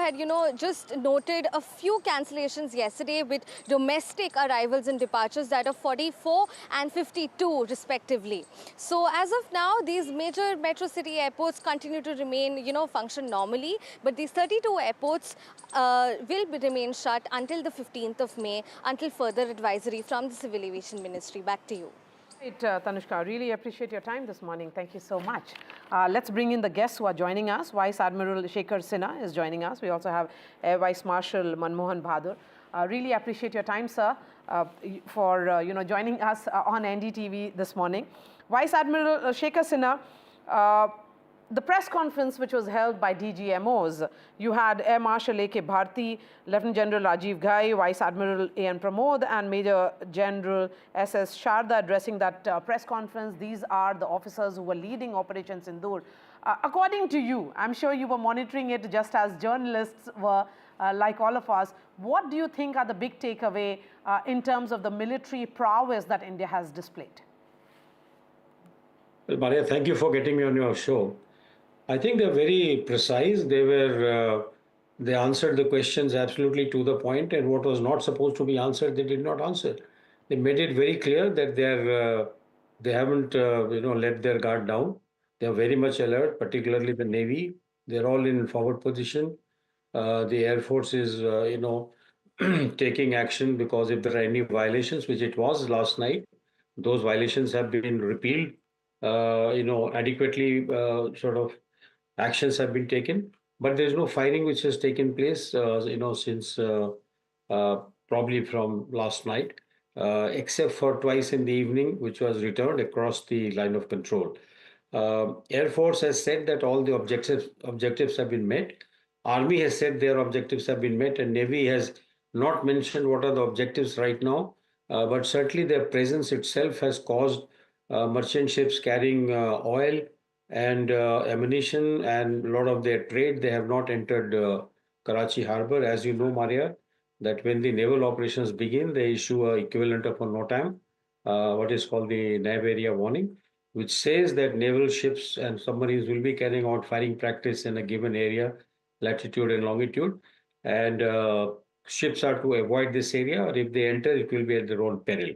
had, just noted a few cancellations yesterday with domestic arrivals and departures that are 44 and 52 respectively. So as of now, these major metro city airports continue to remain, function normally, but these 32 airports remain shut until the 15th of May, until further advisory from the Civil Aviation Ministry. Back to you. Right, Tanushka, really appreciate your time this morning. Thank you so much. Let's bring in the guests who are joining us. Vice Admiral Shekhar Sinha is joining us. We also have Air Vice Marshal Manmohan Bahadur. Really appreciate your time, sir, for joining us on NDTV this morning. Vice Admiral Shekhar Sinha, the press conference which was held by DGMOs, you had Air Marshal A.K. Bharti, Lieutenant General Rajiv Ghai, Vice Admiral A.N. Pramod and Major General S.S. Sharda addressing that press conference. These are the officers who were leading Operation Sindur. According to you, I'm sure you were monitoring it just as journalists were, like all of us. What do you think are the big takeaway in terms of the military prowess that India has displayed? Well, Maria, thank you for getting me on your show. I think they're very precise. They answered the questions absolutely to the point, and what was not supposed to be answered, they did not answer. They made it very clear that they haven't, let their guard down. They are very much alert, particularly the Navy. They're all in forward position. The Air Force is, taking action because if there are any violations, which it was last night, those violations have been repealed. Adequately sort of actions have been taken, but there's no firing which has taken place, since probably from last night, except for twice in the evening, which was returned across the line of control. Air Force has said that all the objectives have been met. Army has said their objectives have been met, and Navy has not mentioned what are the objectives right now, but certainly their presence itself has caused merchant ships carrying oil and ammunition and a lot of their trade. They have not entered Karachi harbor. As you know, Maria, that when the naval operations begin, they issue an equivalent of a NOTAM, what is called the Nav Area Warning, which says that naval ships and submarines will be carrying out firing practice in a given area, latitude and longitude. And ships are to avoid this area, or if they enter, it will be at their own peril.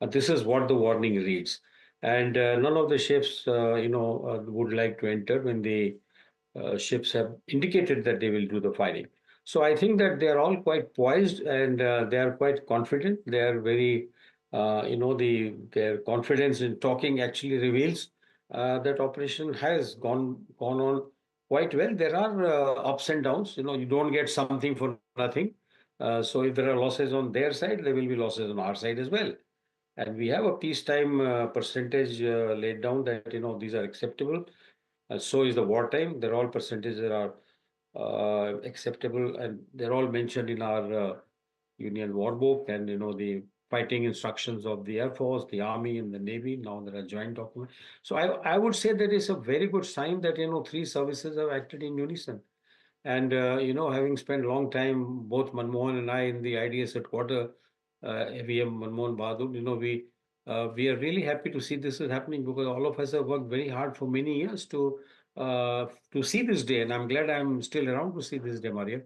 This is what the warning reads. And none of the ships, would like to enter when the ships have indicated that they will do the firing. So I think that they are all quite poised and they are quite confident. They are very, their confidence in talking actually reveals that operation has gone on quite well. There are ups and downs. You don't get something for nothing. So if there are losses on their side, there will be losses on our side as well. And we have a peacetime percentage laid down that, these are acceptable. So is the wartime. They're all percentages that are acceptable, and they're all mentioned in our Union War Book and, the fighting instructions of the Air Force, the Army, and the Navy. Now there are joint documents. So I would say that it's a very good sign that, three services have acted in unison. And, having spent a long time, both Manmohan and I in the IDS headquarters, AVM Manmohan Bahadur, we are really happy to see this is happening because all of us have worked very hard for many years to see this day, and I'm glad I'm still around to see this day, Maria.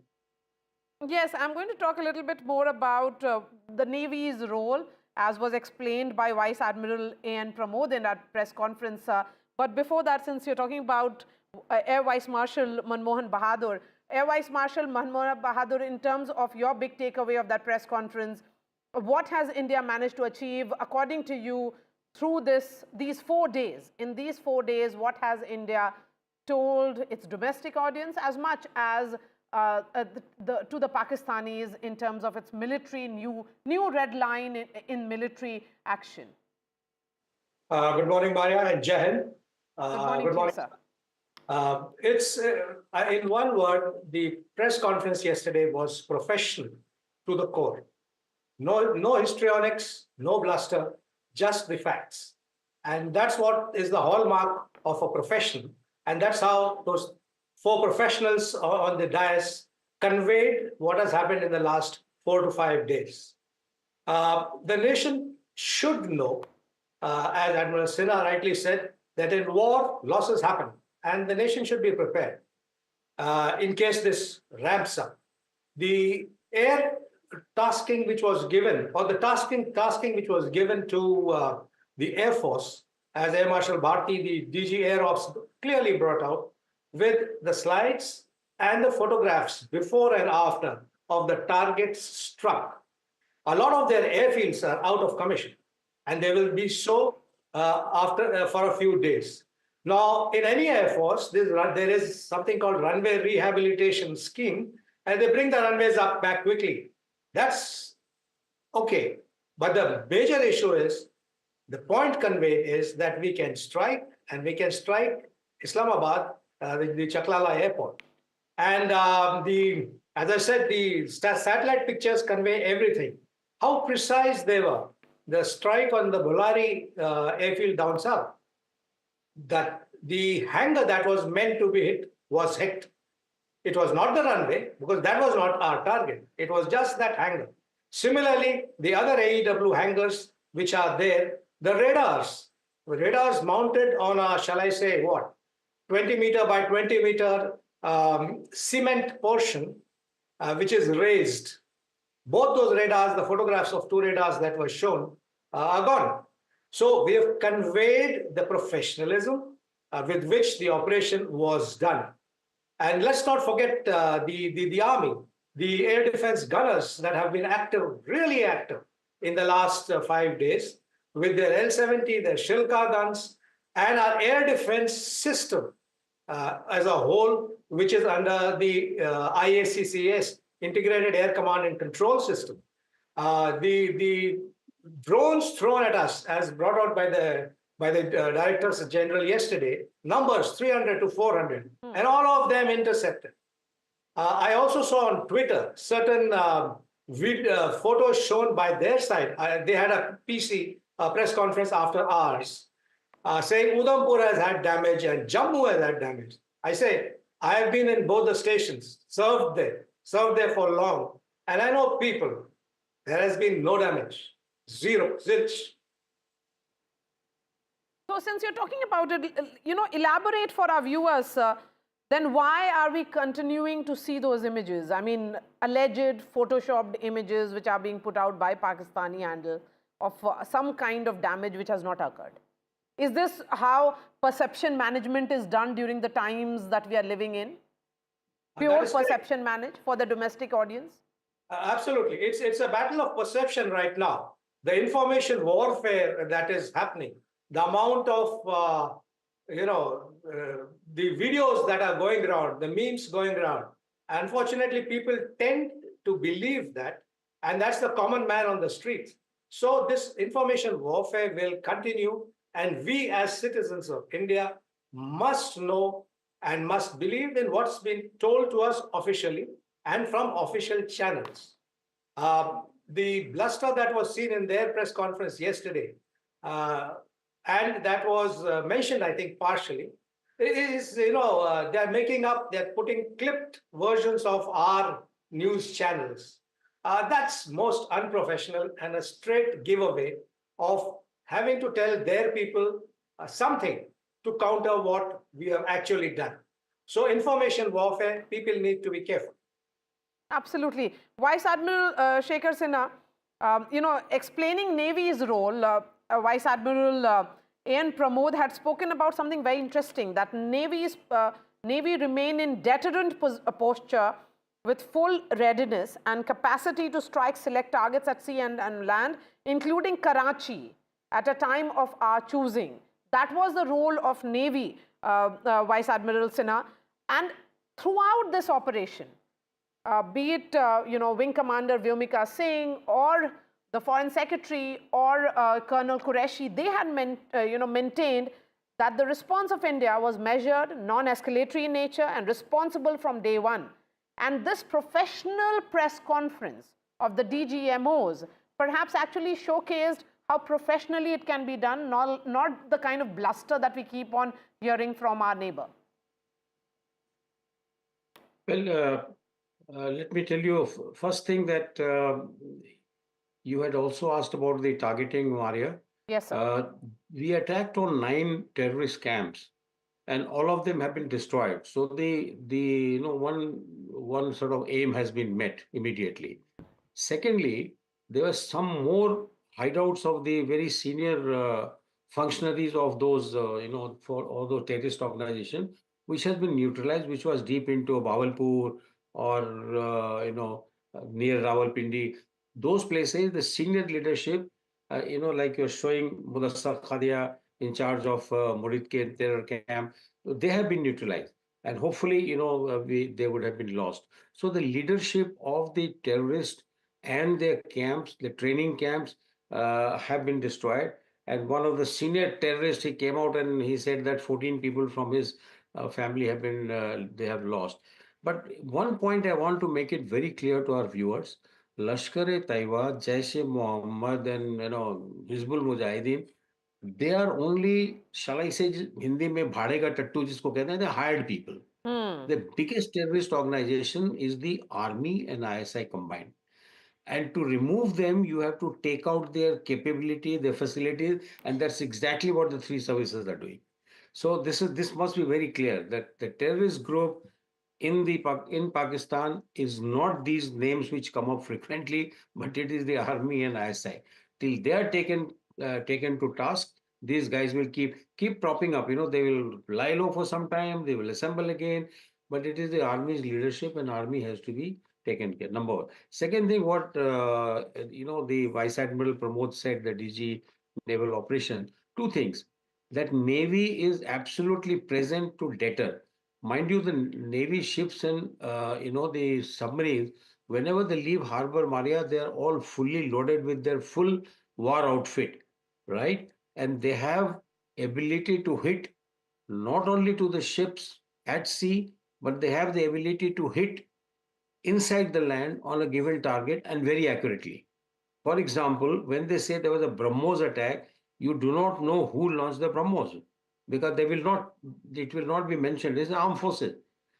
Yes, I'm going to talk a little bit more about the Navy's role, as was explained by Vice Admiral A.N. Pramod in that press conference. But before that, since you're talking about Air Vice Marshal Manmohan Bahadur, Air Vice Marshal Manmohan Bahadur, in terms of your big takeaway of that press conference, what has India managed to achieve, according to you, through these 4 days? In these 4 days, what has India told its domestic audience as much as to the Pakistanis in terms of its military, new red line in military action? Good morning, Maria, and Jai Hind. Good morning, sir. It's in one word, the press conference yesterday was professional to the core. No histrionics, no bluster, just the facts. And that's what is the hallmark of a profession. And that's how those 4 professionals on the dais conveyed what has happened in the last 4 to 5 days. The nation should know, as Admiral Sinha rightly said, that in war, losses happen, and the nation should be prepared. in case this ramps up. The air tasking which was given, or the tasking which was given to the Air Force, as Air Marshal Bharti, the DG Air Ops clearly brought out, with the slides and the photographs before and after of the targets struck. A lot of their airfields are out of commission, and they will be so after for a few days. Now, in any Air Force, there is something called runway rehabilitation scheme, and they bring the runways up back quickly. That's okay. But the major issue is, the point conveyed is that we can strike, and we can strike Islamabad, the Chaklala airport. And as I said, the satellite pictures convey everything. How precise they were. The strike on the Bolari airfield down south, that the hangar that was meant to be hit was hit. It was not the runway, because that was not our target. It was just that hangar. Similarly, the other AEW hangars which are there, the radars mounted on a, shall I say, what, 20 meter by 20 meter cement portion, which is raised. Both those radars, the photographs of two radars that were shown, are gone. So we have conveyed the professionalism with which the operation was done. And let's not forget the army, the air defense gunners that have been active, really active in the last 5 days with their L-70, their Shilka guns, and our air defense system as a whole, which is under the IACCS, Integrated Air Command and Control System. The drones thrown at us, as brought out by the directors general yesterday, numbers 300 to 400, and all of them intercepted. I also saw on Twitter certain photos shown by their side. They had a PC press conference after ours, saying Udhampur has had damage and Jammu has had damage. I say, I have been in both the stations, served there for long, and I know people. There has been no damage, zero, zilch. So since you're talking about it, elaborate for our viewers, then why are we continuing to see those images? I mean, alleged photoshopped images which are being put out by Pakistani handle of some kind of damage which has not occurred. Is this how perception management is done during the times that we are living in? Pure perception manage for the domestic audience? Absolutely. It's a battle of perception right now. The information warfare that is happening, the amount of, the videos that are going around, the memes going around. Unfortunately, people tend to believe that, and that's the common man on the streets. So this information warfare will continue, and we as citizens of India must know and must believe in what's been told to us officially and from official channels. The bluster that was seen in their press conference yesterday, and that was mentioned, I think, partially, is, they're making up, they're putting clipped versions of our news channels. That's most unprofessional and a straight giveaway of having to tell their people something to counter what we have actually done. So information warfare, people need to be careful. Absolutely. Vice Admiral Shekhar Sinha, explaining Navy's role, Vice Admiral A.N. Pramod had spoken about something very interesting, that Navy remain in deterrent posture with full readiness and capacity to strike select targets at sea and land, including Karachi, at a time of our choosing. That was the role of Navy, Vice Admiral Sinha. And throughout this operation, be it Wing Commander Vyomika Singh or the Foreign Secretary or Colonel Qureshi, they had maintained that the response of India was measured, non-escalatory in nature, and responsible from day one. And this professional press conference of the DGMOs perhaps actually showcased how professionally it can be done, not the kind of bluster that we keep on hearing from our neighbor. Well, let me tell you first thing that you had also asked about the targeting, Maria. Yes, sir. We attacked on 9 terrorist camps and all of them have been destroyed. So one sort of aim has been met immediately. Secondly, there were some more hideouts of the very senior functionaries of those, for all those terrorist organizations, which has been neutralized, which was deep into Bawalpur or, near Rawalpindi. Those places, the senior leadership, like you're showing Mudassar Khadia in charge of Murid terror camp, they have been neutralized. And hopefully, they would have been lost. So the leadership of the terrorists and their camps, the training camps, have been destroyed. And one of the senior terrorists, he came out and he said that 14 people from his family have been, they have lost. But one point I want to make it very clear to our viewers: Lashkar-e-Taiba, Jaish-e-Mohammed, and Hizbul Mujahideen, they are only, shall I say, Hindi में भाड़े का टट्टू जिसको कहते हैं, they hired people. The biggest terrorist organization is the army and ISI combined. And to remove them, you have to take out their capability, their facilities, and that's exactly what the three services are doing. So this must be very clear that the terrorist group in Pakistan is not these names which come up frequently, but it is the army and ISI. Till they are taken to task, these guys will keep propping up. They will lie low for some time, they will assemble again, but it is the army's leadership, and army has to be taken care. Number one. Second thing, what the Vice Admiral Pramod said, the DG Naval Operation. Two things: that Navy is absolutely present to deter. Mind you, the Navy ships and the submarines, whenever they leave Harbor Maria, they are all fully loaded with their full war outfit, right? And they have ability to hit not only to the ships at sea, but they have the ability to hit inside the land on a given target and very accurately. For example, when they say there was a BrahMos attack, you do not know who launched the BrahMos because it will not be mentioned. It's the armed forces.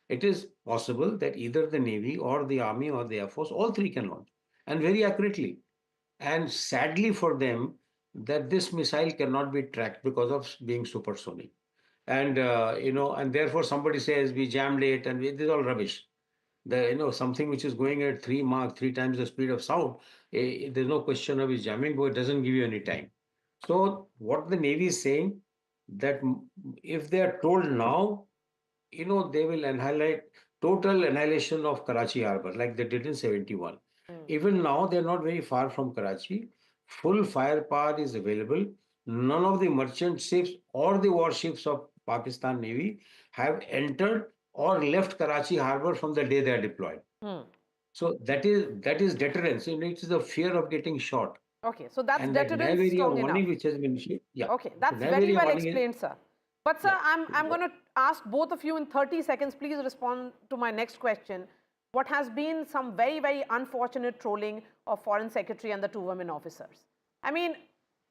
It is possible that either the Navy or the Army or the Air Force, all three can launch and very accurately. And sadly for them, that this missile cannot be tracked because of being supersonic. And, and therefore somebody says we jammed it and this is all rubbish. Something which is going at 3 Mach 3 times the speed of sound, there's no question of its jamming, but it doesn't give you any time. So what the Navy is saying, that if they are told now, they will annihilate, total annihilation of Karachi harbor like they did in 71. Even now they're not very far from Karachi. Full firepower is available. None of the merchant ships or the warships of Pakistan Navy have entered or left Karachi harbor from the day they are deployed. So that is deterrence. It is the fear of getting shot. Okay, so that's And that deterrence area strong warning enough. which has been issued. Yeah. Okay, that's So very area well warning is- explained, sir. But sir, Yeah. I'm going to ask both of you in 30 seconds. Please respond to my next question. What has been some very, very unfortunate trolling of Foreign Secretary and the two women officers? I mean,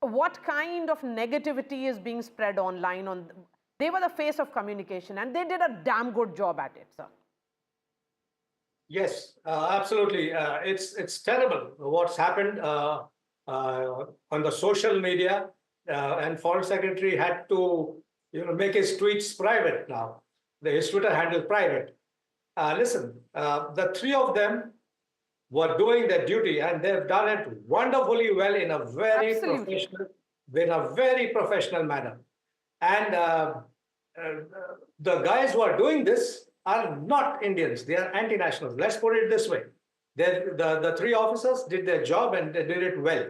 what kind of negativity is being spread online? They were the face of communication, and they did a damn good job at it, sir. Yes, absolutely. It's terrible what's happened on the social media, and Foreign Secretary had to make his tweets private now. His Twitter handle private. Listen, the three of them were doing their duty, and they've done it wonderfully well in a very professional manner. And the guys who are doing this are not Indians; they are anti-nationals. Let's put it this way: the three officers did their job and they did it well.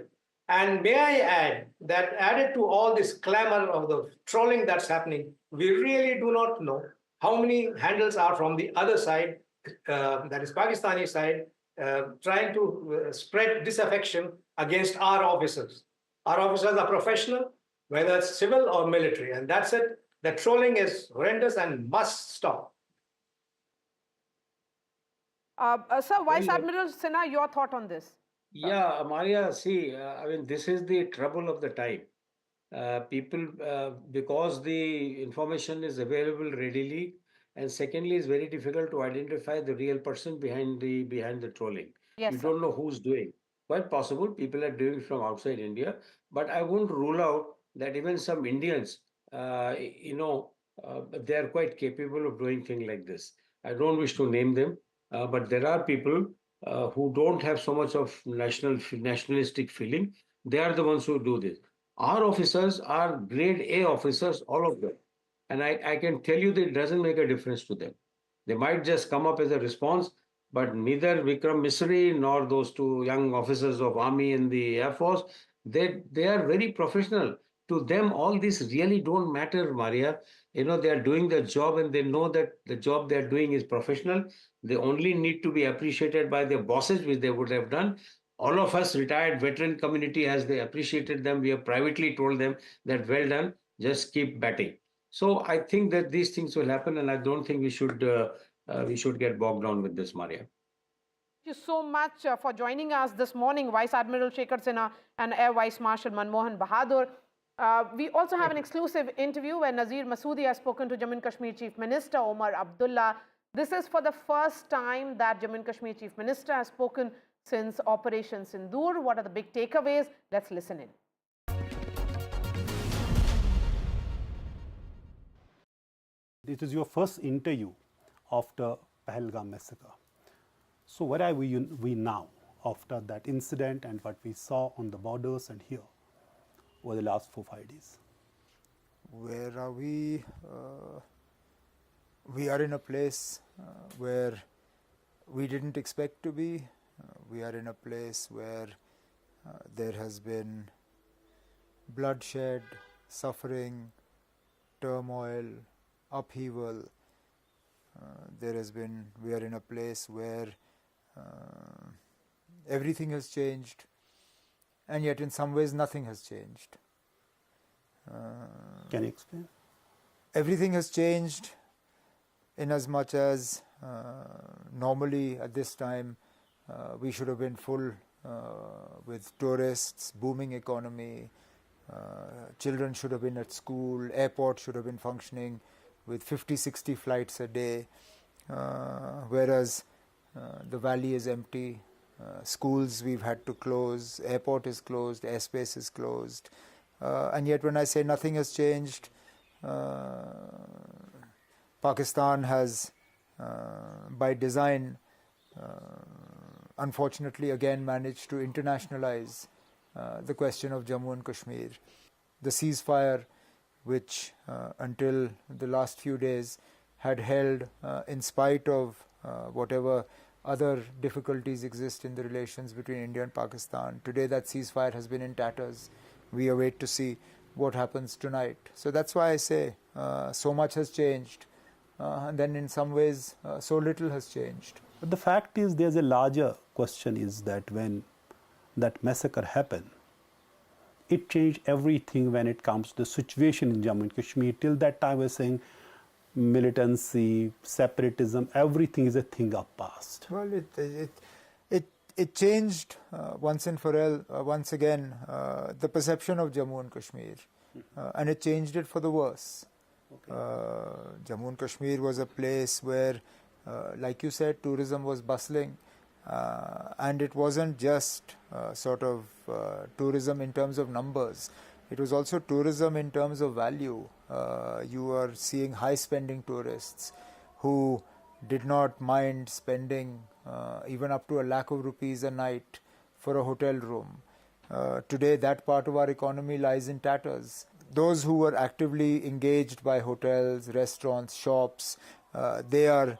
And may I add that, added to all this clamor of the trolling that's happening, we really do not know how many handles are from the other side, that is Pakistani side, trying to spread disaffection against our officers. Our officers are professional, whether it's civil or military, and that's it. The trolling is horrendous and must stop. Sir, Vice Admiral Sinha, your thought on this? Yeah, Maria, see, this is the trouble of the time. People, because the information is available readily, and secondly, it's very difficult to identify the real person behind the trolling. Yes, You sir. don't know who's doing. Quite possible people are doing it from outside India, but I won't rule out that even some Indians, they are quite capable of doing things like this. I don't wish to name them, but there are people who don't have so much of nationalistic feeling. They are the ones who do this. Our officers are grade A officers, all of them. And I can tell you that it doesn't make a difference to them. They might just come up as a response, but neither Vikram Misri nor those two young officers of Army and the Air Force, they are very professional. To them, all this really don't matter, Maria. They are doing their job and they know that the job they are doing is professional. They only need to be appreciated by their bosses, which they would have done. All of us retired veteran community, as they appreciated them, we have privately told them that well done, just keep batting. So I think that these things will happen, and I don't think we should get bogged down with this, Maria. Thank you so much for joining us this morning, Vice Admiral Shekhar Sinha and Air Vice Marshal Manmohan Bahadur. We also have an exclusive interview where Nazir Masoodi has spoken to Jammu and Kashmir Chief Minister Omar Abdullah. This is for the first time that Jammu and Kashmir Chief Minister has spoken since Operation Sindoor. What are the big takeaways? Let's listen in. It is your first interview after Pahalgam massacre. So where are we now after that incident and what we saw on the borders and here over the last 4-5 days? Where are we? We are in a place where we didn't expect to be. We are in a place where there has been bloodshed, suffering, turmoil, upheaval. We are in a place where everything has changed, and yet in some ways nothing has changed. Can you explain? Everything has changed in as much as normally at this time we should have been full with tourists, booming economy, children should have been at school, airport should have been functioning with 50-60 flights a day, whereas the valley is empty, schools we've had to close, airport is closed, airspace is closed, and yet when I say nothing has changed, Pakistan has by design unfortunately again managed to internationalize the question of Jammu and Kashmir. The ceasefire, which until the last few days had held in spite of whatever other difficulties exist in the relations between India and Pakistan. Today that ceasefire has been in tatters. We await to see what happens tonight. So that's why I say so much has changed, and then in some ways so little has changed. But the fact is there's a larger question is that when that massacre happened, it changed everything when it comes to the situation in Jammu and Kashmir. Till that time we were saying militancy, separatism, everything is a thing of past. Well, it changed once and for all, once again, the perception of Jammu and Kashmir, and it changed it for the worse. Okay. Jammu and Kashmir was a place where, like you said, tourism was bustling, and it wasn't just sort of tourism in terms of numbers. It was also tourism in terms of value. You are seeing high-spending tourists who did not mind spending even up to ₹1,00,000 a night for a hotel room. Today, that part of our economy lies in tatters. Those who were actively engaged by hotels, restaurants, shops, they are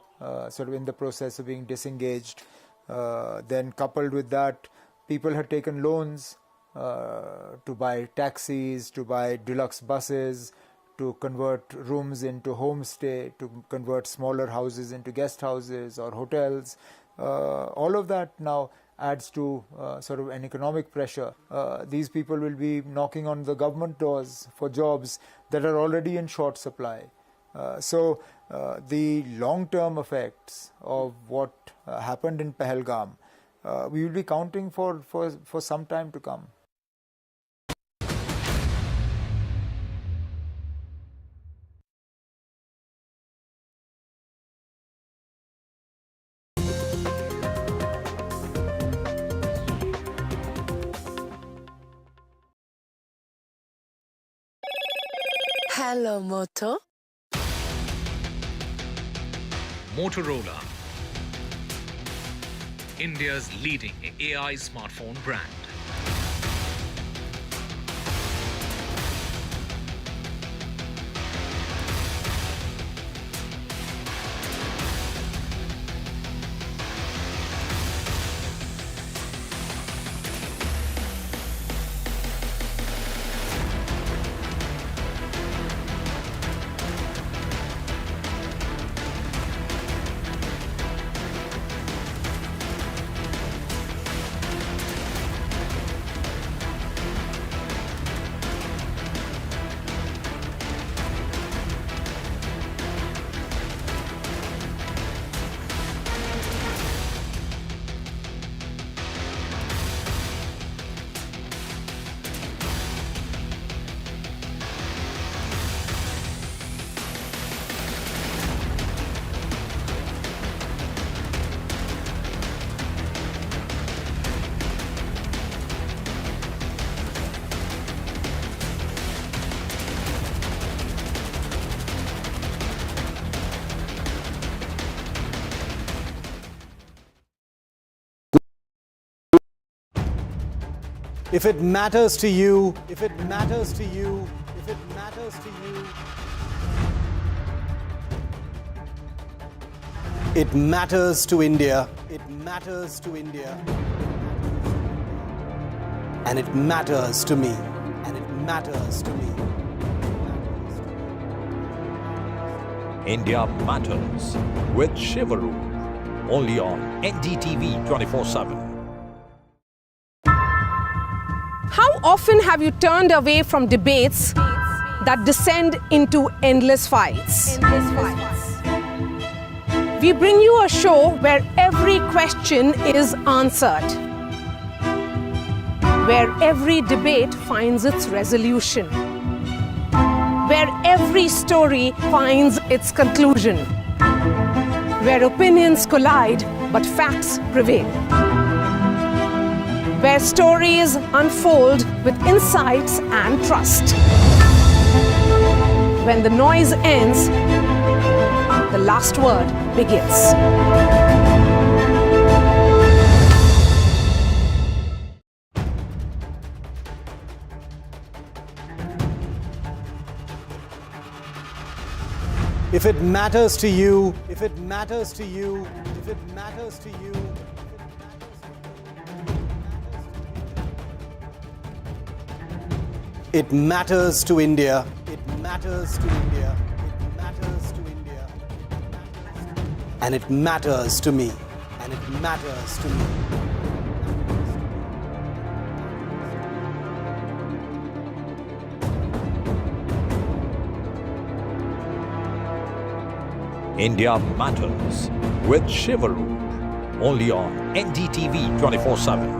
sort of in the process of being disengaged. Then coupled with that, people had taken loans to buy taxis, to buy deluxe buses, to convert rooms into homestay, to convert smaller houses into guest houses or hotels. All of that now adds to sort of an economic pressure. These people will be knocking on the government doors for jobs that are already in short supply. So the long-term effects of what happened in Pahalgam, we will be counting for some time to come. Hello, Moto. Motorola, India's leading AI smartphone brand. If it matters to you, if it matters to you, if it matters to you, it matters to India, it matters to India, and it matters to me, and it matters to me. India Matters with Shivaru, only on NDTV 24/7. How often have you turned away from debates that descend into endless fights? We bring you a show where every question is answered, where every debate finds its resolution, where every story finds its conclusion, where opinions collide but facts prevail, where stories unfold with insights and trust. When the noise ends, the last word begins. If it matters to you, if it matters to you, if it matters to you, it matters to India, it matters to India, it matters to India, and it matters to me, and it matters to me. India Matters with Shivaru, only on NDTV 24/7.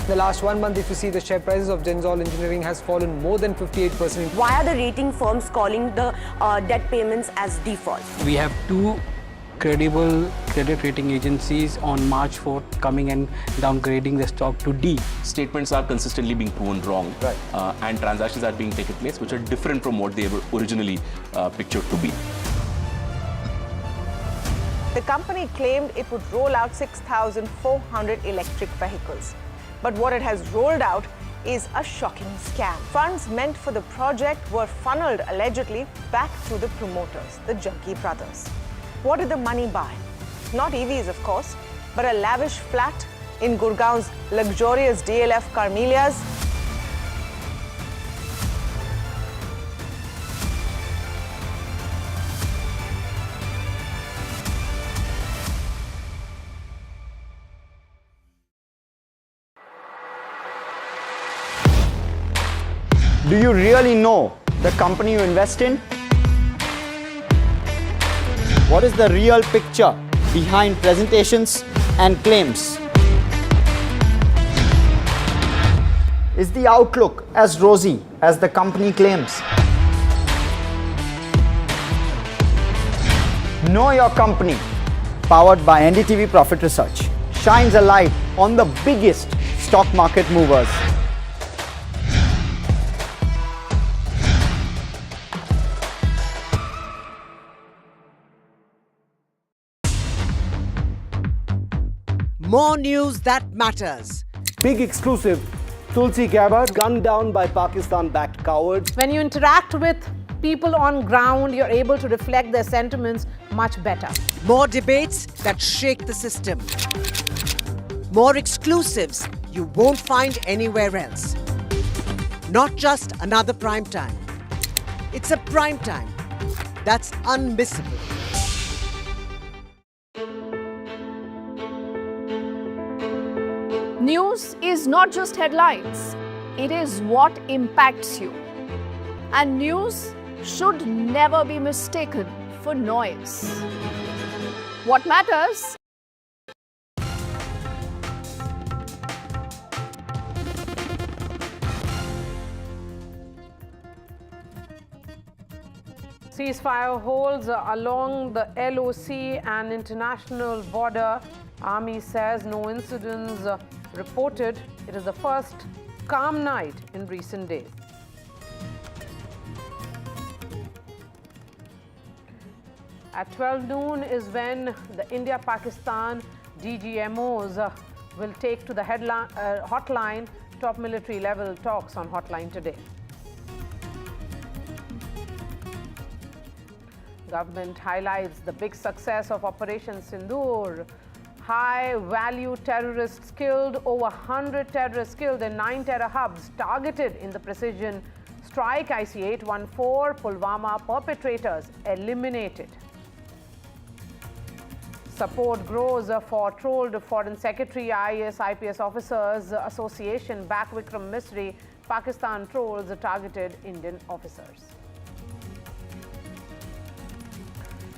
The last 1 month, if you see, the share prices of Genzol Engineering has fallen more than 58%. Why are the rating firms calling the debt payments as default? We have two credible credit rating agencies on March 4th coming and downgrading the stock to D. Statements are consistently being proven wrong, right. And transactions are being taken place which are different from what they were originally pictured to be. The company claimed it would roll out 6,400 electric vehicles. But what it has rolled out is a shocking scam. Funds meant for the project were funneled allegedly back to the promoters, the Junkie brothers. What did the money buy? Not EVs, of course, but a lavish flat in Gurgaon's luxurious DLF Carmelias. Do you really know the company you invest in? What is the real picture behind presentations and claims? Is the outlook as rosy as the company claims? Know Your Company, powered by NDTV Profit Research, shines a light on the biggest stock market movers. More news that matters. Big exclusive. Tulsi Gabbard gunned down by Pakistan-backed cowards. When you interact with people on ground, you're able to reflect their sentiments much better. More debates that shake the system. More exclusives you won't find anywhere else. Not just another prime time. It's a prime time that's unmissable. News is not just headlines, it is what impacts you. And news should never be mistaken for noise. What matters? Ceasefire holds along the LOC and international border. Army says no incidents reported. It is the first calm night in recent days. At 12 noon is when the India-Pakistan DGMOs will take to the hotline. Top military level talks on hotline today. Government highlights the big success of Operation Sindoor. High-value terrorists killed, over 100 terrorists killed in 9 terror hubs targeted in the precision strike. IC-814 Pulwama perpetrators eliminated. Support grows for trolled Foreign Secretary. IAS-IPS Officers Association back Vikram Misri. Pakistan trolls targeted Indian officers.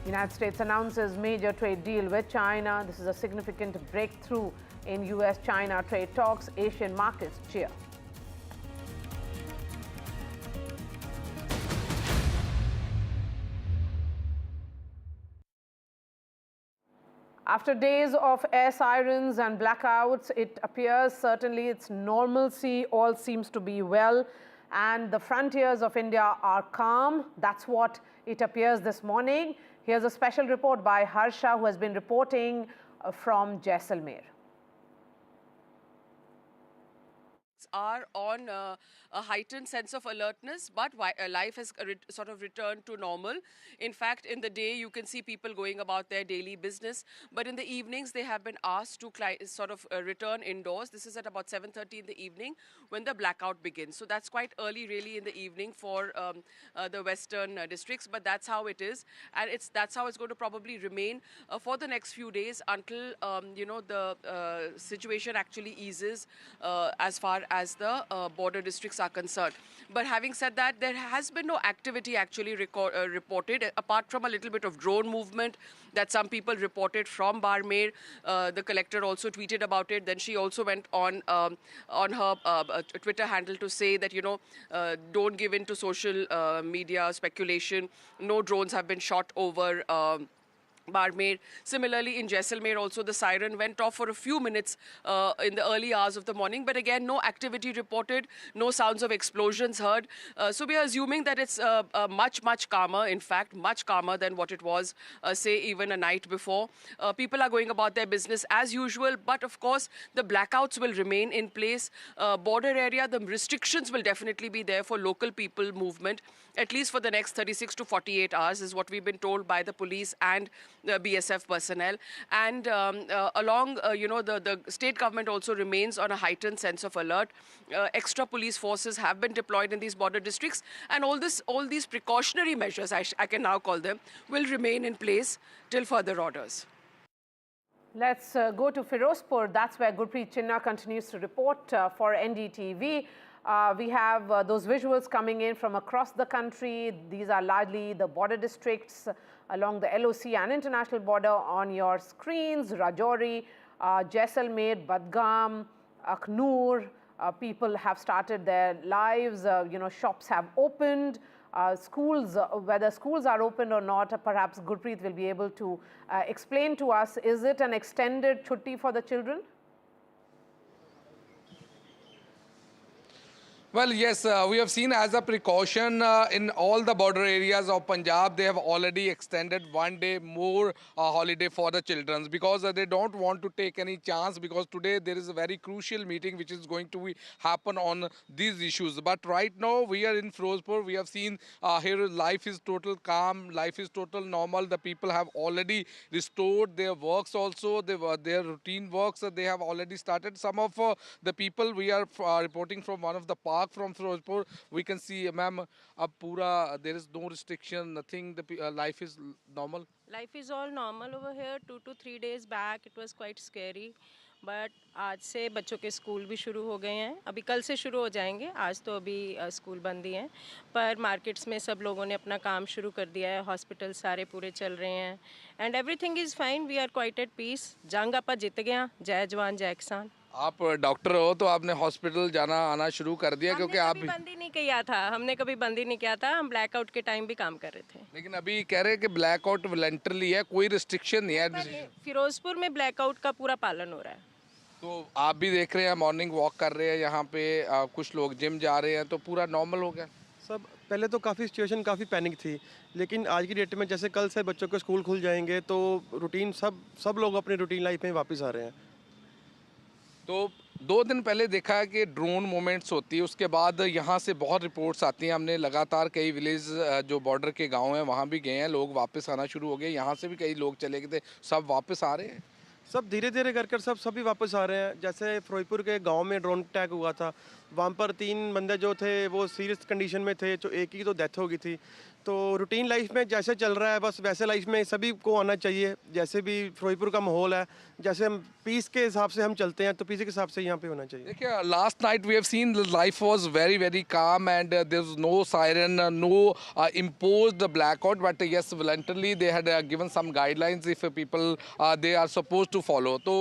United States announces major trade deal with China. This is a significant breakthrough in US-China trade talks. Asian markets cheer. After days of air sirens and blackouts, it appears certainly it's normalcy. All seems to be well, and the frontiers of India are calm. That's what it appears this morning. Here's a special report by Harsha, who has been reporting from Jaisalmer. Are on a heightened sense of alertness, but life has sort of returned to normal. In fact, in the day, you can see people going about their daily business, but in the evenings, they have been asked to sort of return indoors. This is at about 7:30 in the evening when the blackout begins. So that's quite early, really, in the evening for the western districts, but that's how it is, and that's how it's going to probably remain for the next few days until the situation actually eases as far as the border districts are concerned. But having said that, there has been no activity actually reported, apart from a little bit of drone movement that some people reported from Barmer. The collector also tweeted about it. Then she also went on her Twitter handle to say that, don't give in to social media speculation. No drones have been shot over Barmer. Similarly, in Jaisalmer also, the siren went off for a few minutes in the early hours of the morning. But again, no activity reported, no sounds of explosions heard. So we are assuming that it's much, much calmer, in fact, much calmer than what it was, say, even a night before. People are going about their business as usual. But of course, the blackouts will remain in place. Border area, the restrictions will definitely be there for local people movement, at least for the next 36 to 48 hours, is what we've been told by the police and the BSF personnel. And the state government also remains on a heightened sense of alert. Extra police forces have been deployed in these border districts, and all these precautionary measures, I can now call them, will remain in place till further orders. Let's go to Firospur. That's where Gurpreet Chinna continues to report for NDTV. We have those visuals coming in from across the country. These are largely the border districts along the LOC and international border on your screens. Rajouri, Jaisalmer, Badgam, Aknoor. People have started their lives. Shops have opened. Schools, whether schools are open or not, perhaps Gurpreet will be able to explain to us. Is it an extended chutti for the children? Well, yes, we have seen as a precaution in all the border areas of Punjab, they have already extended 1 day more holiday for the children because they don't want to take any chance because today there is a very crucial meeting which is going to happen on these issues. But right now we are in Firospur. We have seen here life is total calm, life is total normal. The people have already restored their works also, their routine works they have already started. Some of the people we are reporting from one of the parks from Firospur, we can see, ma'am, there is no restriction, nothing. The life is normal. Life is all normal over here. 2 to 3 days back, it was quite scary. But आज से बच्चों के school भी शुरू हो गए हैं. अभी कल से शुरू हो जाएंगे. आज तो अभी स्कूल बंद ही हैं. पर मार्केट्स में सब लोगों ने अपना काम शुरू कर दिया है. हॉस्पिटल सारे पूरे चल रहे हैं. And everything is fine. We are quite at peace. जंग आपा जीत गया. जय जवान जय किसान. आप डॉक्टर हो तो आपने हॉस्पिटल जाना आना शुरू कर दिया क्योंकि आप बंद ही नहीं किया था. हमने कभी बंद ही नहीं किया था. हम ब्लैकआउट के टाइम भी काम कर रहे थे. लेकिन अभी कह रहे हैं कि ब्लैकआउट वॉलंटरली है, कोई रिस्ट्रिक्शन नहीं है. फिरोजपुर में ब्लैकआउट का पूरा पालन हो रहा है. तो आप भी देख रहे हैं मॉर्निंग वॉक कर रहे हैं यहाँ पे, कुछ लोग जिम जा रहे हैं, तो पूरा नॉर्मल हो गया सब. पहले तो काफ़ी सिचुएशन काफ़ी पैनिक थी, लेकिन आज की डेट में जैसे कल से बच्चों के स्कूल खुल जाएंगे तो रूटीन सब लोग अपनी रूटीन लाइफ में वापस आ रहे हैं. तो 2 दिन पहले देखा कि ड्रोन मूवमेंट्स होती है, उसके बाद यहाँ से बहुत रिपोर्ट्स आती हैं. हमने लगातार कई विलेज जो बॉर्डर के गांव हैं वहाँ भी गए हैं, लोग वापस आना शुरू हो गए. यहाँ से भी कई लोग चले गए थे, सब वापस आ रहे हैं. सब धीरे धीरे कर सभी वापस आ रहे हैं. जैसे फिरोजपुर के गांव में ड्रोन अटैक हुआ था, वहाँ पर 3 बंदे जो थे वो सीरियस कंडीशन में थे, जो एक की तो डेथ हो गई थी. तो रूटीन लाइफ में जैसे चल रहा है बस वैसे लाइफ में सभी को आना चाहिए. जैसे भी फिरोजपुर का माहौल है, जैसे हम पीस के हिसाब से हम चलते हैं तो पीस के हिसाब से यहाँ पे होना चाहिए. देखिए, last night we have seen life was very very calm and there was no siren, no imposed blackout, but yes, voluntarily they had given some guidelines if people they are supposed to follow. तो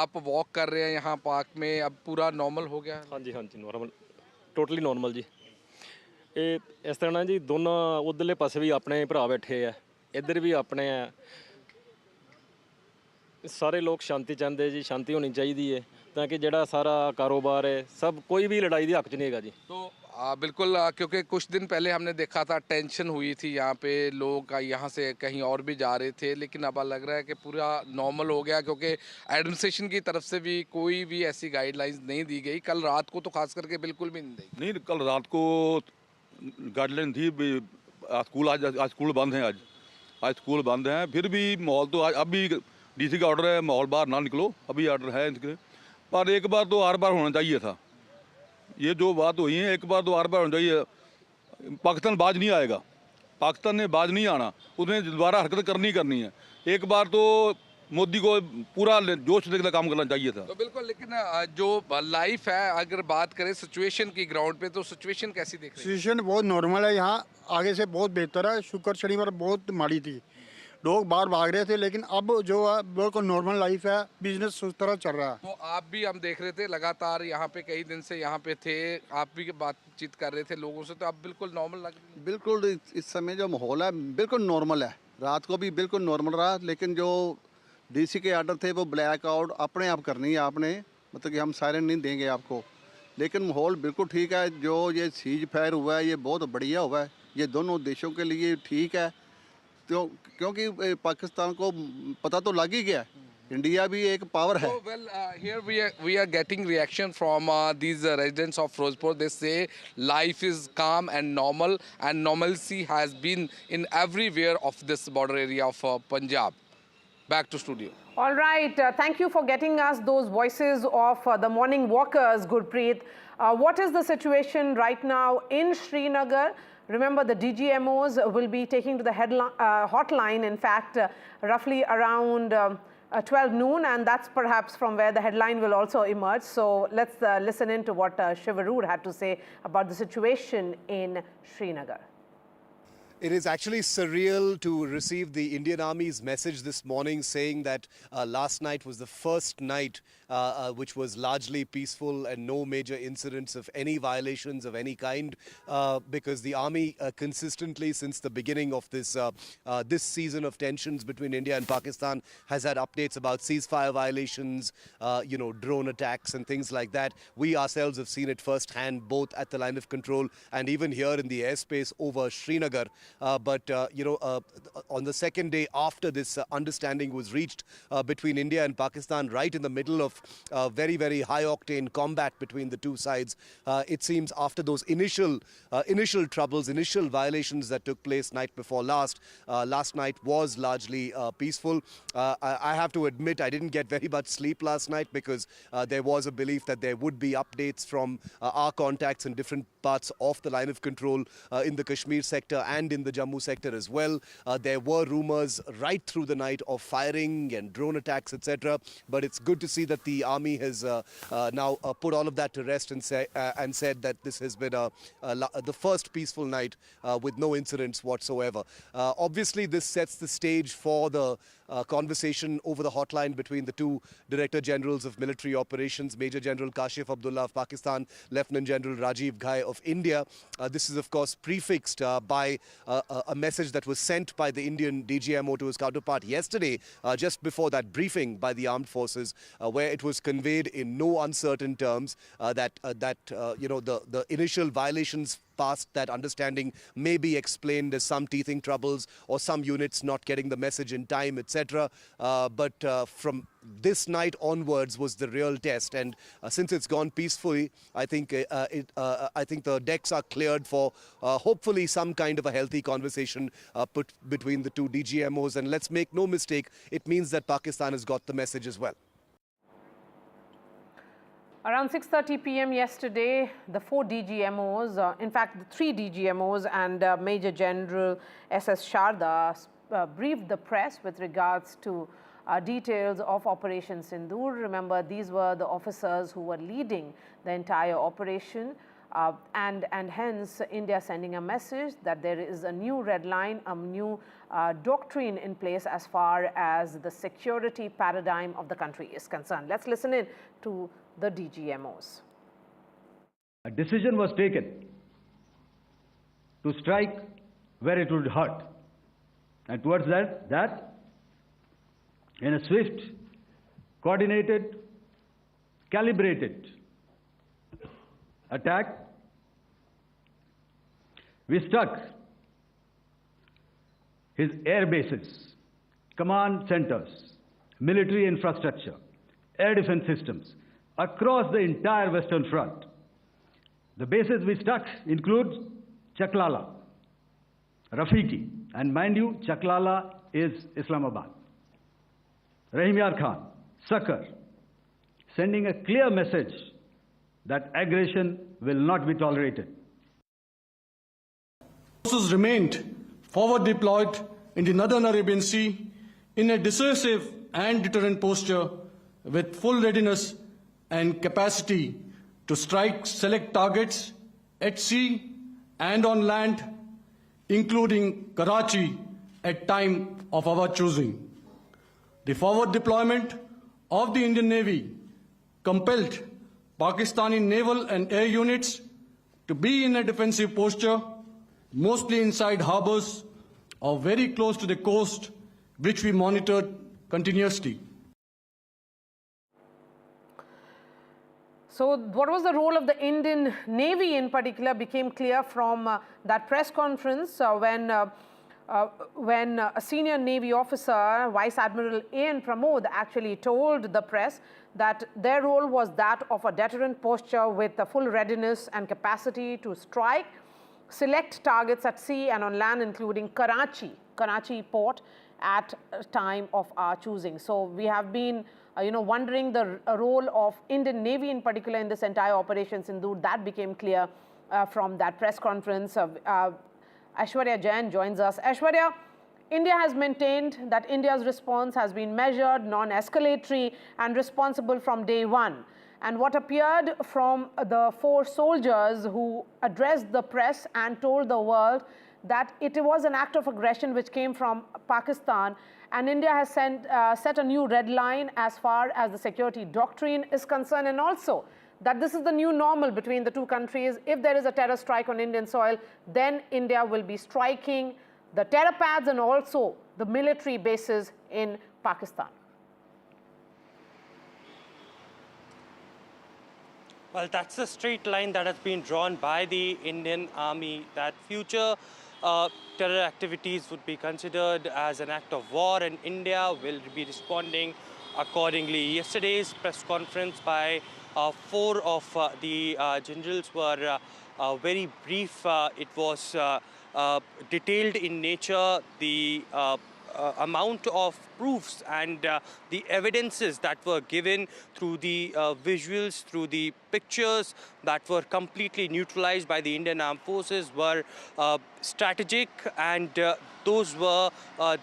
आप walk कर रहे हैं यहाँ park में, अब पूरा normal हो गया है? हाँ जी नॉर्मल, टोटली नॉर्मल जी. ਇਹ ਇਸ ਤਰ੍ਹਾਂ ਨਾ ਜੀ, ਦੋਨੋਂ ਉਧਰਲੇ ਪਾਸੇ ਵੀ ਆਪਣੇ ਭਰਾ ਬੈਠੇ ਆ, ਇੱਧਰ ਵੀ ਆਪਣੇ ਆ. ਸਾਰੇ ਲੋਕ ਸ਼ਾਂਤੀ ਚਾਹੁੰਦੇ ਜੀ, ਸ਼ਾਂਤੀ ਹੋਣੀ ਚਾਹੀਦੀ ਹੈ ਤਾਂ कि ਜਿਹੜਾ ਸਾਰਾ कारोबार है सब कोई भी लड़ाई के हक च नहीं है जी. तो बिल्कुल, क्योंकि कुछ दिन पहले हमने देखा था टेंशन हुई थी यहाँ पे, लोग यहाँ से कहीं और भी जा रहे थे, लेकिन अब लग रहा है कि पूरा नॉर्मल हो गया क्योंकि एडमिनिस्ट्रेशन की तरफ से भी कोई भी ऐसी गाइडलाइंस नहीं दी गई. कल रात को तो खास करके बिल्कुल भी नहीं दी. नहीं, कल रात को गाइडलाइन थी स्कूल, आज स्कूल बंद हैं. आज स्कूल बंद हैं, फिर भी माहौल तो आज अभी डीसी का ऑर्डर है माहौल बाहर ना निकलो, अभी ऑर्डर है इसके. पर एक बार तो हर बार होना चाहिए था. ये जो बात हुई है एक बार तो हर बार होना चाहिए. पाकिस्तान बाज नहीं आएगा, पाकिस्तान ने बाज नहीं आना, उसने दोबारा हरकत करनी है. एक बार तो मोदी को पूरा जोश लेकर काम करना चाहिए था. तो बिल्कुल, लेकिन जो लाइफ है अगर बात करें सिचुएशन की ग्राउंड पे, तो सिचुएशन कैसी देख रहे हैं? सिचुएशन बहुत नॉर्मल है यहाँ, आगे से बहुत बेहतर है. शुक्र शनिवार बहुत माड़ी थी, लोग बाहर भाग रहे थे, लेकिन अब जो है बिल्कुल नॉर्मल लाइफ है, बिजनेस उस तरह चल रहा है. तो आप भी, हम देख रहे थे लगातार यहाँ पे कई दिन से यहाँ पे थे, आप भी बातचीत कर रहे थे लोगों से, तो आप बिल्कुल नॉर्मल लग रही है. बिल्कुल इस समय जो माहौल है बिल्कुल नॉर्मल है. रात को भी बिल्कुल नॉर्मल रहा, लेकिन जो डीसी के आर्डर थे वो ब्लैकआउट अपने आप करनी है आपने, मतलब कि हम सायरन नहीं देंगे आपको. लेकिन माहौल बिल्कुल ठीक है. जो ये सीज फायर हुआ है ये बहुत बढ़िया हुआ है, ये दोनों देशों के लिए ठीक है. तो क्योंकि पाकिस्तान को पता तो लग ही गया, इंडिया भी एक पावर है. Well, here we are getting reaction from these residents of Firospur. They say life is calm and normal, and normalcy has been in everywhere of this border area of Punjab. Back to studio. All right, thank you for getting us those voices of the morning walkers, Gurpreet. What is the situation right now in Srinagar? Remember, the DGMOs will be taking to the hotline, in fact, roughly around 12 noon, and that's perhaps from where the headline will also emerge. So let's listen in to what Shivarur had to say about the situation in Srinagar. It is actually surreal to receive the Indian Army's message this morning saying that last night was the first night which was largely peaceful and no major incidents of any violations of any kind, because the Army consistently since the beginning of this season of tensions between India and Pakistan has had updates about ceasefire violations, drone attacks and things like that. We ourselves have seen it firsthand, both at the line of control and even here in the airspace over Srinagar. But on the second day after this understanding was reached between India and Pakistan, right in the middle of very, very high-octane combat between the two sides, it seems after those initial troubles, initial violations that took place night before last night was largely peaceful. I have to admit I didn't get very much sleep last night because there was a belief that there would be updates from our contacts in different parts of the line of control in the Kashmir sector and in the Jammu sector as well. There were rumors right through the night of firing and drone attacks, etc. But it's good to see that the army has now put all of that to rest and said that this has been the first peaceful night with no incidents whatsoever. Obviously, this sets the stage for the conversation over the hotline between the two Director Generals of Military Operations, Major General Kashif Abdullah of Pakistan, Lieutenant General Rajiv Ghai of India. This is, of course, prefixed by a message that was sent by the Indian DGMO to his counterpart yesterday, just before that briefing by the armed forces, where it was conveyed in no uncertain terms that the initial violations past that understanding may be explained as some teething troubles or some units not getting the message in time, etc. But from this night onwards was the real test, and since it's gone peacefully, I think the decks are cleared for hopefully some kind of a healthy conversation put between the two DGMOs. And let's make no mistake, it means that Pakistan has got the message as well. Around 6:30 p.m. yesterday, the 4 DGMOs, in fact, the 3 DGMOs and Major General S.S. Sharda briefed the press with regards to details of Operation Sindur. Remember, these were the officers who were leading the entire operation, and hence India sending a message that there is a new red line, a new doctrine in place as far as the security paradigm of the country is concerned. Let's listen in to the DGMOs. A decision was taken to strike where it would hurt, and towards that in a swift, coordinated, calibrated attack, we struck his air bases, command centers, military infrastructure, air defense systems across the entire Western Front. The bases we struck include Chaklala, Rafiki, and mind you, Chaklala is Islamabad, Rahim Yar Khan, Sakar, sending a clear message that aggression will not be tolerated. Forces remained forward deployed in the Northern Arabian Sea in a decisive and deterrent posture with full readiness and capacity to strike select targets at sea and on land, including Karachi at time of our choosing. The forward deployment of the Indian Navy compelled Pakistani naval and air units to be in a defensive posture, mostly inside harbors or very close to the coast, which we monitored continuously. So what was the role of the Indian Navy in particular became clear from that press conference when a senior Navy officer, Vice Admiral A.N. Pramod, actually told the press that their role was that of a deterrent posture with a full readiness and capacity to strike select targets at sea and on land, including Karachi port at a time of our choosing. So we have been wondering the role of Indian Navy in particular in this entire Operation Sindur. That became clear from that press conference. Aishwarya Jain joins us. Aishwarya, India has maintained that India's response has been measured, non-escalatory and responsible from day one. And what appeared from the 4 soldiers who addressed the press and told the world that it was an act of aggression which came from Pakistan, and India has set a new red line as far as the security doctrine is concerned, and also that this is the new normal between the two countries. If there is a terror strike on Indian soil, then India will be striking the terror pads and also the military bases in Pakistan. Well, that's the straight line that has been drawn by the Indian Army, that future terror activities would be considered as an act of war, and India will be responding accordingly. Yesterday's press conference by four of the generals were very brief. It was detailed in nature. The amount of proofs and the evidences that were given through the visuals, through the pictures that were completely neutralized by the Indian Armed Forces were strategic, and those were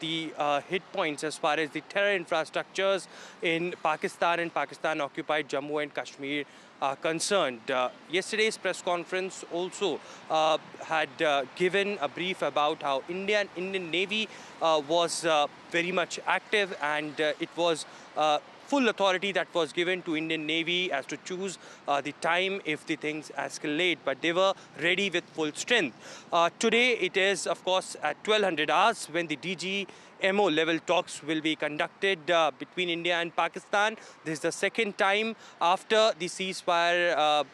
the hit points as far as the terror infrastructures in Pakistan and Pakistan-occupied Jammu and Kashmir concerned. Yesterday's press conference also had given a brief about how Indian Navy was very much active, and it was full authority that was given to Indian Navy as to choose the time if the things escalate, but they were ready with full strength. Today it is, of course, at 1200 hours when the DGMO level talks will be conducted between India and Pakistan. This is the second time after the ceasefire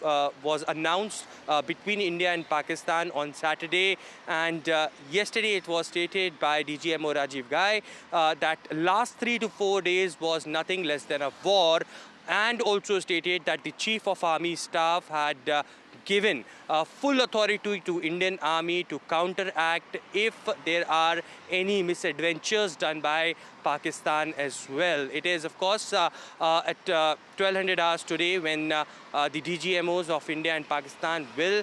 was announced between India and Pakistan on Saturday, and yesterday it was stated by DGMO Rajiv Ghai that last 3 to 4 days was nothing less than a war, and also stated that the Chief of Army Staff had given full authority to Indian Army to counteract if there are any misadventures done by Pakistan as well. It is, of course, at 1200 hours today when the DGMOs of India and Pakistan will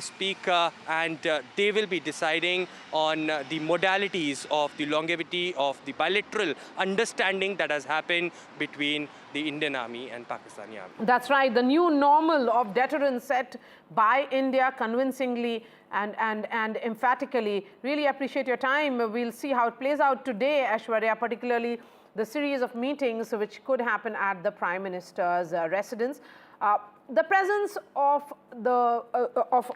speak, and they will be deciding on the modalities of the longevity of the bilateral understanding that has happened between the Indian Army and Pakistani Army. That's right. The new normal of deterrence set by India convincingly and emphatically. Really appreciate your time. We'll see how it plays out today, Aishwarya, particularly the series of meetings which could happen at the Prime Minister's residence. The presence of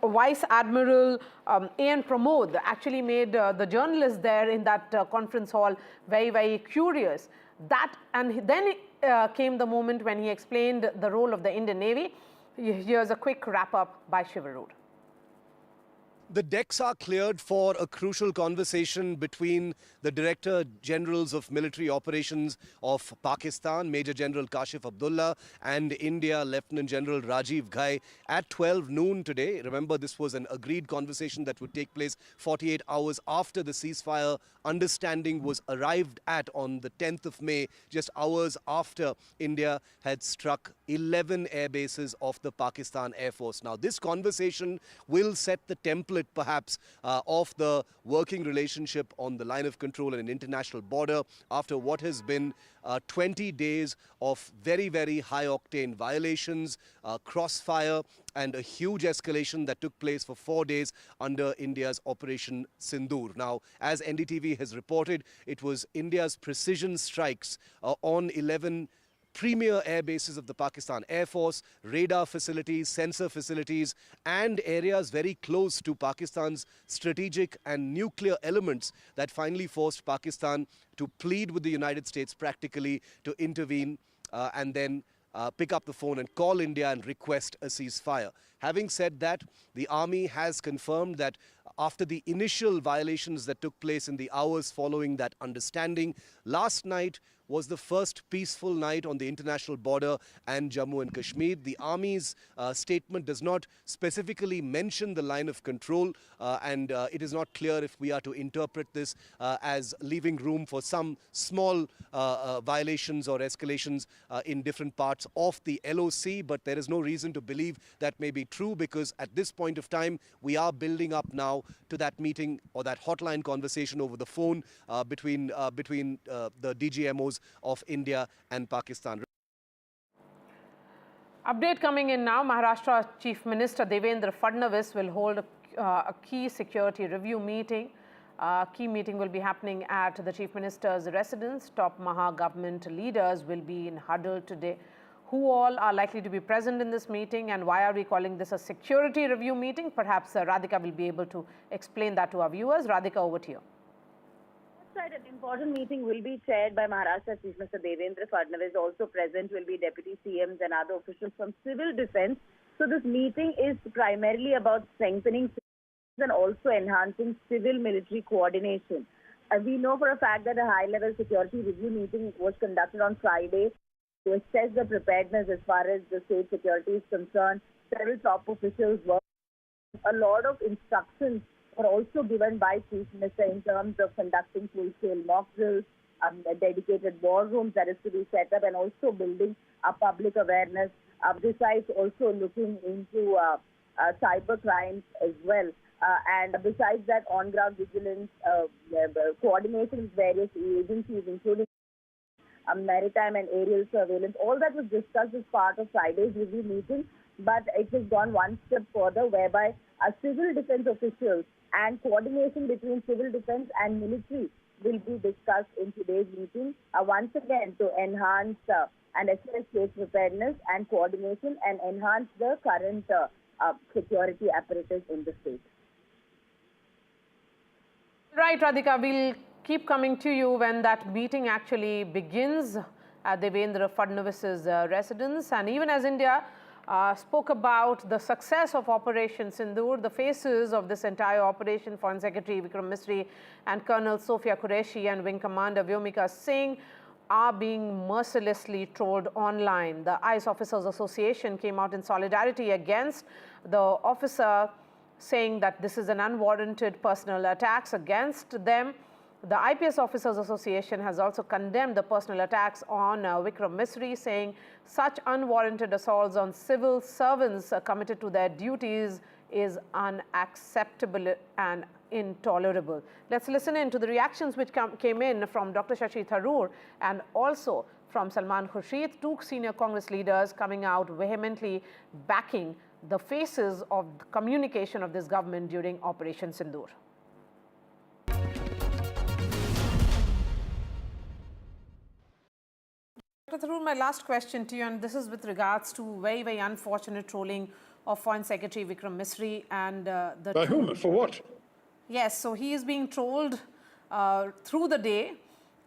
Vice Admiral A.N. Pramod actually made the journalists there in that conference hall very, very curious. And then came the moment when he explained the role of the Indian Navy. Here's a quick wrap-up by Shivarud. The decks are cleared for a crucial conversation between the Director Generals of Military Operations of Pakistan, Major General Kashif Abdullah, and India, Lieutenant General Rajiv Ghai, at 12 noon today. Remember, this was an agreed conversation that would take place 48 hours after the ceasefire understanding was arrived at on the 10th of May, just hours after India had struck 11 air bases of the Pakistan Air Force. Now, this conversation will set the template perhaps of the working relationship on the line of control and an international border after what has been 20 days of very, very high-octane violations, crossfire, and a huge escalation that took place for 4 days under India's Operation Sindur. Now, as NDTV has reported, it was India's precision strikes on 11 premier air bases of the Pakistan Air Force, radar facilities, sensor facilities, and areas very close to Pakistan's strategic and nuclear elements that finally forced Pakistan to plead with the United States practically to intervene and then pick up the phone and call India and request a ceasefire. Having said that, the army has confirmed that after the initial violations that took place in the hours following that understanding, last night was the first peaceful night on the international border and Jammu and Kashmir. The army's statement does not specifically mention the line of control, and it is not clear if we are to interpret this as leaving room for some small violations or escalations in different parts of the LOC, but there is no reason to believe that may be true, because at this point of time, we are building up now to that meeting or that hotline conversation over the phone between the DGMOs of India and Pakistan. Update coming in now. Maharashtra Chief Minister Devendra Fadnavis will hold a key security review meeting. Key meeting will be happening at the Chief Minister's residence. Top Maha government leaders will be in huddle today. Who all are likely to be present in this meeting, and why are we calling this a security review meeting? Perhaps Radhika will be able to explain that to our viewers. Radhika, over to you. That's right. An important meeting will be chaired by Maharashtra Chief Minister Devendra Fadnavis. Also present will be Deputy CMs and other officials from civil defense. So this meeting is primarily about strengthening and also enhancing civil-military coordination. We know for a fact that a high-level security review meeting was conducted on Friday to assess the preparedness as far as the state security is concerned. Several top officials were. A lot of instructions were also given by Chief Minister in terms of conducting full-scale mock drills, dedicated war rooms that is to be set up, and also building a public awareness. Besides also looking into cyber crimes as well. And besides that, on-ground vigilance, coordination with various agencies, including maritime and aerial surveillance, all that was discussed as part of Friday's review meeting, but it has gone one step further, whereby civil defense officials and coordination between civil defense and military will be discussed in today's meeting, once again to enhance and assess state preparedness and coordination and enhance the current security apparatus in the state. Right, Radhika, we'll keep coming to you when that meeting actually begins at Devendra Fadnavis's residence. And even as India spoke about the success of Operation Sindur, the faces of this entire operation, Foreign Secretary Vikram Misri and Colonel Sophia Qureshi and Wing Commander Vyomika Singh, are being mercilessly trolled online. The ICE Officers Association came out in solidarity against the officer, saying that this is an unwarranted personal attacks against them. The IPS Officers Association has also condemned the personal attacks on Vikram Misri, saying such unwarranted assaults on civil servants committed to their duties is unacceptable and intolerable. Let's listen in to the reactions which came in from Dr. Shashi Tharoor and also from Salman Khurshid, two senior Congress leaders coming out vehemently backing the faces of the communication of this government during Operation Sindur. Dr. Tharoor, my last question to you, and this is with regards to very, very unfortunate trolling of Foreign Secretary Vikram Misri and the... By whom? For what? Yes, so he is being trolled through the day,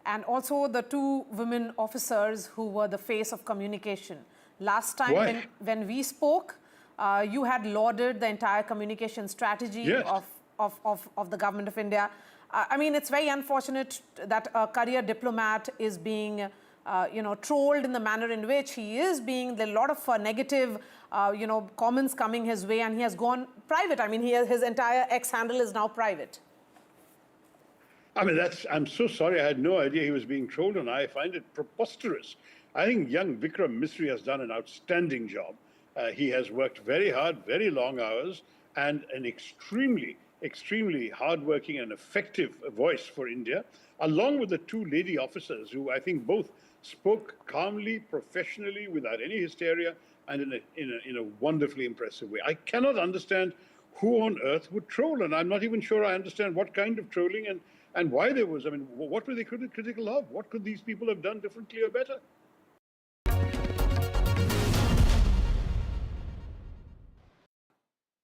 and also the two women officers who were the face of communication. Last time when we spoke, you had lauded the entire communication strategy of the government of India. I mean, it's very unfortunate that a career diplomat is being trolled in the manner in which he is being. There are a lot of negative, comments coming his way, and he has gone private. I mean, his entire X handle is now private. I mean, I'm so sorry. I had no idea he was being trolled, and I find it preposterous. I think young Vikram Misri has done an outstanding job. He has worked very hard, very long hours, and an extremely, extremely hardworking and effective voice for India, along with the two lady officers who I think both spoke calmly, professionally, without any hysteria, and in a wonderfully impressive way. I cannot understand who on earth would troll, and I'm not even sure I understand what kind of trolling and why there was. I mean, what were they critical of? What could these people have done differently or better?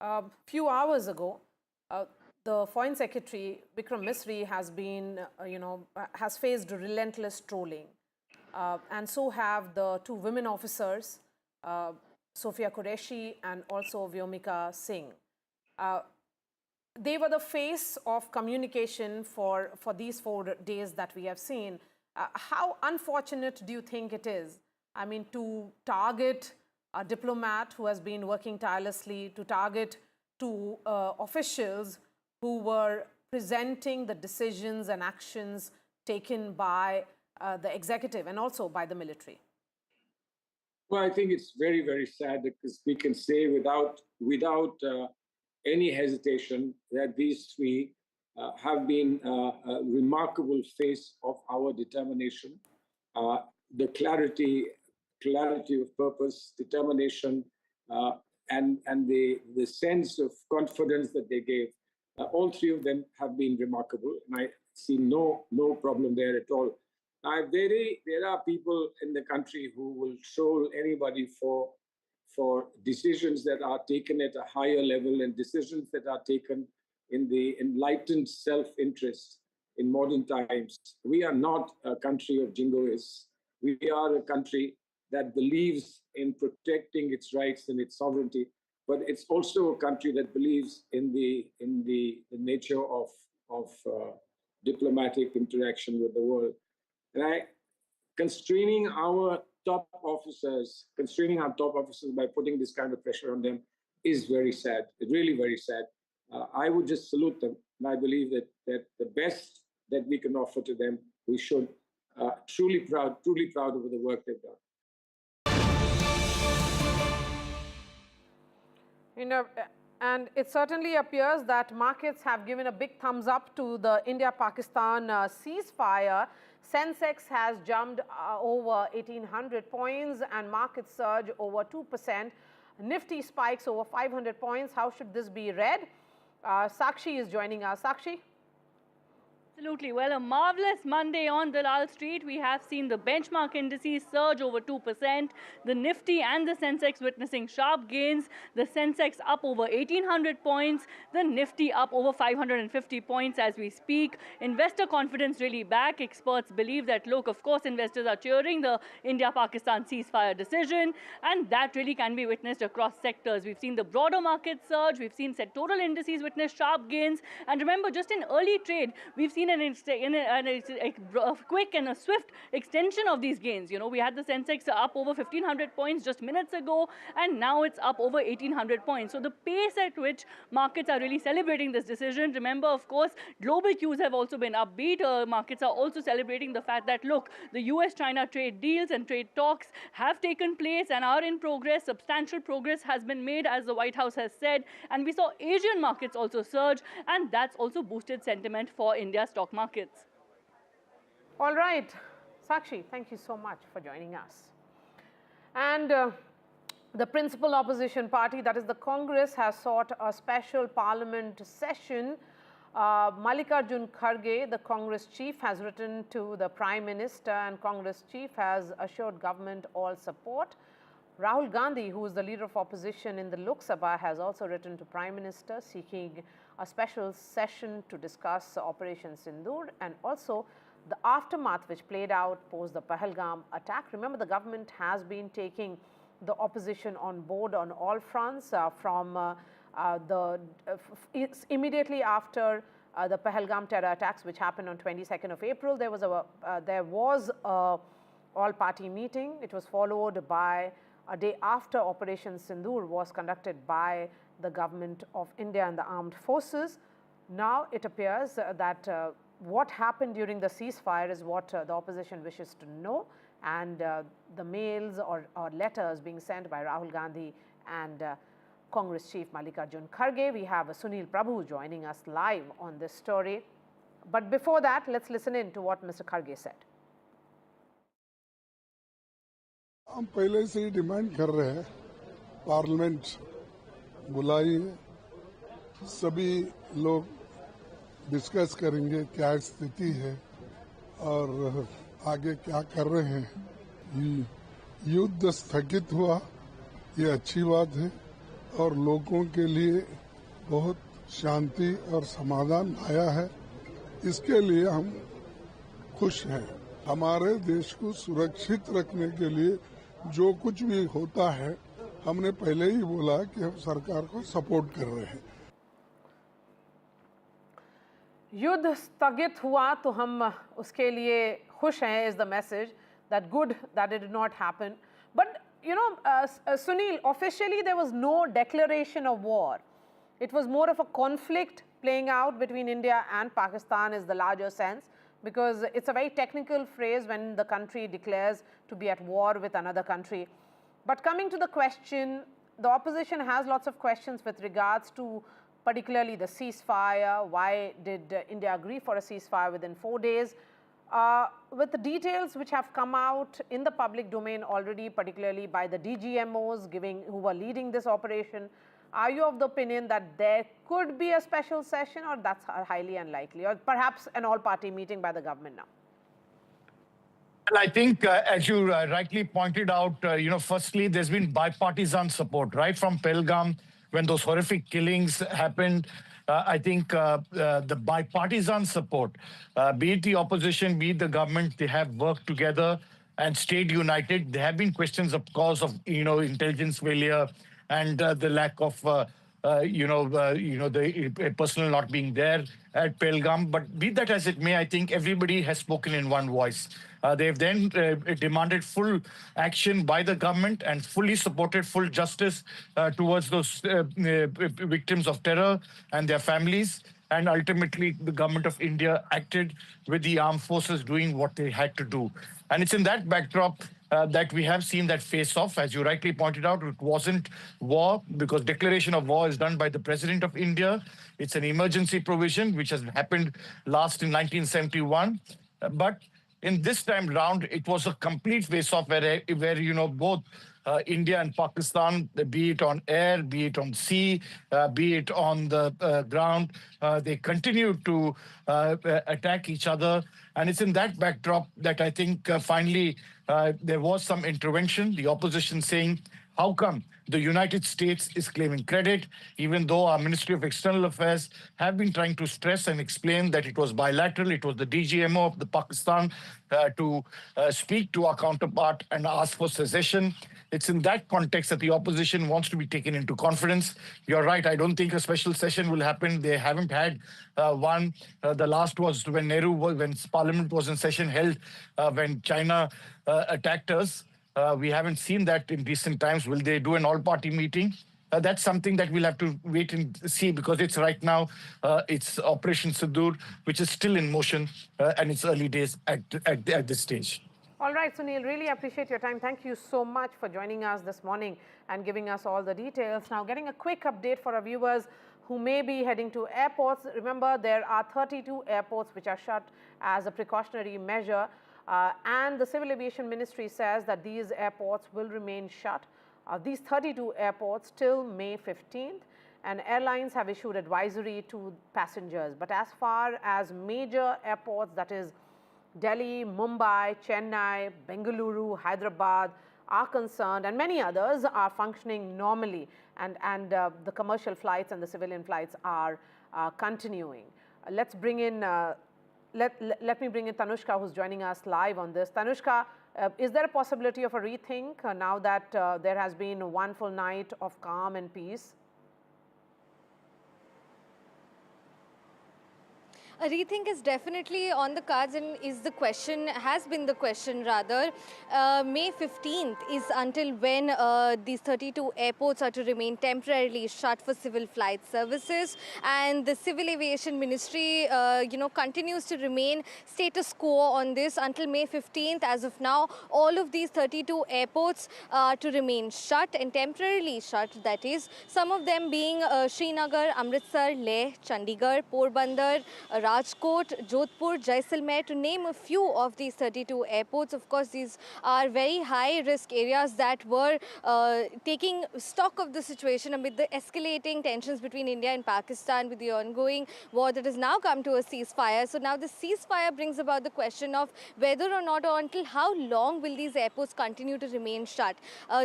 A few hours ago, the Foreign Secretary Vikram Misri has been, has faced relentless trolling, and so have the two women officers, Sophia Qureshi and also Vyomika Singh. They were the face of communication for these 4 days that we have seen. How unfortunate do you think it is? I mean, to target a diplomat who has been working tirelessly, to target two officials who were presenting the decisions and actions taken by the executive and also by the military? Well, I think it's very, very sad because we can say without any hesitation that these three have been a remarkable face of our determination. The clarity of purpose, determination, the sense of confidence that they gave. All three of them have been remarkable, and I see no problem there at all. There are people in the country who will troll anybody for decisions that are taken at a higher level and decisions that are taken in the enlightened self-interest in modern times. We are not a country of jingoists. We are a country that believes in protecting its rights and its sovereignty, but it's also a country that believes in the nature of diplomatic interaction with the world. And constraining our top officers by putting this kind of pressure on them is very sad. It's really very sad. I would just salute them, and I believe that the best that we can offer to them, we should truly proud of the work they've done. You know, and it certainly appears that markets have given a big thumbs up to the India-Pakistan ceasefire. Sensex has jumped over 1,800 points and markets surge over 2%. Nifty spikes over 500 points. How should this be read? Sakshi is joining us. Sakshi? Absolutely. Well, a marvelous Monday on Dalal Street. We have seen the benchmark indices surge over 2%. The Nifty and the Sensex witnessing sharp gains. The Sensex up over 1,800 points. The Nifty up over 550 points as we speak. Investor confidence really back. Experts believe that, look, of course, investors are cheering the India-Pakistan ceasefire decision, and that really can be witnessed across sectors. We've seen the broader market surge. We've seen sectoral indices witness sharp gains. And remember, just in early trade, we've seen a quick and a swift extension of these gains. You know, we had the Sensex up over 1,500 points just minutes ago, and now it's up over 1,800 points. So the pace at which markets are really celebrating this decision, remember, of course, global cues have also been upbeat. Markets are also celebrating the fact that, look, the US-China trade deals and trade talks have taken place and are in progress. Substantial progress has been made, as the White House has said. And we saw Asian markets also surge, and that's also boosted sentiment for India's stock markets. All right. Sakshi, thank you so much for joining us. And the principal opposition party, that is the Congress, has sought a special parliament session. Mallikarjun Kharge, the Congress chief, has written to the Prime Minister, and Congress chief has assured government all support. Rahul Gandhi, who is the leader of opposition in the Lok Sabha, has also written to Prime Minister seeking a special session to discuss Operation Sindur and also the aftermath which played out post the Pahalgam attack. Remember, the government has been taking the opposition on board on all fronts immediately after the Pahalgam terror attacks, which happened on 22nd of April. There was a all-party meeting. It was followed by a day after Operation Sindur was conducted by the government of India and the armed forces. Now it appears that what happened during the ceasefire is what the opposition wishes to know, and the mails or letters being sent by Rahul Gandhi and Congress chief Mallikarjun Kharge. We have Sunil Prabhu joining us live on this story. But before that, let's listen in to what Mr. Kharge said. हम पहले से ही demand कर रहे हैं, parliament बुलाई है, सभी लोग डिस्कस करेंगे क्या स्थिति है और आगे क्या कर रहे हैं। युद्ध स्थगित हुआ, ये अच्छी बात है और लोगों के लिए बहुत शांति और समाधान आया है, इसके लिए हम खुश हैं। हमारे देश को सुरक्षित रखने के लिए जो कुछ भी होता है, हमने पहले ही बोला कि हम सरकार को सपोर्ट कर रहे हैं। युद्ध स्थगित हुआ तो हम उसके लिए खुश हैं is the message, that good that it did not happen. But you know, Sunil, officially there was no declaration of war. It was more of a conflict playing out between India and Pakistan is the larger sense, because it's a very technical phrase when the country declares to be at war with another country. But coming to the question, the opposition has lots of questions with regards to particularly the ceasefire. Why did India agree for a ceasefire within 4 days? with the details which have come out in the public domain already, particularly by the DGMOs who were leading this operation, are you of the opinion that there could be a special session, or that's highly unlikely, or perhaps an all-party meeting by the government now? Well, I think, as you rightly pointed out, firstly, there's been bipartisan support, right from Pahalgam, when those horrific killings happened. I think the bipartisan support, be it the opposition, be it the government, they have worked together and stayed united. There have been questions, of course, of intelligence failure and the lack of the personnel not being there at Pahalgam. But be that as it may, I think everybody has spoken in one voice. They've then demanded full action by the government and fully supported full justice towards those victims of terror and their families. And ultimately, the government of India acted with the armed forces doing what they had to do. And it's in that backdrop that we have seen that face-off. As you rightly pointed out, it wasn't war, because declaration of war is done by the President of India. It's an emergency provision, which has happened last in 1971. But in this time round, it was a complete face-off where both India and Pakistan, be it on air, be it on sea, be it on the ground, they continued to attack each other. And it's in that backdrop that I think finally there was some intervention, the opposition saying, how come the United States is claiming credit, even though our Ministry of External Affairs have been trying to stress and explain that it was bilateral, it was the DGMO of the Pakistan to speak to our counterpart and ask for cessation. It's in that context that the opposition wants to be taken into confidence. You're right, I don't think a special session will happen. They haven't had one. The last was when when Parliament was in session held when China attacked us. We haven't seen that in recent times. Will they do an all-party meeting? That's something that we'll have to wait and see, because it's right now, it's Operation Sindur, which is still in motion, and it's early days at this stage. All right, Sunil, really appreciate your time. Thank you so much for joining us this morning and giving us all the details. Now, getting a quick update for our viewers who may be heading to airports. Remember, there are 32 airports which are shut as a precautionary measure. And the Civil Aviation Ministry says that these airports will remain shut, these 32 airports, till May 15th. And airlines have issued advisory to passengers. But as far as major airports, that is Delhi, Mumbai, Chennai, Bengaluru, Hyderabad, are concerned, and many others are functioning normally, and the commercial flights and the civilian flights are continuing. Let's bring in Let me bring in Tanushka, who's joining us live on this. Tanushka, is there a possibility of a rethink now that there has been one full night of calm and peace? A rethink is definitely on the cards, and has been the question rather. May 15th is until when these 32 airports are to remain temporarily shut for civil flight services, and the Civil Aviation Ministry continues to remain status quo on this until May 15th. As of now, all of these 32 airports are to remain shut, and temporarily shut, that is, some of them being Srinagar, Amritsar, Leh, Chandigarh, Porbandar, Rajkot, Jodhpur, Jaisalmer, to name a few of these 32 airports. Of course, these are very high-risk areas that were taking stock of the situation amid the escalating tensions between India and Pakistan with the ongoing war that has now come to a ceasefire. So now the ceasefire brings about the question of whether or not, or until how long will these airports continue to remain shut.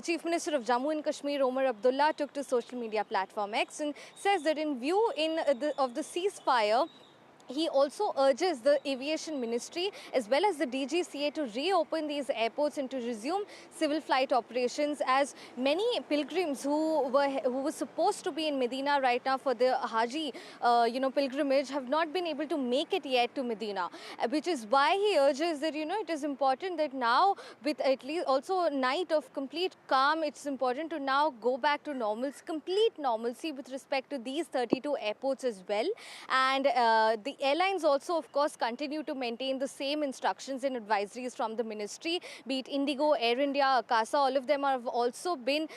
Chief Minister of Jammu and Kashmir, Omar Abdullah, took to social media platform X and says that in view of the ceasefire, he also urges the Aviation Ministry as well as the DGCA to reopen these airports and to resume civil flight operations, as many pilgrims who were supposed to be in Medina right now for the Haji pilgrimage have not been able to make it yet to Medina, which is why he urges that it is important that now, with at least also a night of complete calm, it's important to now go back to complete normalcy with respect to these 32 airports as well. And the The airlines also, of course, continue to maintain the same instructions and advisories from the ministry, be it Indigo, Air India, Akasa, all of them have also been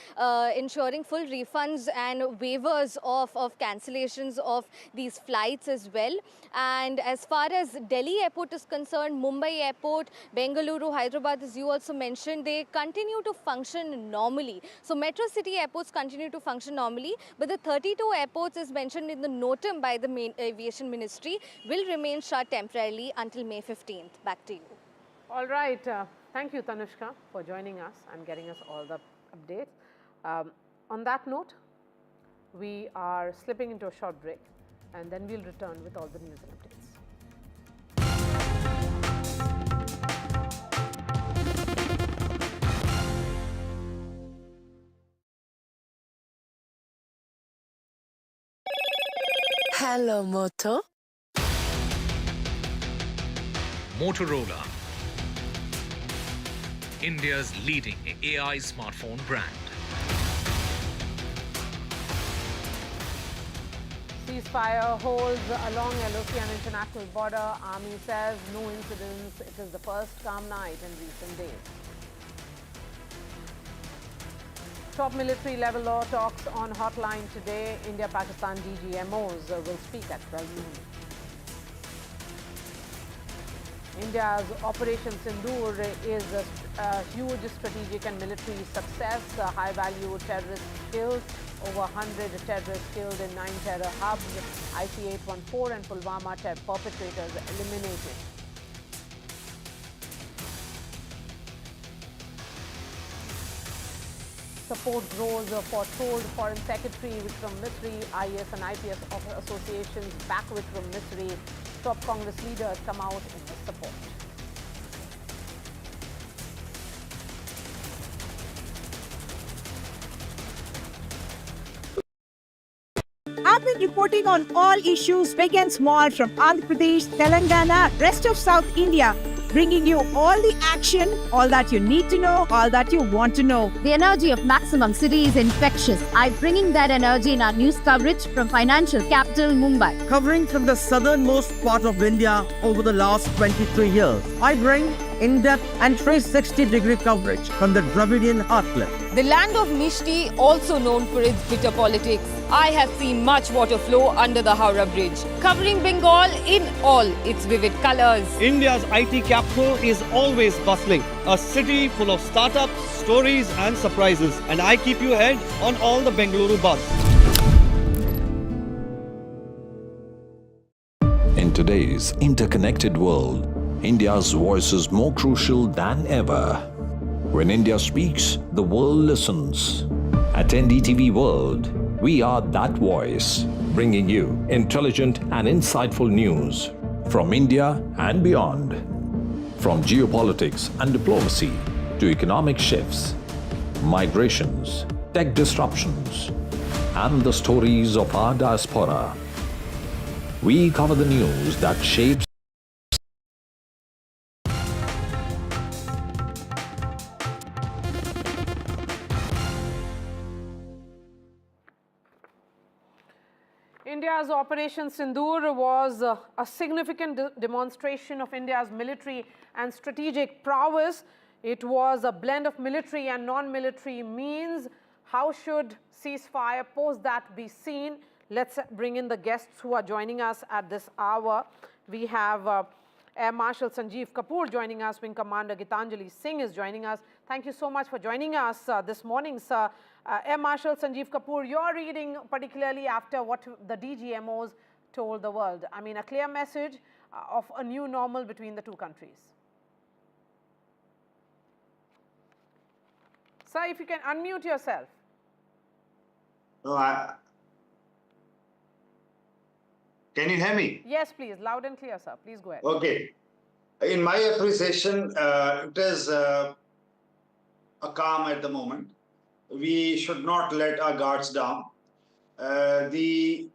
ensuring full refunds and waivers of cancellations of these flights as well. And as far as Delhi airport is concerned, Mumbai airport, Bengaluru, Hyderabad, as you also mentioned, they continue to function normally. So metro city airports continue to function normally, but the 32 airports, as mentioned in the notum by the Aviation Ministry, will remain shut temporarily until May 15th. Back to you. All right. Thank you, Tanushka, for joining us and getting us all the updates. On that note, we are slipping into a short break, and then we'll return with all the news and updates. Hello, Moto. Motorola, India's leading AI smartphone brand. Ceasefire holds along LOC and international border. Army says no incidents. It is the first calm night in recent days. Top military level law talks on hotline today. India-Pakistan DGMOs will speak at 12 noon. India's Operation Sindur is a huge strategic and military success. High-value terrorists killed, over 100 terrorists killed in 9 terror hubs. IC-814 and Pulwama perpetrators eliminated. Support grows for told Foreign Secretary Vikram Misri. IAS and IPS associations back Vikram Misri. Top Congress leaders come out in his support. I've been reporting on all issues big and small from Andhra Pradesh, Telangana, rest of South India, bringing you all the action, all that you need to know, all that you want to know. The energy of maximum city is infectious. I'm bringing that energy in our news coverage from financial capital Mumbai. Covering from the southernmost part of India over the last 23 years, I bring in-depth and 360-degree coverage from the Dravidian heartland. The land of Mishti, also known for its bitter politics. I have seen much water flow under the Howrah Bridge, covering Bengal in all its vivid colors. India's IT capital is always bustling, a city full of startups, stories and surprises. And I keep you ahead on all the Bengaluru buzz. In today's interconnected world, India's voice is more crucial than ever. When India speaks, the world listens. At NDTV World, we are that voice, bringing you intelligent and insightful news from India and beyond. From geopolitics and diplomacy to economic shifts, migrations, tech disruptions, and the stories of our diaspora. We cover the news that shapes India's Operation Sindur was a significant demonstration of India's military and strategic prowess. It was a blend of military and non-military means. How should ceasefire post that be seen? Let's bring in the guests who are joining us at this hour. We have Air Marshal Sanjeev Kapoor joining us. Wing Commander Gitanjali Singh is joining us. Thank you so much for joining us this morning, sir. Air Marshal Sanjeev Kapoor, your reading particularly after what the DGMOs told the world. I mean, a clear message of a new normal between the two countries. Sir, if you can unmute yourself. Can you hear me? Yes, please. Loud and clear, sir. Please go ahead. Okay. In my appreciation, it is a calm at the moment. We should not let our guards down. The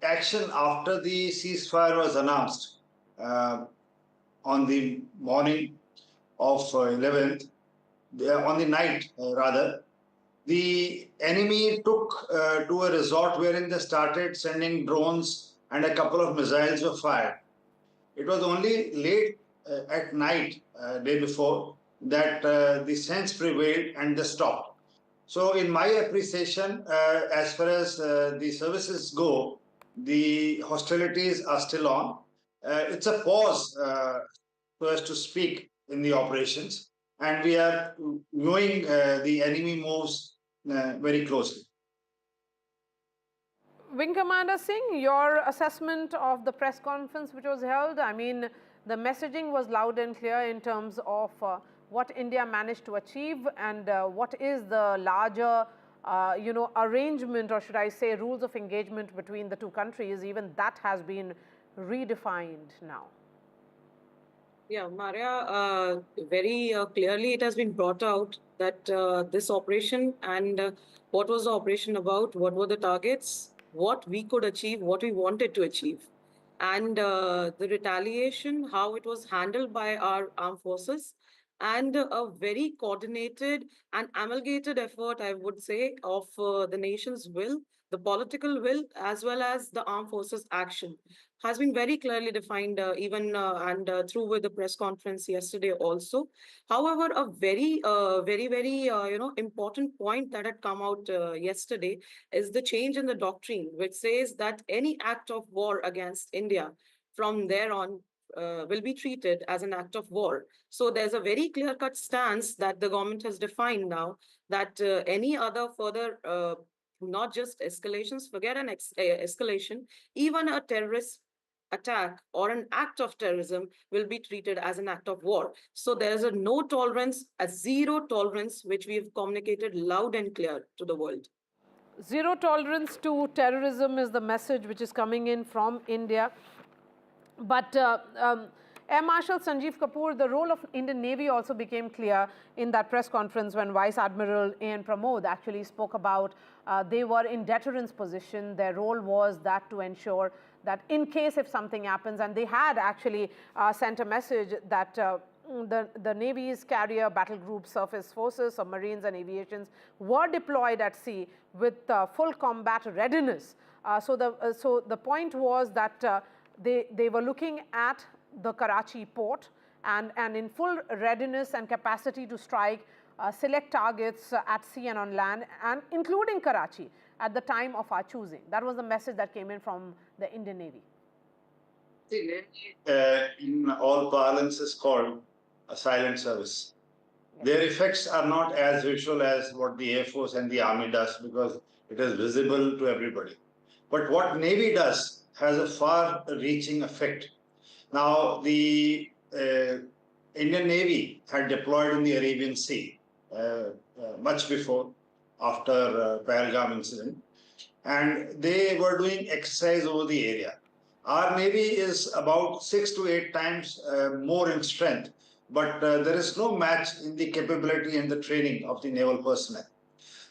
action after the ceasefire was announced on the morning of 11th, on the night rather, the enemy took to a resort wherein they started sending drones and a couple of missiles were fired. It was only late at night, day before, that the sense prevailed and they stopped. So in my appreciation, as far as the services go, the hostilities are still on. It's a pause for us to speak in the operations, and we are viewing the enemy moves very closely. Wing Commander Singh, your assessment of the press conference which was held, I mean, the messaging was loud and clear in terms of what India managed to achieve and what is the larger, arrangement, or should I say rules of engagement between the two countries. Even that has been redefined now. Yeah, Maria, very clearly it has been brought out that this operation and what was the operation about, what were the targets, what we could achieve, what we wanted to achieve. And the retaliation, how it was handled by our armed forces, and a very coordinated and amalgamated effort, I would say, of the nation's will, the political will, as well as the armed forces action has been very clearly defined even and through with the press conference yesterday also. However, a very, very, important point that had come out yesterday is the change in the doctrine, which says that any act of war against India from there on will be treated as an act of war. So there's a very clear-cut stance that the government has defined now that any other further not just escalations, forget an escalation, even a terrorist attack or an act of terrorism will be treated as an act of war. So there's a no tolerance, a zero tolerance, which we've communicated loud and clear to the world. Zero tolerance to terrorism is the message which is coming in from India. But Air Marshal Sanjeev Kapoor, the role of Indian Navy also became clear in that press conference when Vice Admiral A.N. Pramod actually spoke about they were in deterrence position. Their role was that to ensure that in case if something happens, and they had actually sent a message that the Navy's carrier, battle group, surface forces, submarines and aviations were deployed at sea with full combat readiness. So the point was that they were looking at the Karachi port and in full readiness and capacity to strike select targets at sea and on land, and including Karachi at the time of our choosing. That was the message that came in from the Indian Navy. In all parlance is called a silent service. Yes. Their effects are not as visual as what the Air Force and the Army does, because it is visible to everybody. But what Navy does has a far-reaching effect. Now, the Indian Navy had deployed in the Arabian Sea much before, after Pahalgam incident, and they were doing exercise over the area. Our Navy is about 6 to 8 times more in strength, but there is no match in the capability and the training of the naval personnel.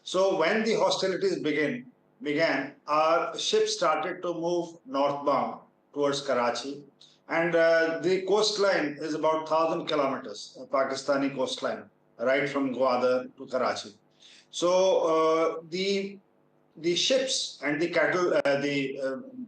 So when the hostilities began, our ships started to move northbound towards Karachi, and the coastline is about 1,000 kilometers, Pakistani coastline, right from Gwadar to Karachi. So the ships and the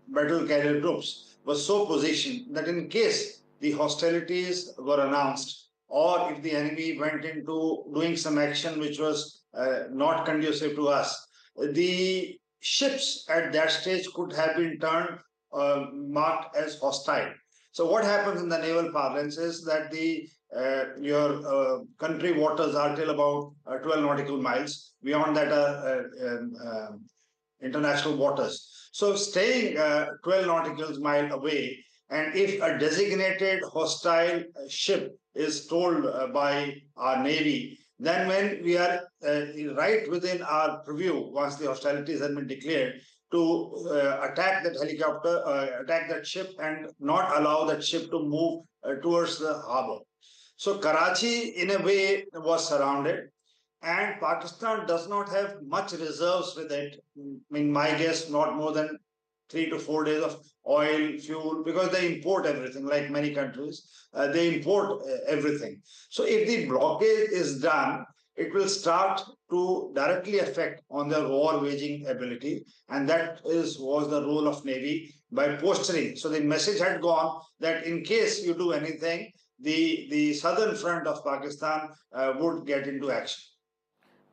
battle carrier groups were so positioned that in case the hostilities were announced, or if the enemy went into doing some action which was not conducive to us, the ships at that stage could have been turned, marked as hostile. So what happens in the naval parlance is that your country waters are till about 12 nautical miles. Beyond that are international waters. So staying 12 nautical miles away, and if a designated hostile ship is told by our Navy, then when we are right within our purview, once the hostilities have been declared, to attack that helicopter, attack that ship, and not allow that ship to move towards the harbor. So Karachi, in a way, was surrounded, and Pakistan does not have much reserves with it. In my guess, not more than 3 to 4 days of oil, fuel, because they import everything, like many countries. They import everything. So if the blockade is done, it will start to directly affect on their war waging ability, and that was the role of Navy by posturing. So the message had gone that in case you do anything, the southern front of Pakistan would get into action.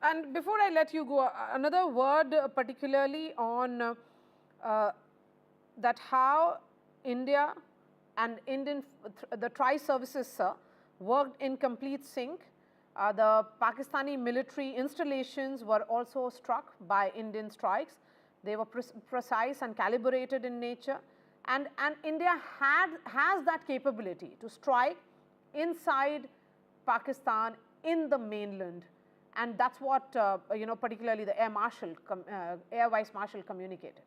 And before I let you go, another word particularly on that how India and the tri-services, sir, worked in complete sync. The Pakistani military installations were also struck by Indian strikes. They were precise and calibrated in nature. And India has that capability to strike inside Pakistan in the mainland. And that's what, particularly the Air Vice Marshal communicated.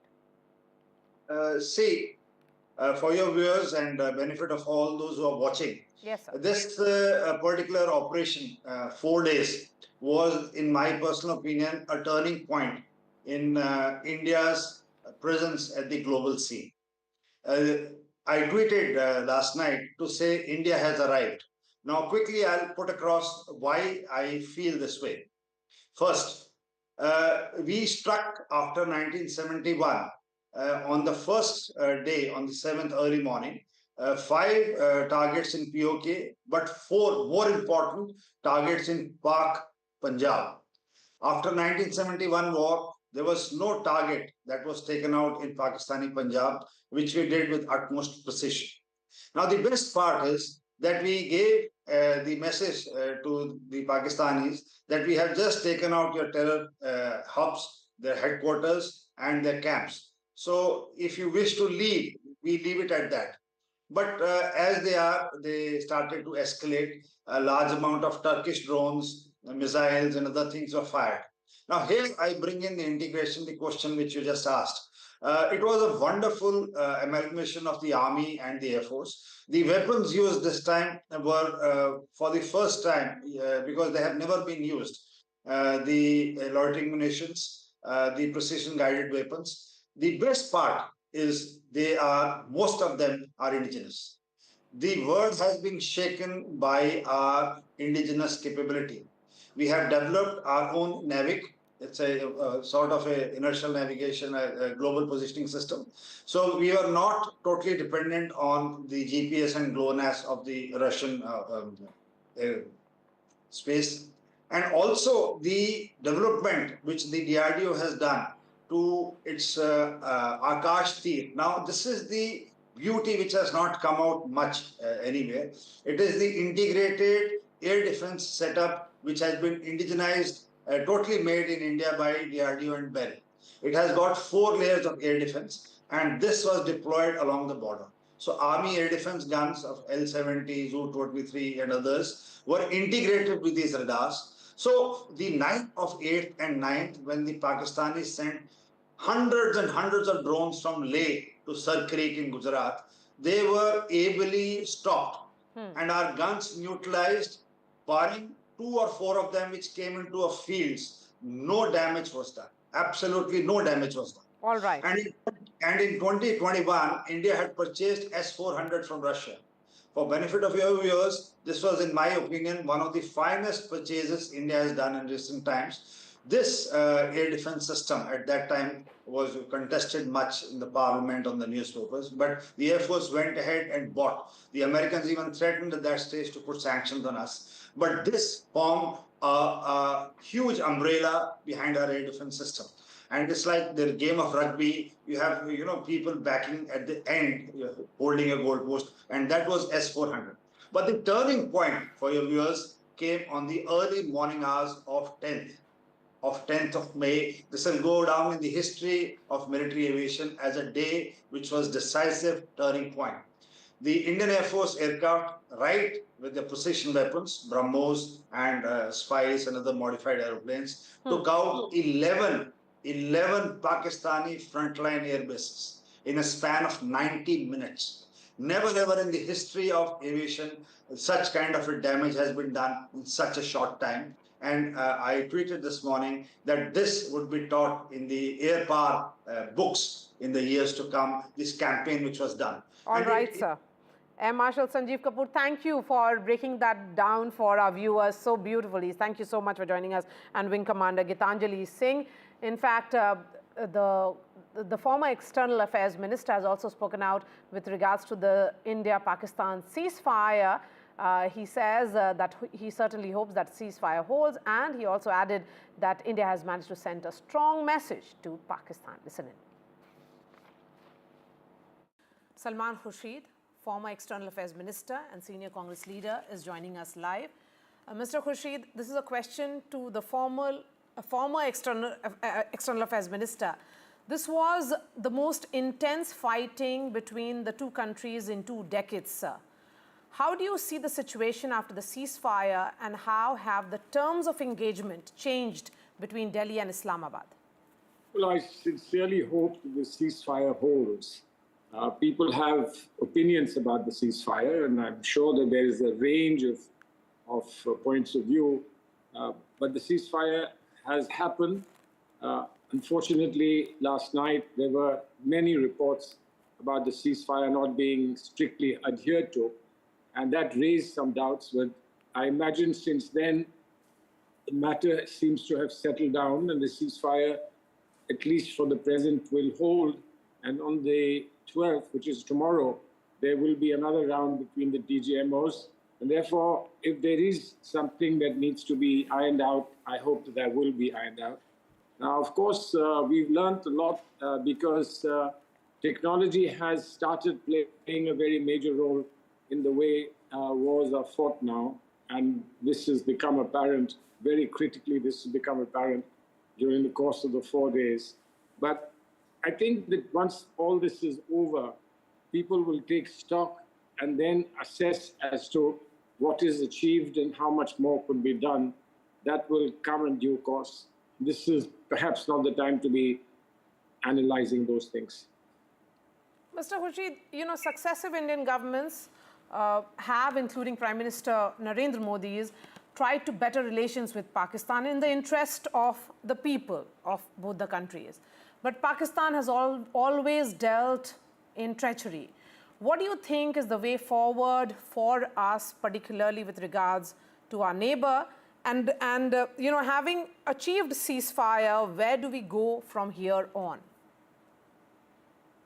For your viewers and benefit of all those who are watching, yes, sir. This particular operation, 4 days, was, in my personal opinion, a turning point in India's presence at the global scene. I tweeted last night to say India has arrived. Now, quickly, I'll put across why I feel this way. First, we struck after 1971 on the first day, on the 7th early morning, 5 targets in PoK, but 4 more important targets in Pak, Punjab. After 1971 war, there was no target that was taken out in Pakistani Punjab, which we did with utmost precision. Now, the best part is that we gave the message to the Pakistanis that we have just taken out your terror hubs, their headquarters, and their camps. So if you wish to leave, we leave it at that. But as they started to escalate. A large amount of Turkish drones, missiles, and other things were fired. Now, here I bring in the integration, the question which you just asked. It was a wonderful amalgamation of the Army and the Air Force. The weapons used this time were, for the first time, because they have never been used, the loitering munitions, the precision-guided weapons. The best part is most of them are indigenous. The world has been shaken by our indigenous capability. We have developed our own NAVIC. It's a sort of a inertial navigation, a global positioning system. So we are not totally dependent on the GPS and GLONASS of the Russian space. And also the development which the DRDO has done to its Akash Tir. Now, this is the beauty which has not come out much anywhere. It is the integrated air defense setup which has been indigenized, totally made in India by DRDO and Bell. It has got 4 layers of air defense, and this was deployed along the border. So Army air defense guns of L-70, Zu-23 and others were integrated with these radars. So the night of 8th and 9th, when the Pakistanis sent hundreds and hundreds of drones from Leh to Sar Creek in Gujarat, they were ably stopped. And our guns neutralized, barring 2 or 4 of them which came into a fields. No damage was done. Absolutely no damage was done. All right. And in 2021, India had purchased S-400 from Russia. For benefit of your viewers, this was, in my opinion, one of the finest purchases India has done in recent times. This air defense system at that time was contested much in the parliament, on the newspapers, but the Air Force went ahead and bought. The Americans even threatened at that stage to put sanctions on us. But this formed a huge umbrella behind our air defense system. And it's like the game of rugby, you have people backing at the end, holding a goalpost, and that was S-400. But the turning point for your viewers came on the early morning hours of 10th of May. This will go down in the history of military aviation as a day which was decisive turning point. The Indian Air Force aircraft, right with the precision weapons, BrahMos and Spice and other modified aeroplanes, took out 11 Pakistani frontline air bases in a span of 90 minutes. Never ever in the history of aviation such kind of a damage has been done in such a short time. And I tweeted this morning that this would be taught in the air power books in the years to come, this campaign which was done. All right, sir. Air Marshal Sanjeev Kapoor, thank you for breaking that down for our viewers so beautifully. Thank you so much for joining us. And Wing Commander Gitanjali Singh. In fact, the former External Affairs Minister has also spoken out with regards to the India-Pakistan ceasefire. He says that he certainly hopes that ceasefire holds, and he also added that India has managed to send a strong message to Pakistan. Listen in. Salman Khurshid, former External Affairs Minister and senior Congress leader, is joining us live. Mr. Khurshid, this is a question to the former External Affairs Minister. This was the most intense fighting between the two countries in 2 decades, sir. How do you see the situation after the ceasefire, and how have the terms of engagement changed between Delhi and Islamabad? Well, I sincerely hope that the ceasefire holds. People have opinions about the ceasefire, and I'm sure that there is a range of points of view. But the ceasefire has happened. Unfortunately, last night there were many reports about the ceasefire not being strictly adhered to, and that raised some doubts. But I imagine since then, the matter seems to have settled down, and the ceasefire, at least for the present, will hold. And on the 12th, which is tomorrow, there will be another round between the DGMOs. And therefore, if there is something that needs to be ironed out, I hope that that will be ironed out. Now, of course, we've learned a lot because technology has started playing a very major role in the way wars are fought now. And this has become apparent, very critically, this has become apparent during the course of the 4 days. But I think that once all this is over, people will take stock and then assess as to what is achieved and how much more could be done. That will come in due course. This is perhaps not the time to be analyzing those things. Mr. Khurshid, you know, successive Indian governments have, including Prime Minister Narendra Modi's, tried to better relations with Pakistan in the interest of the people of both the countries. But Pakistan has always dealt in treachery. What do you think is the way forward for us, particularly with regards to our neighbor? And you know, having achieved ceasefire, where do we go from here on?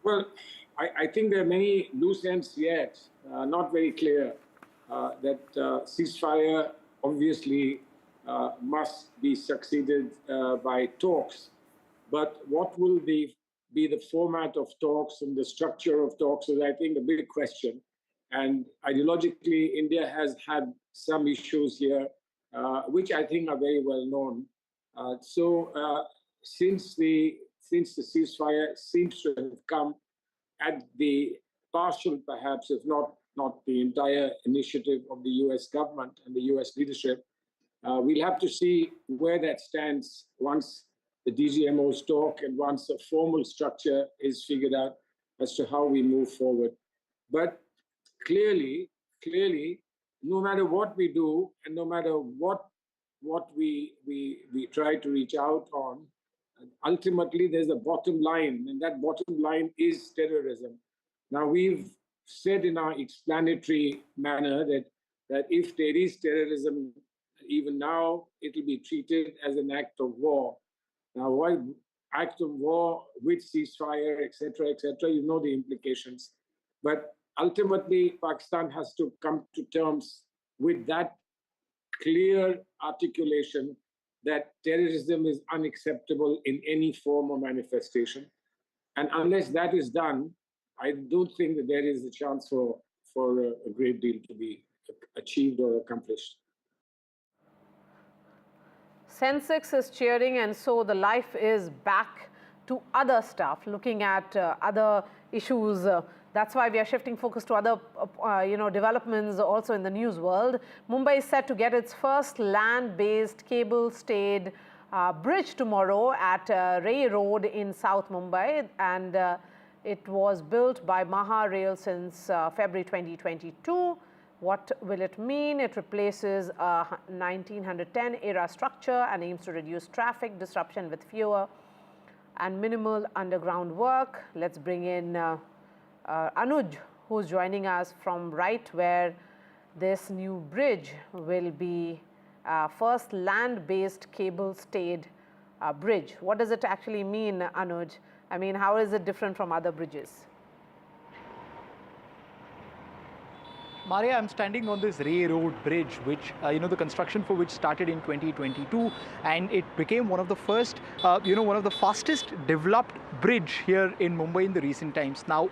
Well, I think there are many loose ends yet, not very clear. That ceasefire obviously must be succeeded by talks. But what will be the format of talks and the structure of talks is, I think, a big question. And ideologically, India has had some issues here, which I think are very well known. Since the ceasefire seems to have come at the partial, perhaps, if not the entire initiative of the US government and the US leadership, we'll have to see where that stands once the DGMOs talk and once a formal structure is figured out as to how we move forward. But clearly, no matter what we do and no matter what we try to reach out on, ultimately there's a bottom line, and that bottom line is terrorism. Now, we've said in our explanatory manner that if there is terrorism, even now, it'll be treated as an act of war. Now, why act of war with ceasefire, etc., you know the implications. But ultimately, Pakistan has to come to terms with that clear articulation that terrorism is unacceptable in any form or manifestation. And unless that is done, I don't think that there is a chance for a great deal to be achieved or accomplished. Sensex is cheering, and so the life is back to other stuff, looking at other issues. That's why we are shifting focus to other developments also in the news world. Mumbai is set to get its first land-based cable-stayed bridge tomorrow at Ray Road in South Mumbai, and it was built by Maha Rail since February 2022. What will it mean? It replaces a 1910 era structure and aims to reduce traffic disruption with fewer and minimal underground work. Let's bring in Anuj, who's joining us from right where this new bridge will be first land-based cable-stayed bridge. What does it actually mean, Anuj? I mean, how is it different from other bridges? Maria, I'm standing on this Ray Road bridge, which, the construction for which started in 2022, and it became one of the first, one of the fastest developed bridge here in Mumbai in the recent times. Now,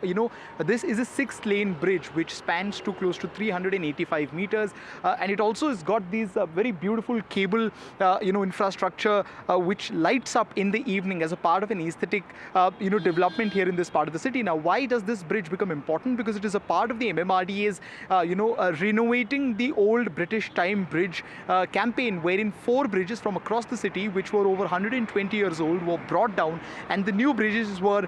this is a 6-lane bridge which spans to close to 385 meters, and it also has got these very beautiful cable, infrastructure which lights up in the evening as a part of an aesthetic, development here in this part of the city. Now, why does this bridge become important? Because it is a part of the MMRDA's renovating the old British time bridge campaign, wherein 4 bridges from across the city, which were over 120 years old, were brought down, and the new bridges were,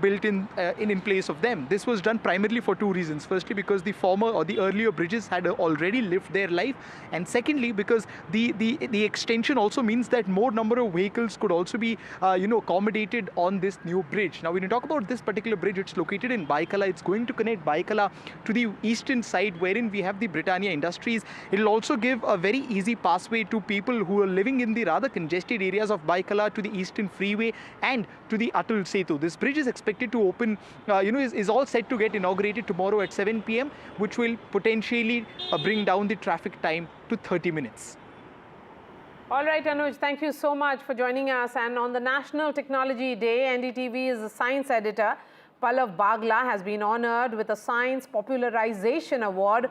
built in place of them. This was done primarily for 2 reasons. Firstly, because the former or the earlier bridges had already lived their life, and secondly, because the extension also means that more number of vehicles could also be, accommodated on this new bridge. Now, when you talk about this particular bridge, it's located in Baikala. It's going to connect Baikala to the eastern side, wherein we have the Britannia Industries. It will also give a very easy passway to people who are living in the rather congested areas of Baikala to the Eastern Freeway and to the Atal Setu. This bridge is expected to open, is all set to get inaugurated tomorrow at 7 p.m., which will potentially bring down the traffic time to 30 minutes. All right, Anuj, thank you so much for joining us. And on the National Technology Day, NDTV's science editor, Pallav Bagla, has been honored with a Science Popularization Award,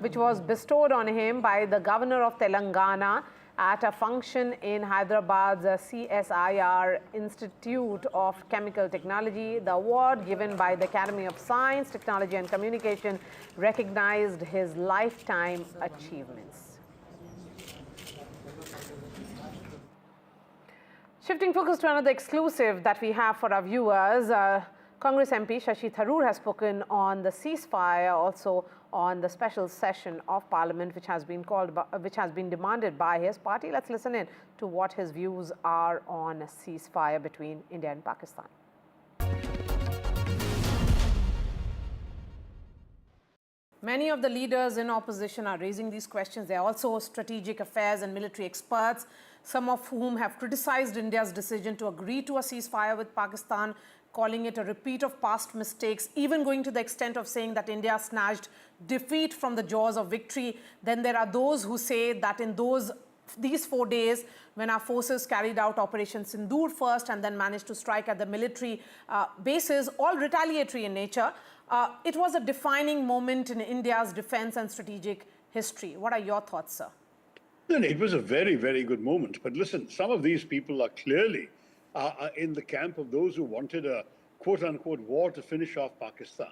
which was bestowed on him by the Governor of Telangana at a function in Hyderabad's CSIR Institute of Chemical Technology. The award, given by the Academy of Science, Technology and Communication, recognized his lifetime achievements. Shifting focus to another exclusive that we have for our viewers, Congress MP Shashi Tharoor has spoken on the ceasefire, also on the special session of Parliament, which has been demanded by his party. Let's listen in to what his views are on a ceasefire between India and Pakistan. Many of the leaders in opposition are raising these questions. They are also strategic affairs and military experts, some of whom have criticized India's decision to agree to a ceasefire with Pakistan, calling it a repeat of past mistakes, even going to the extent of saying that India snatched defeat from the jaws of victory. Then there are those who say that in these 4 days, when our forces carried out Operation Sindur first and then managed to strike at the military bases, all retaliatory in nature, it was a defining moment in India's defense and strategic history. What are your thoughts, sir? It was a very, very good moment. But listen, some of these people are clearly in the camp of those who wanted a quote-unquote war to finish off Pakistan.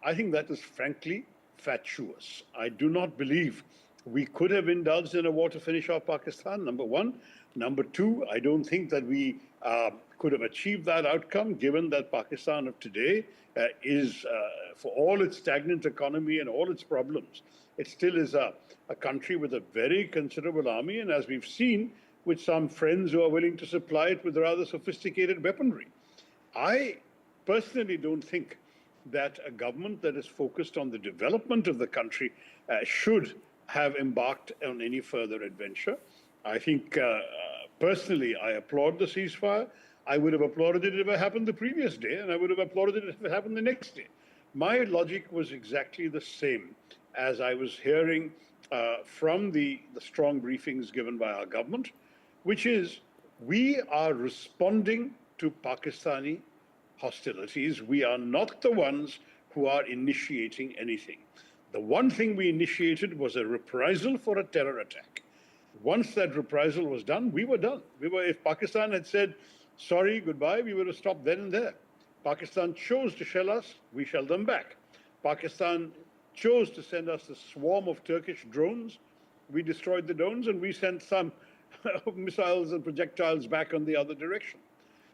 I think that is frankly fatuous. I do not believe we could have indulged in a war to finish off Pakistan, number one. Number two, I don't think that we could have achieved that outcome, given that Pakistan of today is, for all its stagnant economy and all its problems, it still is a country with a very considerable army, and as we've seen, with some friends who are willing to supply it with rather sophisticated weaponry. I personally don't think that a government that is focused on the development of the country should have embarked on any further adventure. I think, personally, I applaud the ceasefire. I would have applauded it if it happened the previous day, and I would have applauded it if it happened the next day. My logic was exactly the same as I was hearing from the strong briefings given by our government, which is we are responding to Pakistani hostilities. We are not the ones who are initiating anything. The one thing we initiated was a reprisal for a terror attack. Once that reprisal was done, we were done. If Pakistan had said, sorry, goodbye, we would have stopped then and there. Pakistan chose to shell us, we shelled them back. Pakistan chose to send us a swarm of Turkish drones, we destroyed the drones, and we sent some missiles and projectiles back on the other direction.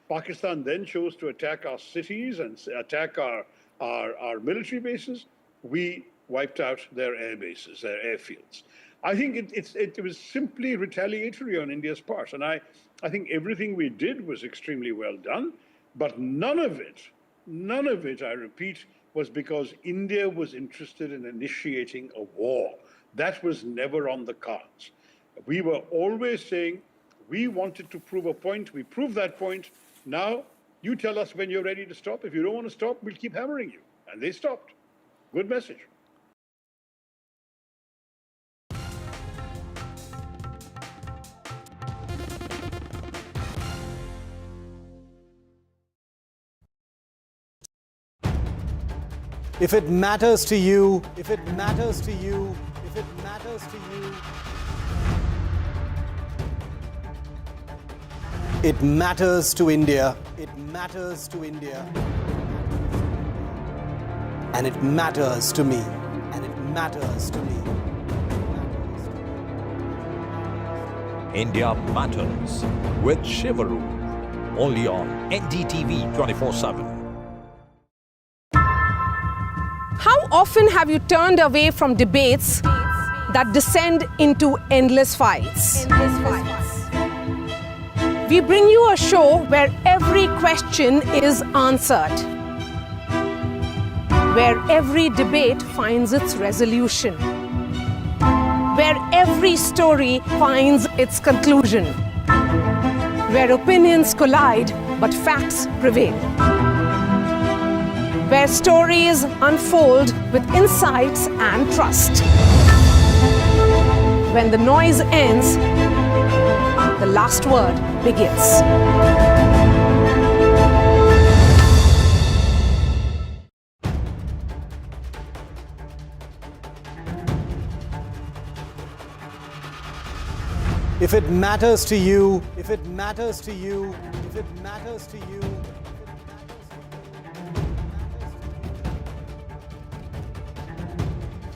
Pakistan then chose to attack our cities and attack our military bases. We wiped out their air bases, their airfields. I think it was simply retaliatory on India's part. And I think everything we did was extremely well done, but none of it, I repeat, was because India was interested in initiating a war. That was never on the cards. We were always saying we wanted to prove a point. We proved that point. Now you tell us when you're ready to stop. If you don't want to stop, we'll keep hammering you. And they stopped. Good message. If it matters to you, if it matters to you, if it matters to you, it matters to India. It matters to India. And it matters to me. And it matters to me. India Matters with Shivaru. Only on NDTV 24/7. How often have you turned away from debates that descend into endless fights? We bring you a show where every question is answered, where every debate finds its resolution, where every story finds its conclusion, where opinions collide but facts prevail, where stories unfold with insights and trust. When the noise ends, the last word begins. If it matters to you, if it matters to you, if it matters to you,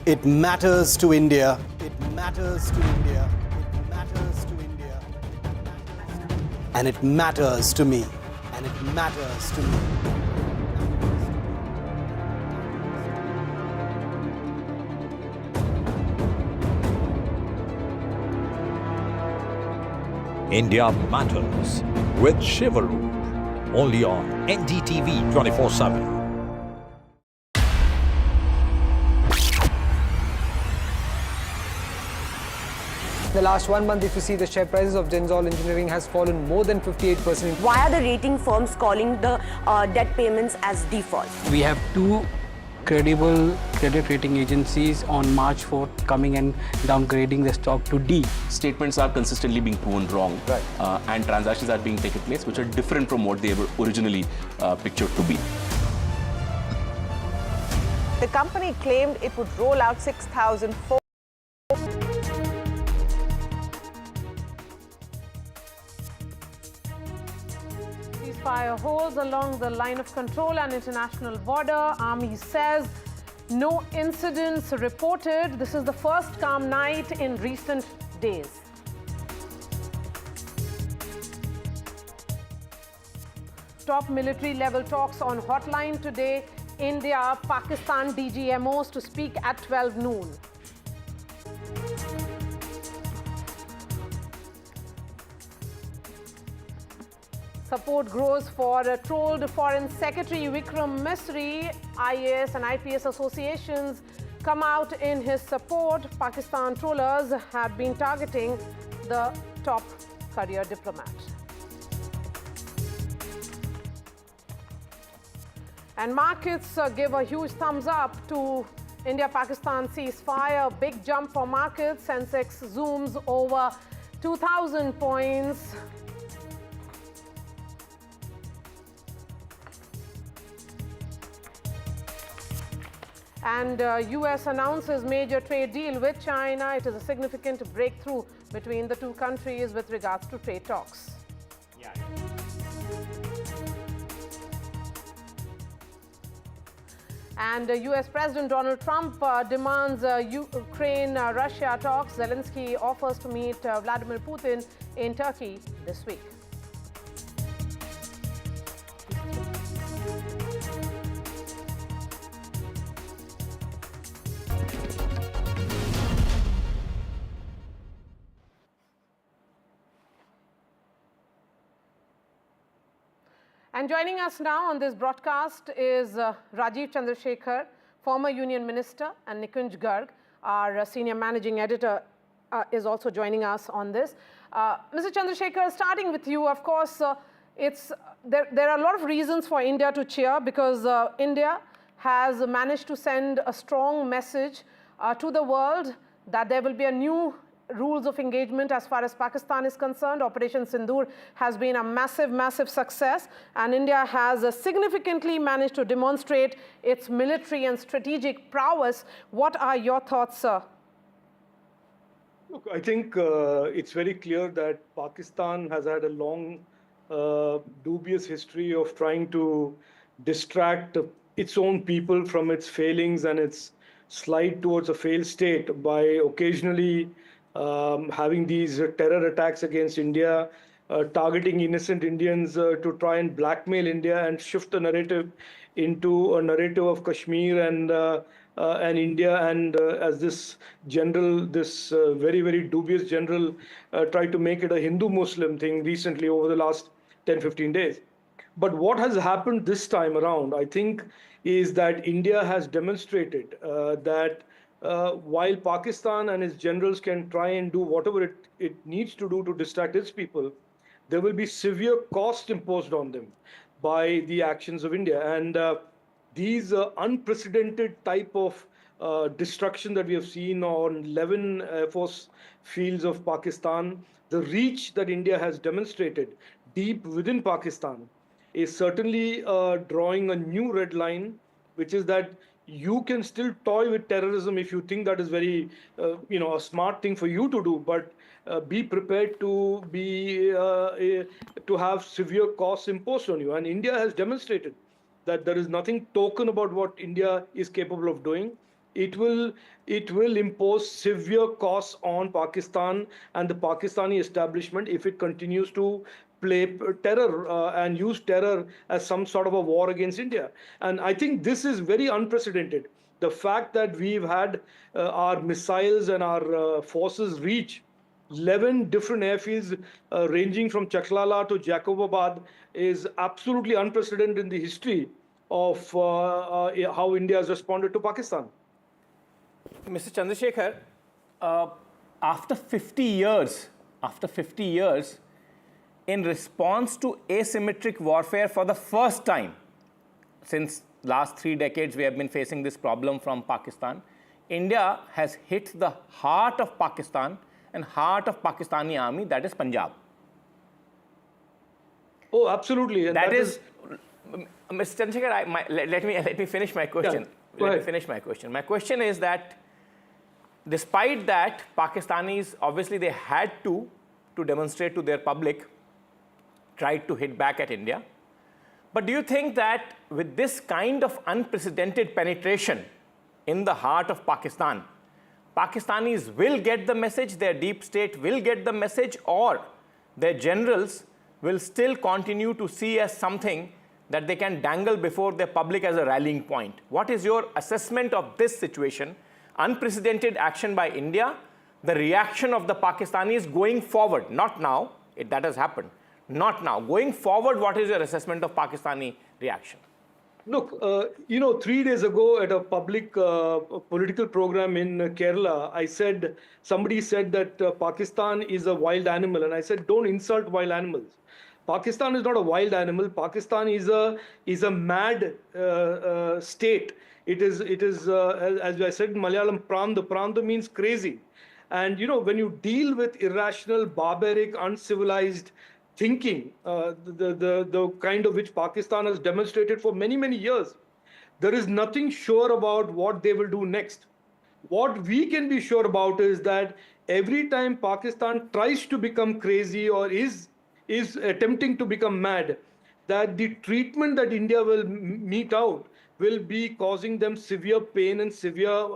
it matters to India. It matters to India. It matters to India. And it matters to me. And it matters to me. India Matters with Shivaru. Only on NDTV 24/7. In the last 1 month, if you see, the share prices of Denzol Engineering has fallen more than 58%. Why are the rating firms calling the debt payments as default? We have two credible credit rating agencies on March 4th coming and downgrading the stock to D. Statements are consistently being proven wrong, and transactions are being taken place which are different from what they were originally pictured to be. The company claimed it would roll out 6,004. Ceasefire holds along the line of control and international border. Army says no incidents reported. This is the first calm night in recent days. Top military level talks on hotline today. India, Pakistan DGMOs to speak at 12 noon. Support grows for trolled Foreign Secretary Vikram Misri. IAS and IPS associations come out in his support. Pakistan trollers have been targeting the top career diplomat. And markets give a huge thumbs up to India-Pakistan ceasefire. Big jump for markets. Sensex zooms over 2,000 points. And US announces major trade deal with China. It is a significant breakthrough between the two countries with regards to trade talks. And US President Donald Trump demands Ukraine-Russia talks. Zelensky offers to meet Vladimir Putin in Turkey this week. And joining us now on this broadcast is Rajiv Chandrasekhar, former Union Minister, and Nikunj Garg, our senior managing editor, is also joining us on this. Mr. Chandrasekhar, starting with you, of course, there are a lot of reasons for India to cheer because India has managed to send a strong message to the world that there will be a new rules of engagement as far as Pakistan is concerned. Operation Sindoor has been a massive, massive success, and India has significantly managed to demonstrate its military and strategic prowess. What are your thoughts, sir? Look, I think it's very clear that Pakistan has had a long, dubious history of trying to distract its own people from its failings and its slide towards a failed state by occasionally having these terror attacks against India, targeting innocent Indians to try and blackmail India and shift the narrative into a narrative of Kashmir and India, and as this general, very, very dubious general tried to make it a Hindu-Muslim thing recently over the last 10-15 days. But what has happened this time around, I think, is that India has demonstrated that while Pakistan and its generals can try and do whatever it needs to do to distract its people, there will be severe cost imposed on them by the actions of India. And these unprecedented type of destruction that we have seen on 11 Air Force fields of Pakistan, the reach that India has demonstrated deep within Pakistan is certainly drawing a new red line, which is that you can still toy with terrorism if you think that is very, a smart thing for you to do, but be prepared to have severe costs imposed on you. And India has demonstrated that there is nothing token about what India is capable of doing. It will impose severe costs on Pakistan and the Pakistani establishment if it continues to play terror and use terror as some sort of a war against India. And I think this is very unprecedented. The fact that we've had our missiles and our forces reach 11 different airfields ranging from Chaklala to Jacobabad is absolutely unprecedented in the history of how India has responded to Pakistan. Mr. Chandrasekhar, after 50 years, in response to asymmetric warfare for the first time, since last 3 decades we have been facing this problem from Pakistan, India has hit the heart of Pakistan and heart of Pakistani army, that is Punjab. Oh, absolutely. And that is Mr. Chandrasekhar, let me finish my question. Yeah, let me finish my question. My question is that despite that, Pakistanis, obviously they had to demonstrate to their public, tried to hit back at India. But do you think that with this kind of unprecedented penetration in the heart of Pakistan, Pakistanis will get the message, their deep state will get the message, or their generals will still continue to see as something that they can dangle before their public as a rallying point? What is your assessment of this situation? Unprecedented action by India, the reaction of the Pakistanis going forward, not now, that has happened, not now. Going forward, what is your assessment of Pakistani reaction? Look, 3 days ago at a public political program in Kerala, somebody said that Pakistan is a wild animal, and I said, don't insult wild animals. Pakistan is not a wild animal. Pakistan is a mad state. It is as I said in Malayalam, pranda means crazy. And when you deal with irrational, barbaric, uncivilized thinking, the kind of which Pakistan has demonstrated for many, many years, there is nothing sure about what they will do next. What we can be sure about is that every time Pakistan tries to become crazy or is attempting to become mad, that the treatment that India will mete out will be causing them severe pain and severe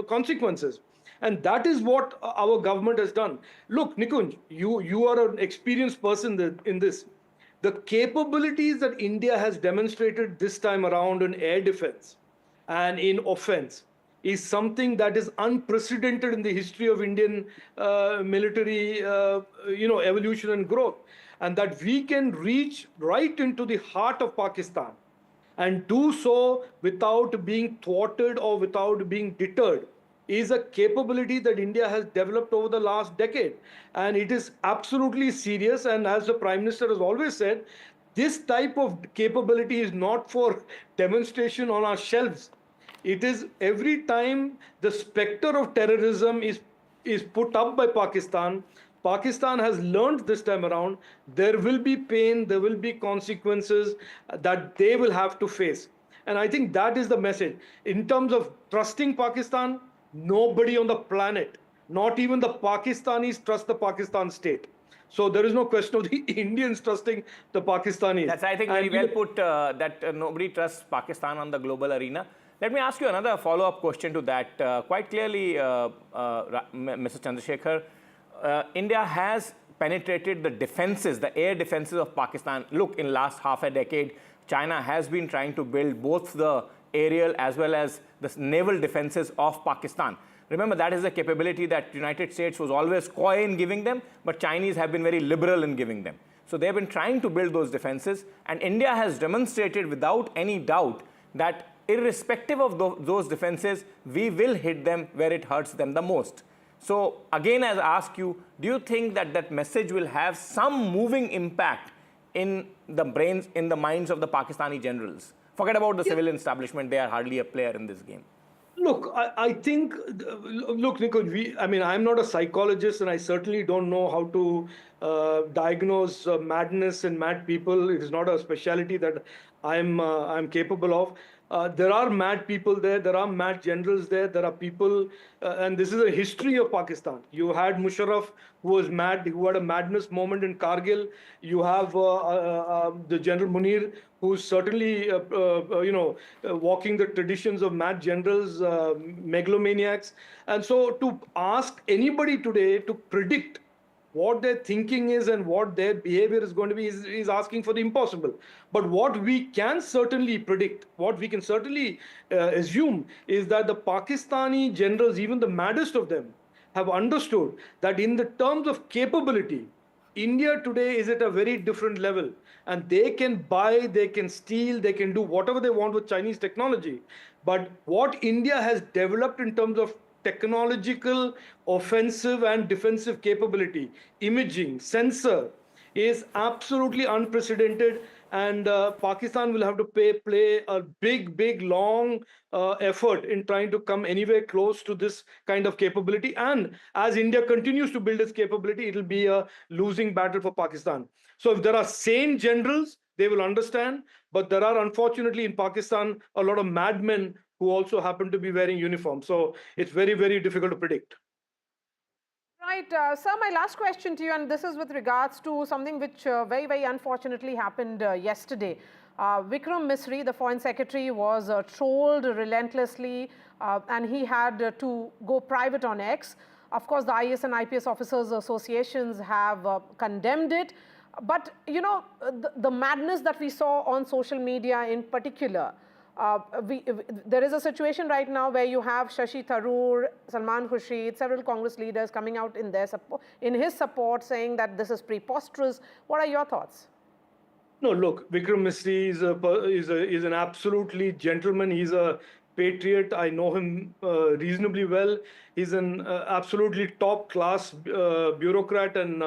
consequences. And that is what our government has done. Look, Nikunj, you are an experienced person in this. The capabilities that India has demonstrated this time around in air defense and in offense is something that is unprecedented in the history of Indian military, evolution and growth. And that we can reach right into the heart of Pakistan and do so without being thwarted or without being deterred is a capability that India has developed over the last decade. And it is absolutely serious. And as the Prime Minister has always said, this type of capability is not for demonstration on our shelves. It is every time the specter of terrorism is put up by Pakistan, Pakistan has learned this time around, there will be pain, there will be consequences that they will have to face. And I think that is the message. In terms of trusting Pakistan, nobody on the planet, not even the Pakistanis, trust the Pakistan state. So there is no question of the Indians trusting the Pakistanis. That's, I think, very well put, that nobody trusts Pakistan on the global arena. Let me ask you another follow-up question to that. Quite clearly, Mr. Chandrasekhar, India has penetrated the defenses, the air defenses of Pakistan. Look, in last half a decade, China has been trying to build both the aerial as well as the naval defenses of Pakistan. Remember, that is a capability that United States was always coy in giving them, but Chinese have been very liberal in giving them. So they have been trying to build those defenses, and India has demonstrated without any doubt that irrespective of those defenses, we will hit them where it hurts them the most. So again, I ask you, do you think that that message will have some moving impact in the brains, in the minds of the Pakistani generals? Forget about the civilian establishment, they are hardly a player in this game. Look, I think, look, Nico, I'm not a psychologist, and I certainly don't know how to diagnose madness in mad people. It is not a specialty that I'm capable of. There are mad people there. There are mad generals there. There are people, and this is a history of Pakistan. You had Musharraf, who was mad, who had a madness moment in Kargil. You have the General Munir, who's certainly, walking the traditions of mad generals, megalomaniacs. And so to ask anybody today to predict what their thinking is and what their behavior is going to be is asking for the impossible. But what we can certainly predict, what we can certainly assume is that the Pakistani generals, even the maddest of them, have understood that in the terms of capability, India today is at a very different level, and they can buy, they can steal, they can do whatever they want with Chinese technology. But what India has developed in terms of technological, offensive and defensive capability, imaging, sensor, is absolutely unprecedented. And Pakistan will have to play a big, long effort in trying to come anywhere close to this kind of capability. And as India continues to build its capability, it will be a losing battle for Pakistan. So if there are sane generals, they will understand. But there are, unfortunately, in Pakistan, a lot of madmen who also happen to be wearing uniforms. So it's very, very difficult to predict. Right, sir, my last question to you, and this is with regards to something which very, very unfortunately happened yesterday. Vikram Misri, the Foreign Secretary, was trolled relentlessly, and he had to go private on X. Of course, the IAS and IPS officers associations have condemned it. But, you know, the madness that we saw on social media in particular, there is a situation right now where you have Shashi Tharoor, Salman Khurshid, several Congress leaders coming out in his support, saying that this is preposterous. What are your thoughts? No, look, Vikram Misri is an absolutely gentleman. He's a patriot. I know him reasonably well. He's an absolutely top-class bureaucrat and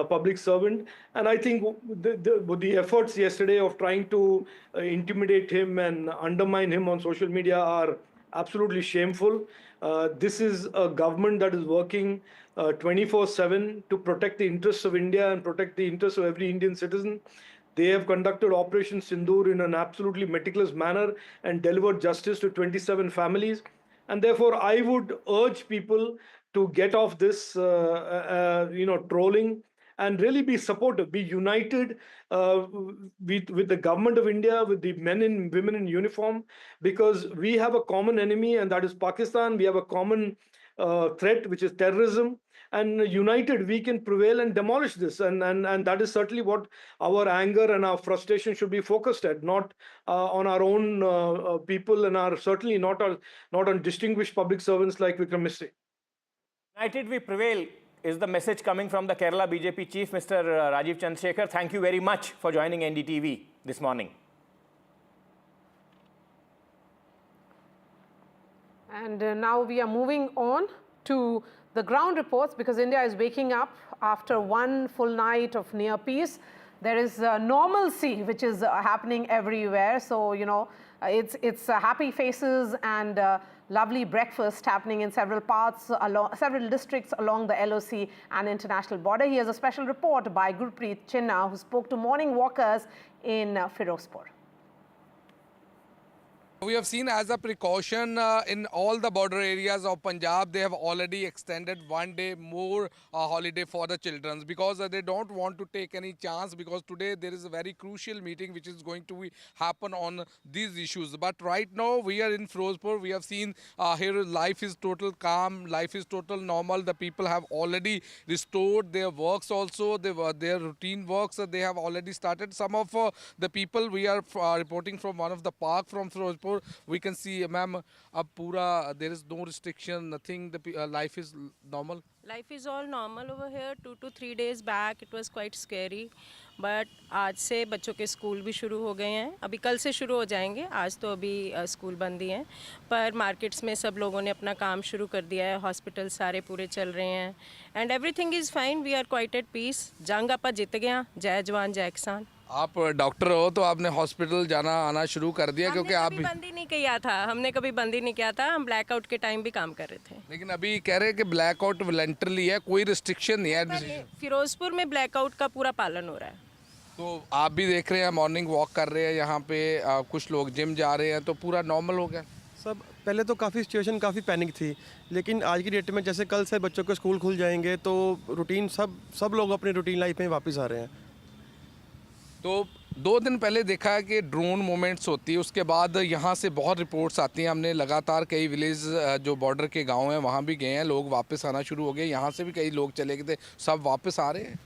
public servant. And I think the efforts yesterday of trying to intimidate him and undermine him on social media are absolutely shameful. This is a government that is working 24/7 to protect the interests of India and protect the interests of every Indian citizen. They have conducted Operation Sindur in an absolutely meticulous manner and delivered justice to 27 families. And therefore, I would urge people to get off this, trolling, and really be supportive, be united with the government of India, with the men and women in uniform, because we have a common enemy, and that is Pakistan. We have a common threat, which is terrorism. and united we can prevail and demolish this. And that is certainly what our anger and our frustration should be focused at, not on our own people, and certainly not on distinguished public servants like Vikram Misri. United we prevail is the message coming from the Kerala BJP chief, Mr. Rajiv Chandrasekhar. Thank you very much for joining NDTV this morning. And now we are moving on to the ground reports, because India is waking up after one full night of near peace. There is normalcy which is happening everywhere. So, you know, it's happy faces and lovely breakfast happening in several parts, several districts along the LOC and international border. He has a special report by Gurpreet Chinna, who spoke to morning walkers in Firospur. We have seen, as a precaution, in all the border areas of Punjab, they have already extended 1 day more holiday for the children, because they don't want to take any chance, because today there is a very crucial meeting which is going to happen on these issues. But right now we are in Firospur. We have seen here life is total calm, life is total normal. The people have already restored their works also, their routine works they have already started. Some of the people, we are reporting from one of the park from Firospur. We can see, ma'am, there is no restriction, nothing. The life is normal. Life is all normal over here. 2 to 3 days back it was quite scary, but आज से बच्चों के school भी शुरू हो गए हैं. अभी कल से शुरू हो जाएंगे, आज तो अभी स्कूल बंद ही हैं. पर मार्केट्स में सब लोगों ने अपना काम शुरू कर दिया है. हॉस्पिटल सारे पूरे चल रहे हैं. And everything is fine. We are quite at peace. जंग आपा जीत गया. जय जवान जय किसान. आप डॉक्टर हो तो आपने हॉस्पिटल जाना आना शुरू कर दिया, क्योंकि आप भी बंद ही नहीं किया था. हमने कभी बंद ही नहीं किया था. हम ब्लैकआउट के टाइम भी काम कर रहे थे. लेकिन अभी कह रहे हैं कि ब्लैकआउट वॉलंटरी है, कोई रिस्ट्रिक्शन नहीं है. फिरोजपुर में ब्लैकआउट का पूरा पालन हो रहा है. तो आप भी देख रहे हैं, मॉर्निंग वॉक कर रहे हैं यहाँ पे, कुछ लोग जिम जा रहे हैं, तो पूरा नॉर्मल हो गया सब. पहले तो काफ़ी सिचुएशन काफ़ी पैनिक थी, लेकिन आज की डेट में जैसे कल से बच्चों के स्कूल खुल जाएंगे तो रूटीन सब लोग अपनी रूटीन लाइफ में वापस आ रहे हैं. तो 2 दिन पहले देखा है कि ड्रोन मूवमेंट्स होती है, उसके बाद यहाँ से बहुत रिपोर्ट्स आती हैं. हमने लगातार कई विलेज जो बॉर्डर के गांव हैं वहाँ भी गए हैं, लोग वापस आना शुरू हो गए. यहाँ से भी कई लोग चले गए थे, सब वापस आ रहे हैं.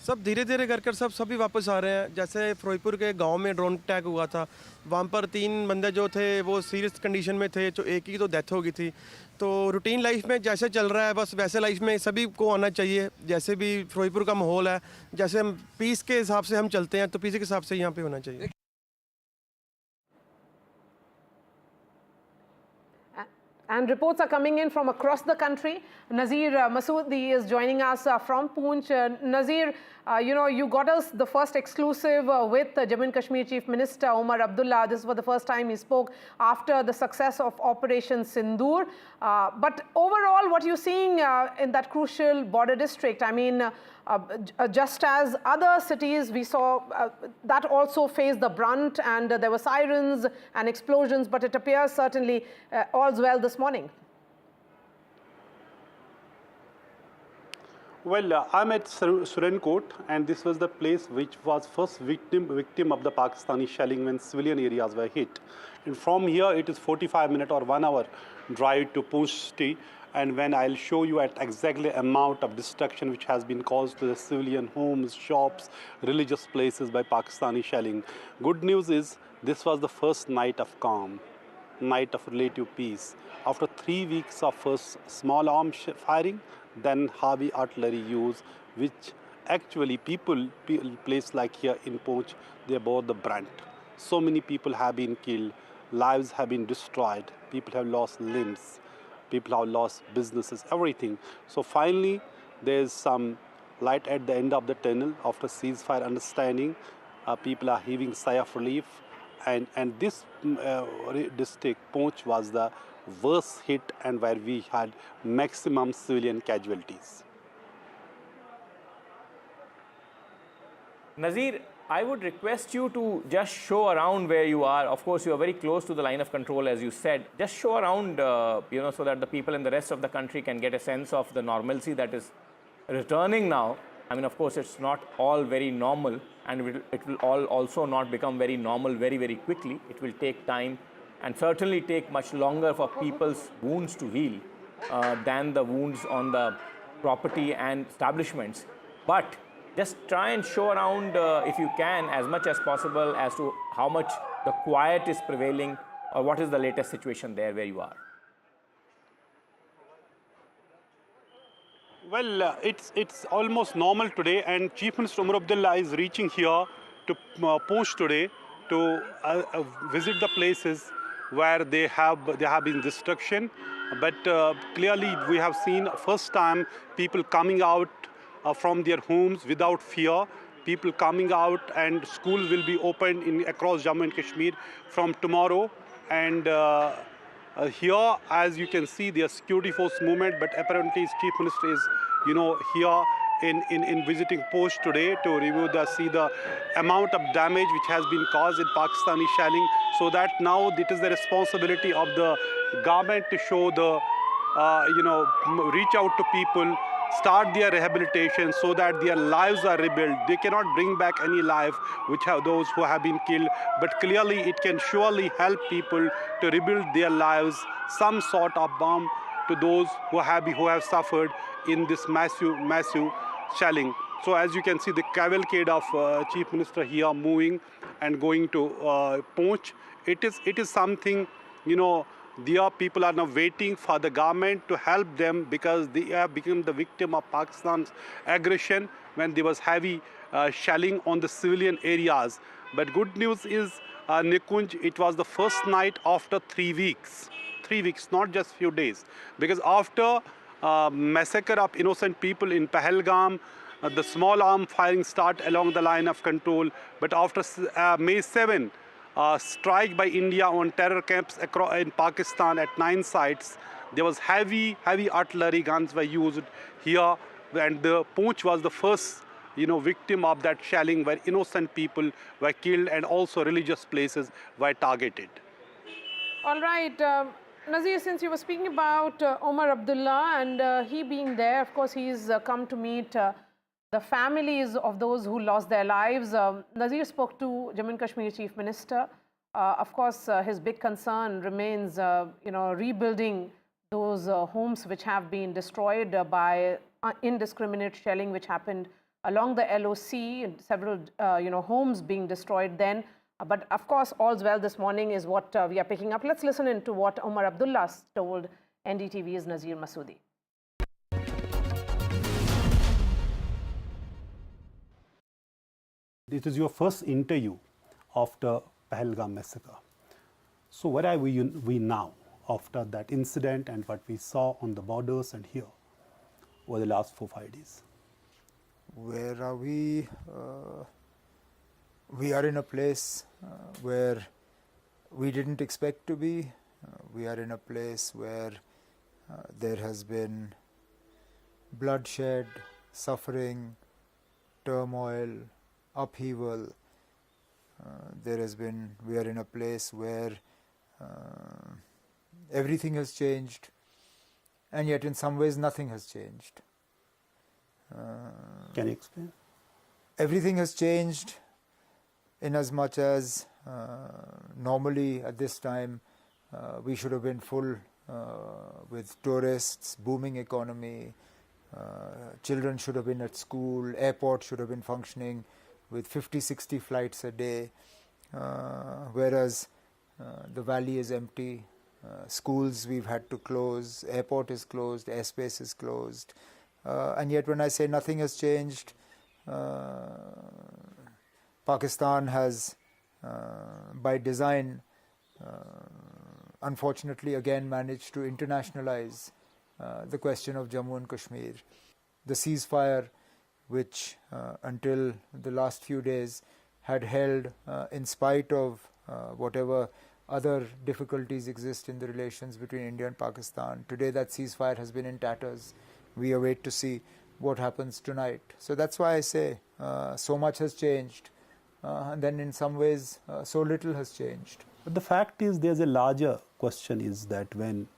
सब धीरे धीरे कर सभी वापस आ रहे हैं. जैसे फिरोजपुर के गांव में ड्रोन अटैक हुआ था, वहाँ पर 3 बंदे जो थे वो सीरियस कंडीशन में थे, जो एक की तो डेथ हो गई थी. तो रूटीन लाइफ में जैसे चल रहा है, बस वैसे लाइफ में सभी को आना चाहिए. जैसे भी फिरोजपुर का माहौल है, जैसे हम पीस के हिसाब से हम चलते हैं, तो पीस के हिसाब से यहाँ पे होना चाहिए. And reports are coming in from across the country. Nazir Masoodi is joining us from Poonch. Nazir, you know, you got us the first exclusive with Jammu and Kashmir Chief Minister Omar Abdullah. This was the first time he spoke after the success of Operation Sindur. But overall, what are you seeing in that crucial border district? I mean, just as other cities, we saw that also faced the brunt, and there were sirens and explosions, but it appears certainly all's well this morning. Well, I'm at Surenkot, and this was the place which was first victim of the Pakistani shelling when civilian areas were hit. And from here, it is 45 minutes or 1 hour drive to Poonch city. And when I'll show you at exactly amount of destruction which has been caused to the civilian homes, shops, religious places by Pakistani shelling. Good news is this was the first night of calm, night of relative peace. After 3 weeks of first small arms firing, then heavy artillery use, which actually people place like here in Poonch, they bore the brunt. So many people have been killed, lives have been destroyed, people have lost limbs. People have lost businesses, everything. So finally, there's some light at the end of the tunnel after ceasefire understanding. People are heaving sigh of relief. And this district, Poonch, was the worst hit and where we had maximum civilian casualties. Nazir, I would request you to just show around where you are. Of course, you are very close to the line of control, as you said. Just show around, you know, so that the people in the rest of the country can get a sense of the normalcy that is returning now. I mean, of course, it's not all very normal, and it will all also not become very normal very, very quickly. It will take time, and certainly take much longer for people's wounds to heal than the wounds on the property and establishments. But just try and show around, if you can, as much as possible as to how much the quiet is prevailing or what is the latest situation there where you are. Well, it's almost normal today, and Chief Minister Umar Abdullah is reaching here to Poonch today to visit the places where there have been destruction. But clearly, we have seen first time people coming out from their homes without fear. People coming out, and schools will be opened across Jammu and Kashmir from tomorrow. And here, as you can see, the security force movement, but apparently his Chief Minister is, here in visiting Poonch today to review see the amount of damage which has been caused in Pakistani shelling, so that now it is the responsibility of the government to show the, reach out to people, start their rehabilitation so that their lives are rebuilt. They cannot bring back any life which have those who have been killed, but clearly it can surely help people to rebuild their lives, some sort of balm to those who have suffered in this massive shelling. So as you can see, the cavalcade of Chief Minister here moving and going to Poonch. It is something, their people are now waiting for the government to help them because they have become the victim of Pakistan's aggression when there was heavy shelling on the civilian areas. But good news is, Nikunj, it was the first night after 3 weeks. 3 weeks, not just few days. Because after massacre of innocent people in Pahalgam, the small arm firing start along the line of control. But after May 7, strike by India on terror camps in Pakistan at 9 sites, there was heavy artillery guns were used here, and the Poonch was the first victim of that shelling where innocent people were killed and also religious places were targeted. All right. Nazir, since you were speaking about Umar Abdullah and he being there, of course, he's come to meet the families of those who lost their lives. Nazir spoke to Jammu and Kashmir Chief Minister. Of course, his big concern remains, rebuilding those homes which have been destroyed by indiscriminate shelling which happened along the LOC, and several, homes being destroyed then. But of course, all's well this morning is what we are picking up. Let's listen into what Umar Abdullah told NDTV's Nazir Masoodi. This is your first interview after Pahalgam massacre. So where are we now after that incident and what we saw on the borders and here over the last 4-5 days? Where are we? We are in a place where we didn't expect to be. We are in a place where there has been bloodshed, suffering, turmoil, upheaval. We are in a place where everything has changed, and yet in some ways nothing has changed. Can you explain? Everything has changed in as much as normally at this time we should have been full with tourists, booming economy, children should have been at school, airport should have been functioning with 50-60 flights a day, whereas the valley is empty, schools we've had to close, airport is closed, airspace is closed, and yet when I say nothing has changed, Pakistan has, by design, unfortunately again managed to internationalize the question of Jammu and Kashmir. The ceasefire, which until the last few days had held in spite of whatever other difficulties exist in the relations between India and Pakistan. Today that ceasefire has been in tatters. We await to see what happens tonight. So that's why I say so much has changed. And then in some ways, so little has changed. But the fact is, there's a larger question is that when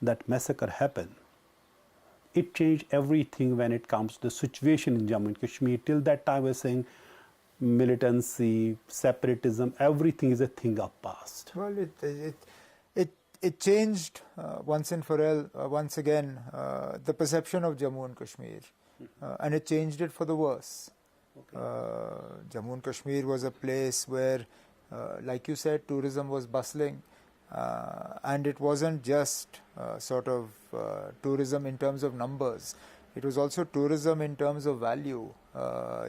that massacre happened, it changed everything when it comes to the situation in Jammu and Kashmir. Till that time, we're saying militancy, separatism, everything is a thing of past. Well, it changed once and for all, once again, the perception of Jammu and Kashmir, and it changed it for the worse. Jammu and Kashmir was a place where, like you said, tourism was bustling, and it wasn't just sort of tourism in terms of numbers. It was also tourism in terms of value.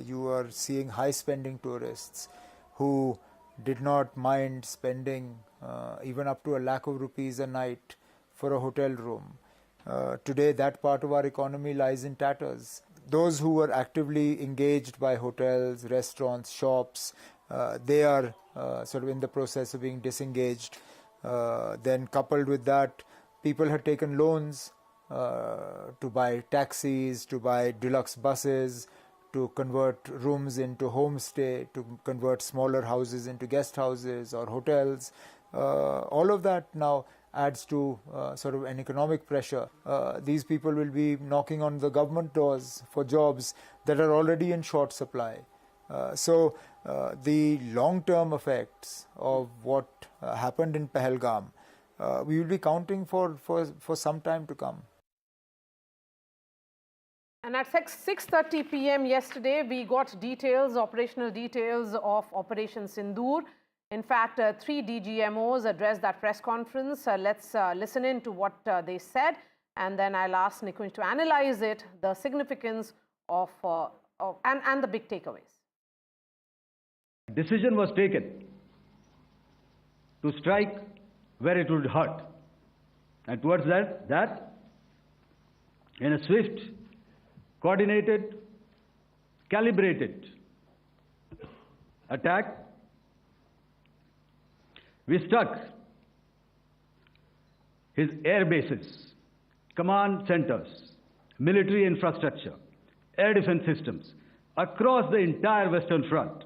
You are seeing high-spending tourists who did not mind spending even up to ₹1,00,000 a night for a hotel room. Today, that part of our economy lies in tatters. Those who were actively engaged by hotels, restaurants, shops, they are sort of in the process of being disengaged. Then coupled with that, people had taken loans to buy taxis, to buy deluxe buses, to convert rooms into homestay, to convert smaller houses into guest houses or hotels. All of that now adds to sort of an economic pressure. These people will be knocking on the government doors for jobs that are already in short supply. So the long-term effects of what happened in Pahalgam, we will be counting for some time to come. And at 6:30 p.m. yesterday, we got details, operational details of Operation Sindur. In fact, 3 DGMOs addressed that press conference. Let's listen in to what they said, and then I'll ask Nikunj to analyze it, the significance of and the big takeaways. Decision was taken to strike where it would hurt, and towards that in a swift, coordinated, calibrated attack, we struck his air bases, command centers, military infrastructure, air defense systems across the entire Western Front.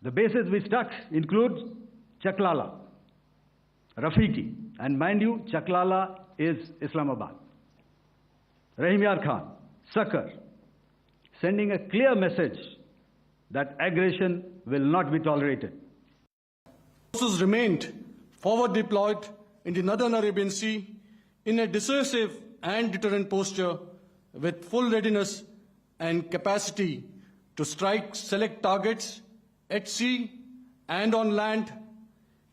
The bases we struck include Chaklala, Rafiki, and mind you, Chaklala is Islamabad, Rahim Yar Khan, Sakar, sending a clear message that aggression will not be tolerated. Forces remained forward deployed in the Northern Arabian Sea in a decisive and deterrent posture with full readiness and capacity to strike select targets at sea and on land,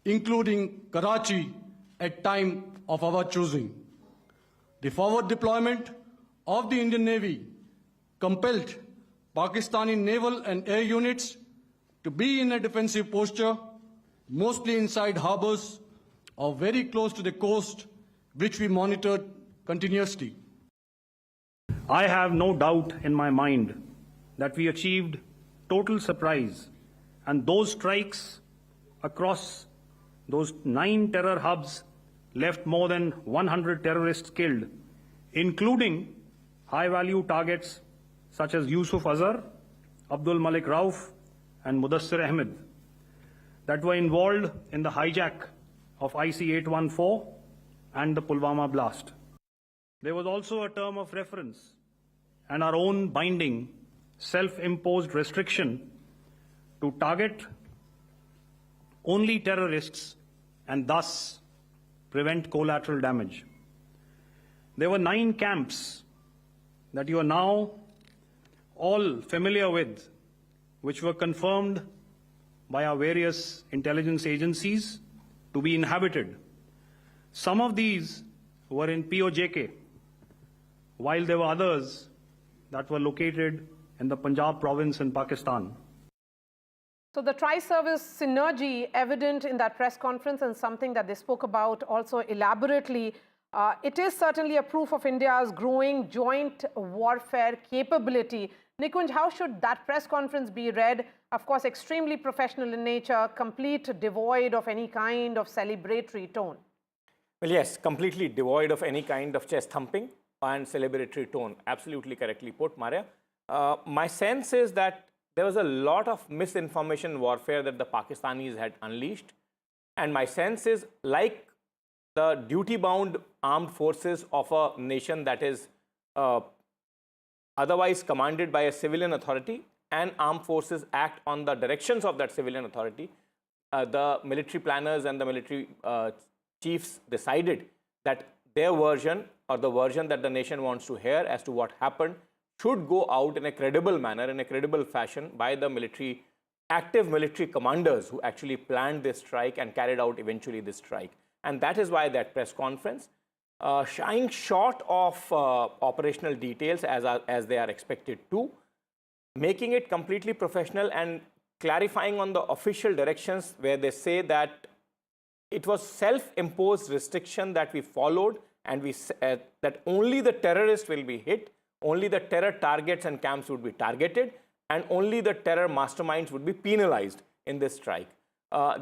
including Karachi at time of our choosing. The forward deployment of the Indian Navy compelled Pakistani naval and air units to be in a defensive posture, mostly inside harbors or very close to the coast, which we monitored continuously. I have no doubt in my mind that we achieved total surprise, and those strikes across those 9 terror hubs left more than 100 terrorists killed, including high-value targets such as Yusuf Azhar, Abdul Malik Rauf, and Mudassir Ahmed, that were involved in the hijack of IC-814 and the Pulwama blast. There was also a term of reference and our own binding, self-imposed restriction to target only terrorists and thus prevent collateral damage. There were 9 camps that you are now all familiar with, which were confirmed by our various intelligence agencies to be inhabited. Some of these were in PoJK, while there were others that were located in the Punjab province in Pakistan. So the tri-service synergy evident in that press conference, and something that they spoke about also elaborately, it is certainly a proof of India's growing joint warfare capability. Nikunj, how should that press conference be read? Of course, extremely professional in nature, complete devoid of any kind of celebratory tone. Well, yes, completely devoid of any kind of chest thumping and celebratory tone. Absolutely correctly put, Maria. My sense is that there was a lot of misinformation warfare that the Pakistanis had unleashed. And my sense is, like the duty-bound armed forces of a nation that is otherwise commanded by a civilian authority, and armed forces act on the directions of that civilian authority, the military planners and the military chiefs decided that their version or the version that the nation wants to hear as to what happened should go out in a credible manner, in a credible fashion by the military, active military commanders who actually planned this strike and carried out eventually this strike. And that is why that press conference, shying short of operational details as they are expected to, making it completely professional and clarifying on the official directions where they say that it was self-imposed restriction that we followed, and we that only the terrorists will be hit, only the terror targets and camps would be targeted, and only the terror masterminds would be penalized in this strike.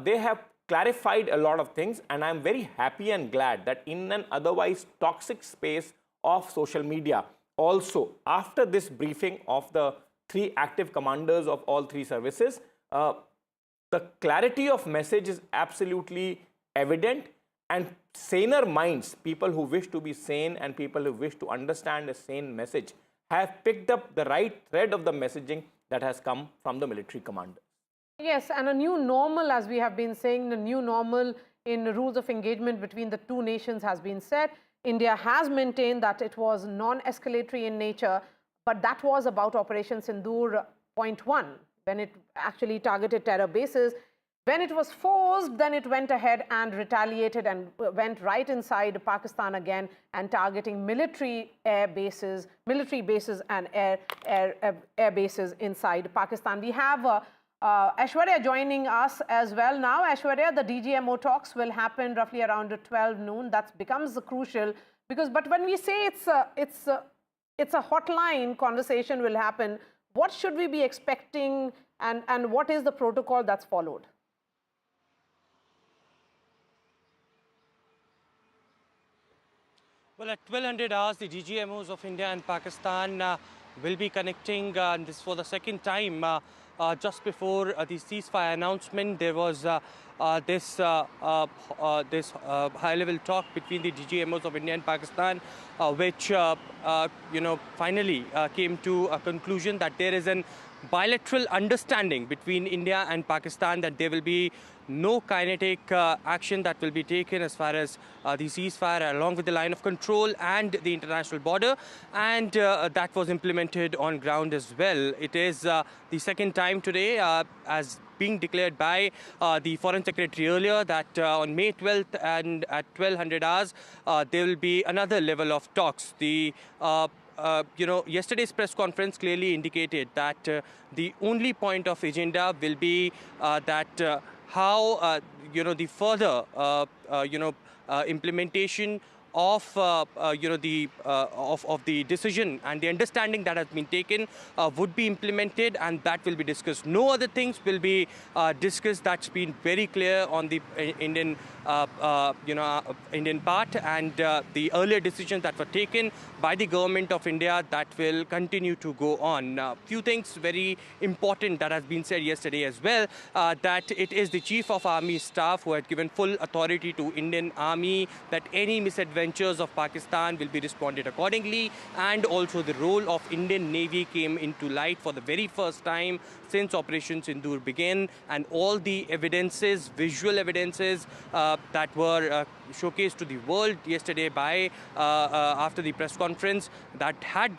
They have clarified a lot of things, and I'm very happy and glad that in an otherwise toxic space of social media, also after this briefing of the 3 active commanders of all 3 services, the clarity of message is absolutely evident, and saner minds, people who wish to be sane and people who wish to understand a sane message, have picked up the right thread of the messaging that has come from the military commander. Yes, and a new normal, as we have been saying, the new normal in rules of engagement between the 2 nations has been set. India has maintained that it was non-escalatory in nature, but that was about Operation Sindoor .1, when it actually targeted terror bases. When it was forced, then it went ahead and retaliated and went right inside Pakistan again and targeting military air bases, military bases and air bases inside Pakistan. We have Aishwarya joining us as well now. Aishwarya, the DGMO talks will happen roughly around 12 noon. That becomes crucial because, but when we say it's a hotline conversation will happen, what should we be expecting and what is the protocol that's followed? Well, at 1200 hours, the DGMOs of India and Pakistan will be connecting, and this for the second time. Just before the ceasefire announcement, there was this high-level talk between the DGMOs of India and Pakistan, which finally came to a conclusion that there is an bilateral understanding between India and Pakistan that there will be no kinetic action that will be taken as far as the ceasefire along with the line of control and the international border, and that was implemented on ground as well. It is the second time today, as being declared by the Foreign Secretary earlier, that on May 12th and at 1200 hours, there will be another level of talks. The yesterday's press conference clearly indicated that the only point of agenda will be that how the further implementation of the decision and the understanding that has been taken would be implemented, and that will be discussed. No other things will be discussed. That's been very clear on the Indian Indian part, and the earlier decisions that were taken by the government of India that will continue to go on. Few things very important that has been said yesterday as well, that it is the Chief of Army Staff who had given full authority to Indian Army that any misadventures of Pakistan will be responded accordingly, and also the role of Indian Navy came into light for the very first time since Operation Sindur began, and all the evidences, visual evidences that were showcased to the world yesterday by after the press conference, that had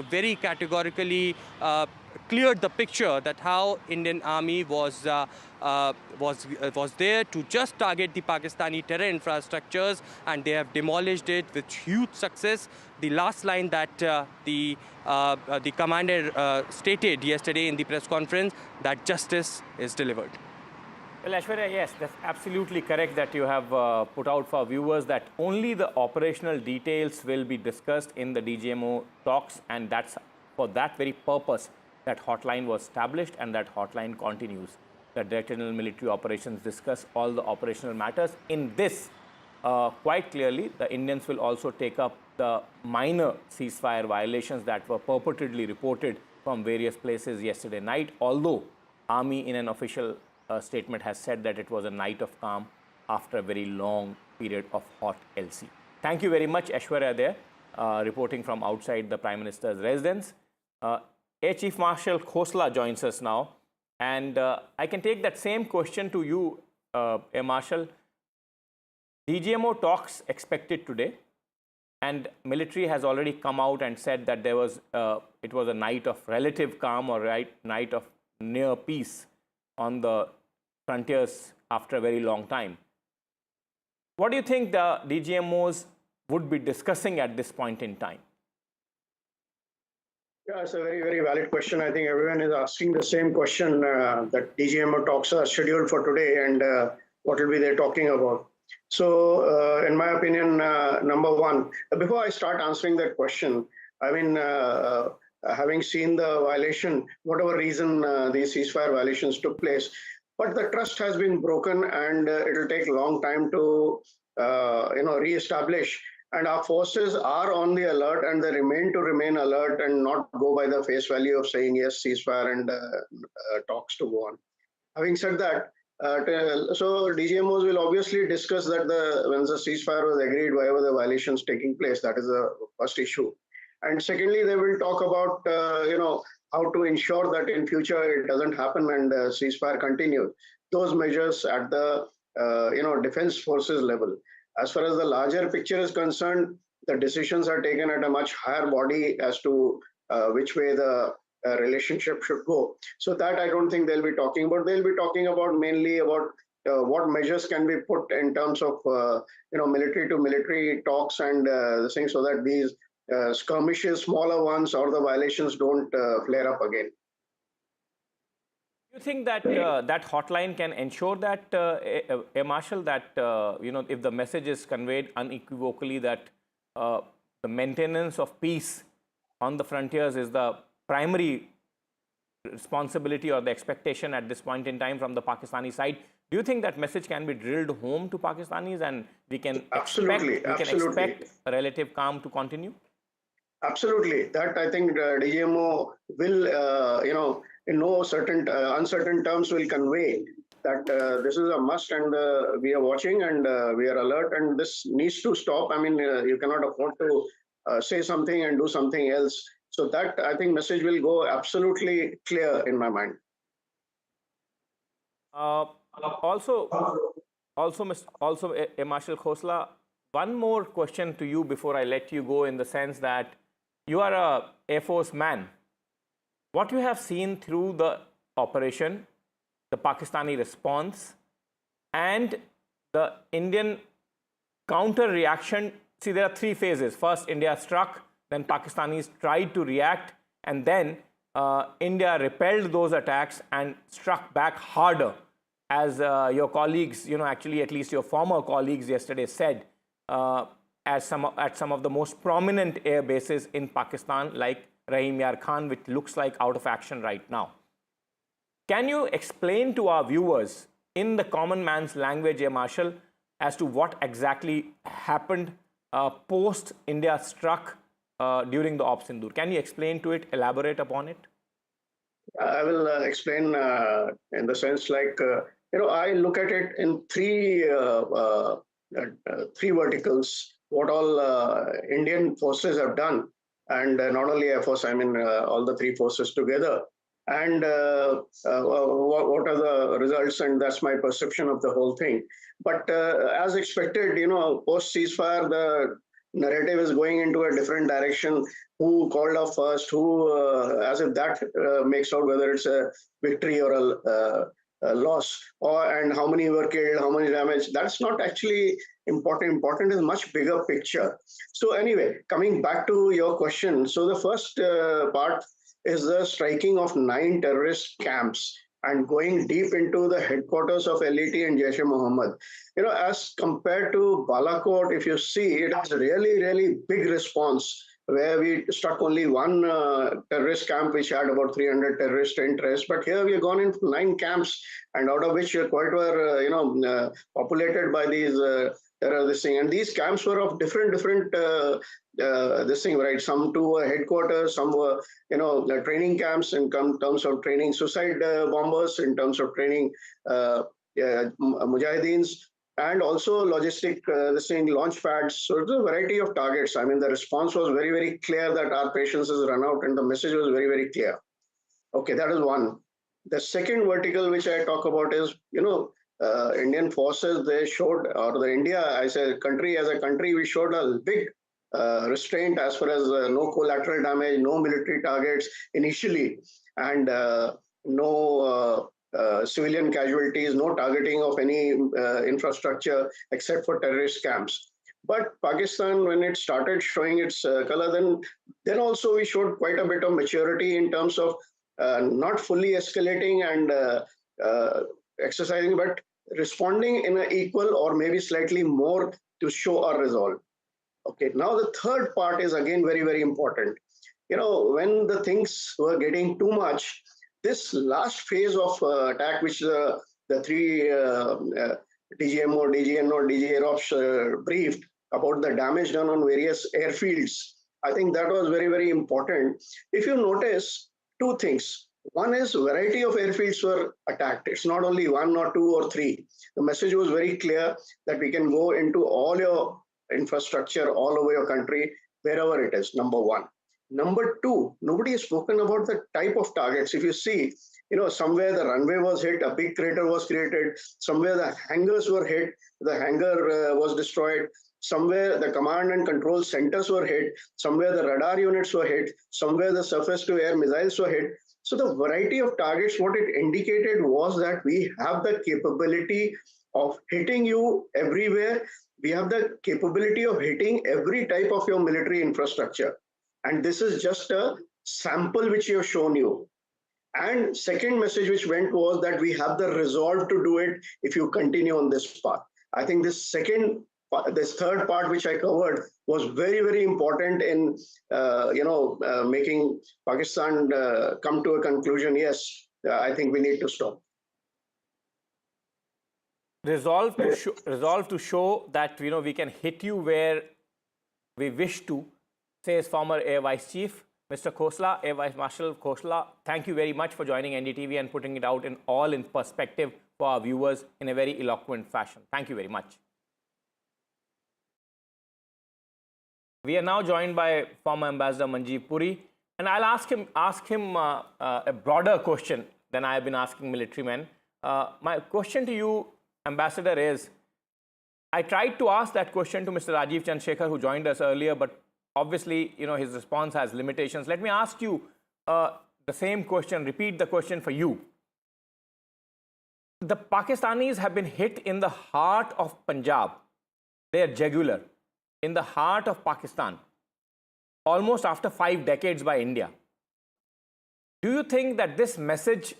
very categorically cleared the picture that how Indian Army was there to just target the Pakistani terror infrastructures, and they have demolished it with huge success. The last line that the commander stated yesterday in the press conference, that justice is delivered. Well, Aishwarya, yes, that's absolutely correct that you have put out for viewers that only the operational details will be discussed in the DGMO talks, and that's for that very purpose that hotline was established, and that hotline continues. The Director General Military Operations discuss all the operational matters. In this, quite clearly, the Indians will also take up the minor ceasefire violations that were purportedly reported from various places yesterday night, although Army in an official statement has said that it was a night of calm after a very long period of hot LC. Thank you very much, Aishwarya, there, reporting from outside the Prime Minister's residence. Air Chief Marshal Khosla joins us now, and I can take that same question to you, Air Marshal. DGMO talks expected today, and military has already come out and said that there was it was a night of relative calm or night of near peace on the frontiers after a very long time. What do you think the DGMOs would be discussing at this point in time? Yeah, it's a very, very valid question. I think everyone is asking the same question that DGMO talks are scheduled for today and what will be they talking about. So in my opinion, number one, before I start answering that question, I mean, having seen the violation, whatever reason these ceasefire violations took place, but the trust has been broken and it will take a long time to, re-establish. And our forces are on the alert and they remain alert and not go by the face value of saying yes, ceasefire and talks to go on. Having said that, so DGMOs will obviously discuss that when the ceasefire was agreed, wherever the violations taking place, that is the first issue. And secondly, they will talk about, how to ensure that in future it doesn't happen and ceasefire continues. Those measures at the, defense forces level. As far as the larger picture is concerned, the decisions are taken at a much higher body as to which way the relationship should go. So that I don't think they'll be talking about. They'll be talking about mainly about what measures can be put in terms of, military to military talks and the things so that these skirmishes, smaller ones, or the violations don't flare up again. Do you think that that hotline can ensure that, Marshal, that if the message is conveyed unequivocally that the maintenance of peace on the frontiers is the primary responsibility or the expectation at this point in time from the Pakistani side, do you think that message can be drilled home to Pakistanis and we can expect a relative calm to continue? Absolutely. That I think DGMO will, in no certain uncertain terms will convey that this is a must and we are watching and we are alert and this needs to stop. I mean, you cannot afford to say something and do something else. So that I think message will go absolutely clear in my mind. Also, Marshal Khosla, one more question to you before I let you go, in the sense that you are a Air Force man. What you have seen through the operation, the Pakistani response, and the Indian counter reaction. See, there are three phases. First, India struck, then Pakistanis tried to react, and then India repelled those attacks and struck back harder. As your colleagues, actually at least your former colleagues yesterday said, at some of the most prominent air bases in Pakistan, like Rahim Yar Khan, which looks like out of action right now. Can you explain to our viewers in the common man's language, Marshal, as to what exactly happened post India struck during the Op Sindur? Can you explain to it, elaborate upon it? I will explain in the sense like, I look at it in three verticals, what all Indian forces have done. And not only Air Force, I mean, all the three forces together. And what are the results? And that's my perception of the whole thing. But as expected, post ceasefire, the narrative is going into a different direction. Who called off first? Who, as if that makes out whether it's a victory or a loss, and how many were killed, how many damage. That's not actually important. Important is much bigger picture. So anyway, coming back to your question. So the first part is the striking of 9 terrorist camps and going deep into the headquarters of LET and Jaish-e-Mohammed. As compared to Balakot, if you see, it has a really, really big response where we struck only one terrorist camp which had about 300 terrorist interests. But here we have gone into 9 camps, and out of which quite were, populated by these terrorist thing. And these camps were of different this thing, right? Some to headquarters, some were, training camps in terms of training suicide bombers, in terms of training mujahideens, and also logistic, launch pads. So it's a variety of targets. I mean, the response was very, very clear that our patience has run out, and the message was very, very clear. Okay, that is one. The second vertical which I talk about is, Indian forces, they showed, or the India, I say country as a country, we showed a big restraint as far as no collateral damage, no military targets initially, and no civilian casualties, no targeting of any infrastructure except for terrorist camps. But Pakistan, when it started showing its color, then also we showed quite a bit of maturity in terms of not fully escalating and exercising, but responding in an equal or maybe slightly more to show our resolve. Okay, now the third part is again very, very important. You know, when the things were getting too much, this last phase of attack, which the three DGMO, DGNO, DG Aerops briefed about the damage done on various airfields, I think that was very, very important. If you notice, two things. One is variety of airfields were attacked. It's not only one or two or three. The message was very clear that we can go into all your infrastructure all over your country, wherever it is, number one. Number two, nobody has spoken about the type of targets. If you see, you know, somewhere the runway was hit, a big crater was created, somewhere the hangars were hit, the hangar was destroyed, somewhere the command and control centers were hit, somewhere the radar units were hit, somewhere the surface-to-air missiles were hit. So the variety of targets, what it indicated was that we have the capability of hitting you everywhere. We have the capability of hitting every type of your military infrastructure. And this is just a sample which we have shown you. And second message which went was that we have the resolve to do it if you continue on this path. I think this third part which I covered was very, very important in making Pakistan come to a conclusion. Yes, I think we need to stop. Resolve to show that we can hit you where we wish to, says former Air Vice Chief Mr. Khosla, Air Vice Marshal Khosla. Thank you very much for joining NDTV and putting it out in perspective for our viewers in a very eloquent fashion. Thank you very much. We are now joined by former Ambassador Manjeev Puri, and I'll ask him a broader question than I have been asking military men. My question to you, Ambassador, is I tried to ask that question to Mr. Rajiv Chandrasekhar, who joined us earlier, but obviously, his response has limitations. Let me ask you the same question, repeat the question for you. The Pakistanis have been hit in the heart of Punjab, their jugular, in the heart of Pakistan, almost after 5 decades by India. Do you think that this message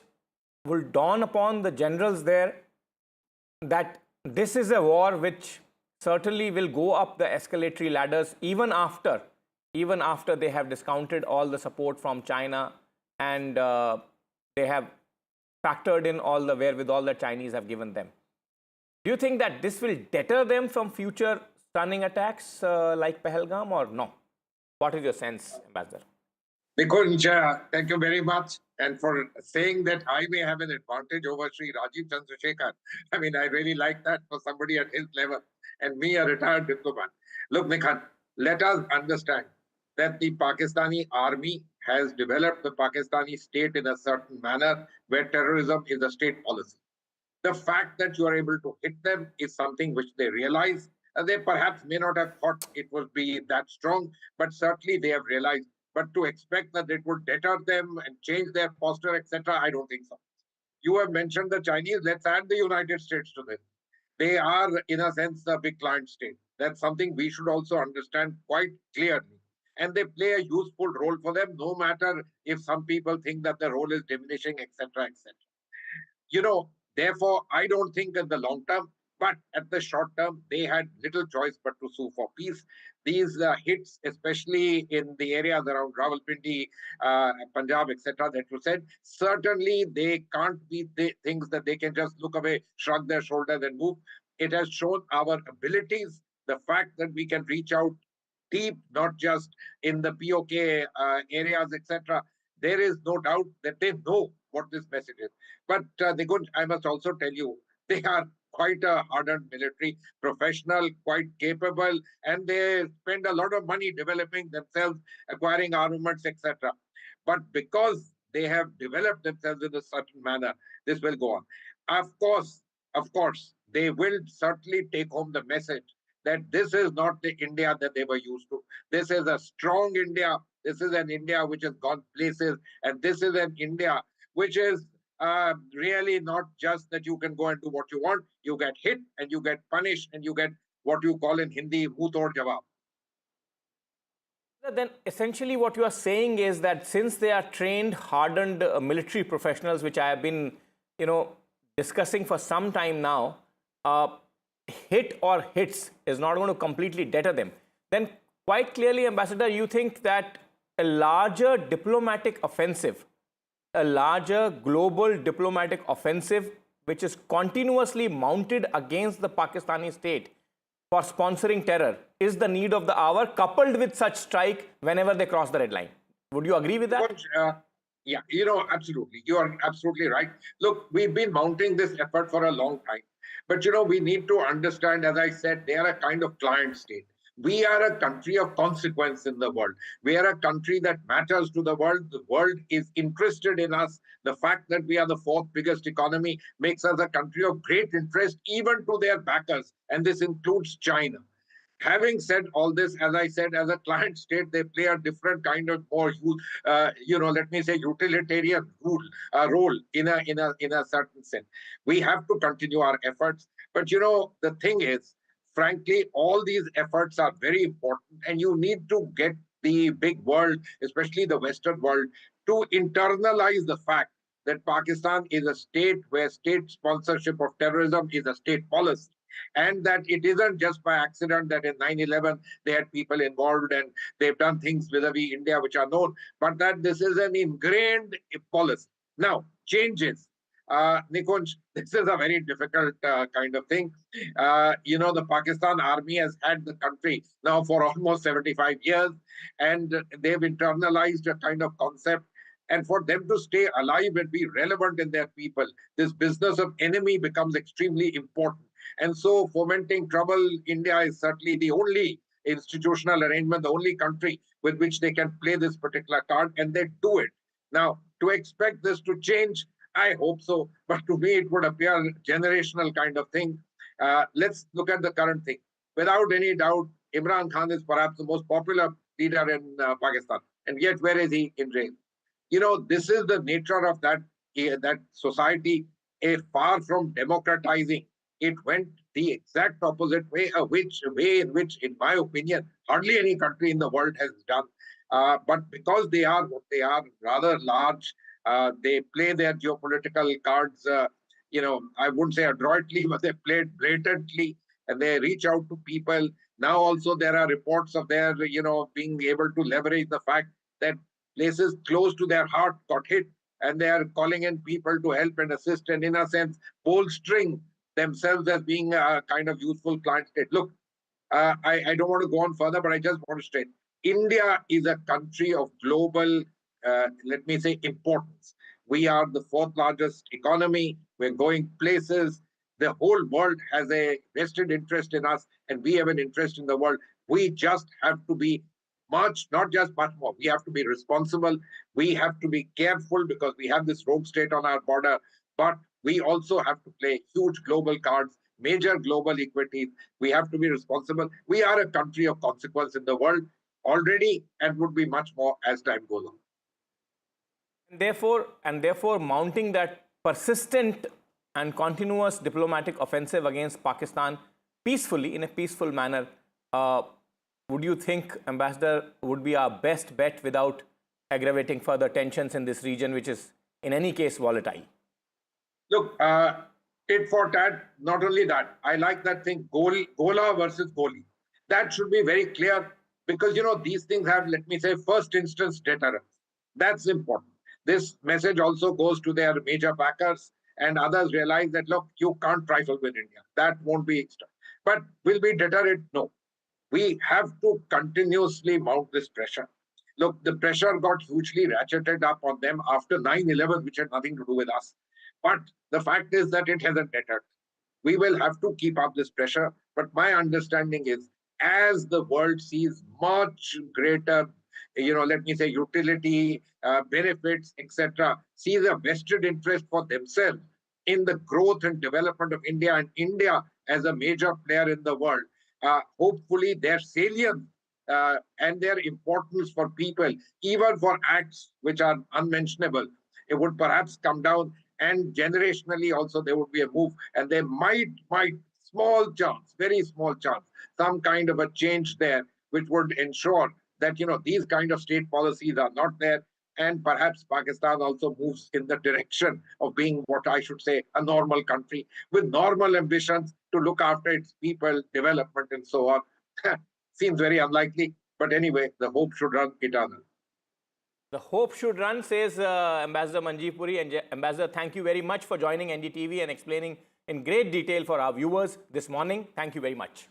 will dawn upon the generals there that this is a war which certainly will go up the escalatory ladders even after they have discounted all the support from China and they have factored in all the wherewithal that Chinese have given them? Do you think that this will deter them from future stunning attacks like Pahalgam or no? What is your sense, Ambassador? Nikunj, thank you very much. And for saying that I may have an advantage over Sri Rajiv Chandrasekhar. I mean, I really like that for somebody at his level and me, a retired diplomat. Look, Nikhan, let us understand that the Pakistani army has developed the Pakistani state in a certain manner where terrorism is a state policy. The fact that you are able to hit them is something which they realize. They perhaps may not have thought it would be that strong, but certainly they have realized. But to expect that it would deter them and change their posture, etc., I don't think so. You have mentioned the Chinese. Let's add the United States to this. They are, in a sense, a big client state. That's something we should also understand quite clearly. And they play a useful role for them, no matter if some people think that the role is diminishing, etc., etc. Therefore, I don't think in the long term, but at the short term, they had little choice but to sue for peace. These hits, especially in the areas around Rawalpindi, Punjab, etc., that you said, certainly they can't be things that they can just look away, shrug their shoulders and move. It has shown our abilities, the fact that we can reach out deep, not just in the PoK areas, etc. There is no doubt that they know what this message is. But I must also tell you, they are quite a hardened military, professional, quite capable, and they spend a lot of money developing themselves, acquiring armaments, etc. But because they have developed themselves in a certain manner, this will go on. Of course, of course, they will certainly take home the message that this is not the India that they were used to. This is a strong India. This is an India which has gone places. And this is an India which is really not just that you can go and do what you want. You get hit and you get punished and you get what you call in Hindi, muh tod jawab. Then essentially what you are saying is that since they are trained, hardened military professionals, which I have been, discussing for some time now, hit or hits is not going to completely deter them. Then quite clearly, Ambassador, you think that a larger diplomatic offensive, a larger global diplomatic offensive, which is continuously mounted against the Pakistani state for sponsoring terror, is the need of the hour, coupled with such strike whenever they cross the red line. Would you agree with that? Yeah, absolutely. You are absolutely right. Look, we've been mounting this effort for a long time. But, we need to understand, as I said, they are a kind of client state. We are a country of consequence in the world. We are a country that matters to the world. The world is interested in us. The fact that we are the fourth biggest economy makes us a country of great interest, even to their backers. And this includes China. Having said all this, as I said, as a client state, they play a different kind of more, let me say, utilitarian role in a certain sense. We have to continue our efforts. But, the thing is, frankly, all these efforts are very important, and you need to get the big world, especially the Western world, to internalize the fact that Pakistan is a state where state sponsorship of terrorism is a state policy. And that it isn't just by accident that in 9/11 they had people involved and they've done things vis-a-vis India which are known, but that this is an ingrained policy. Now, changes. Nikunj, this is a very difficult kind of thing. The Pakistan army has had the country now for almost 75 years, and they've internalized a kind of concept. And for them to stay alive and be relevant in their people, this business of enemy becomes extremely important. And so fomenting trouble, India is certainly the only institutional arrangement, the only country with which they can play this particular card, and they do it. Now, to expect this to change, I hope so, but to me it would appear a generational kind of thing. Let's look at the current thing. Without any doubt, Imran Khan is perhaps the most popular leader in Pakistan, and yet where is he in jail? This is the nature of that society, far from democratizing. It went the exact opposite way, in which, in my opinion, hardly any country in the world has done. But because they are what they are, rather large, they play their geopolitical cards, I wouldn't say adroitly, but they play it blatantly, and they reach out to people. Now also there are reports of their, being able to leverage the fact that places close to their heart got hit, and they are calling in people to help and assist, and in a sense, bolstering themselves as being a kind of useful client state. Look, I don't want to go on further, but I just want to state, India is a country of global, let me say, importance. We are the fourth largest economy. We're going places. The whole world has a vested interest in us, and we have an interest in the world. We just have to be much, not just much more. We have to be responsible. We have to be careful because we have this rogue state on our border. But we also have to play huge global cards, major global equities. We have to be responsible. We are a country of consequence in the world already, and would be much more as time goes on. And therefore, mounting that persistent and continuous diplomatic offensive against Pakistan peacefully, in a peaceful manner, would you think, Ambassador, would be our best bet without aggravating further tensions in this region, which is in any case volatile? Look, tit for tat, not only that, I like that thing, Gola versus Kohli. That should be very clear because, these things have, let me say, first instance deterrence. That's important. This message also goes to their major backers, and others realize that, look, you can't trifle with India. That won't be extra. But will we deter it? No. We have to continuously mount this pressure. Look, the pressure got hugely ratcheted up on them after 9/11, which had nothing to do with us. But the fact is that it hasn't deterred. We will have to keep up this pressure. But my understanding is, as the world sees much greater, let me say, utility, benefits, etc., sees a vested interest for themselves, in the growth and development of India and India as a major player in the world. Hopefully their salience and their importance for people, even for acts which are unmentionable, it would perhaps come down, and generationally also there would be a move, and there might small chance, very small chance, some kind of a change there, which would ensure that, you know, these kind of state policies are not there, and perhaps Pakistan also moves in the direction of being what I should say a normal country with normal ambitions to look after its people, development, and so on. Seems very unlikely, but anyway, the hope should run eternal. The hope should run, says Ambassador Manjeev Puri. And Ambassador, thank you very much for joining NDTV and explaining in great detail for our viewers this morning. Thank you very much.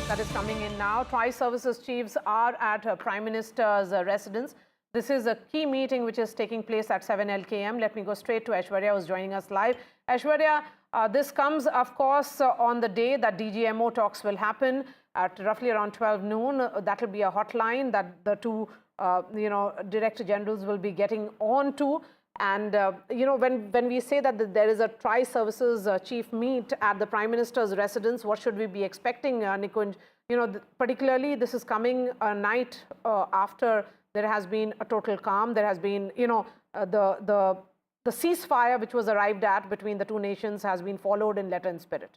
That is coming in now. Tri-services chiefs are at Prime Minister's residence. This is a key meeting which is taking place at 7 LKM. Let me go straight to Aishwarya, who's joining us live. Aishwarya, this comes, of course, on the day that DGMO talks will happen at roughly around 12 noon. That will be a hotline that the two, Director Generals will be getting on to. And, when we say that there is a tri-services chief meet at the Prime Minister's residence, what should we be expecting, Nikunj? Particularly this is coming a night after there has been a total calm. There has been, the ceasefire which was arrived at between the two nations has been followed in letter and spirit.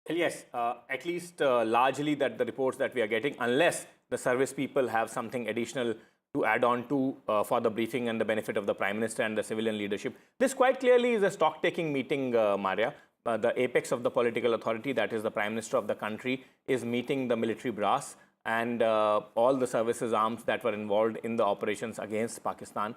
Well, yes, at least largely that the reports that we are getting, unless the service people have something additional to add on to for the briefing and the benefit of the Prime Minister and the civilian leadership. This quite clearly is a stock-taking meeting, Maria. The apex of the political authority, that is the Prime Minister of the country, is meeting the military brass and all the services arms that were involved in the operations against Pakistan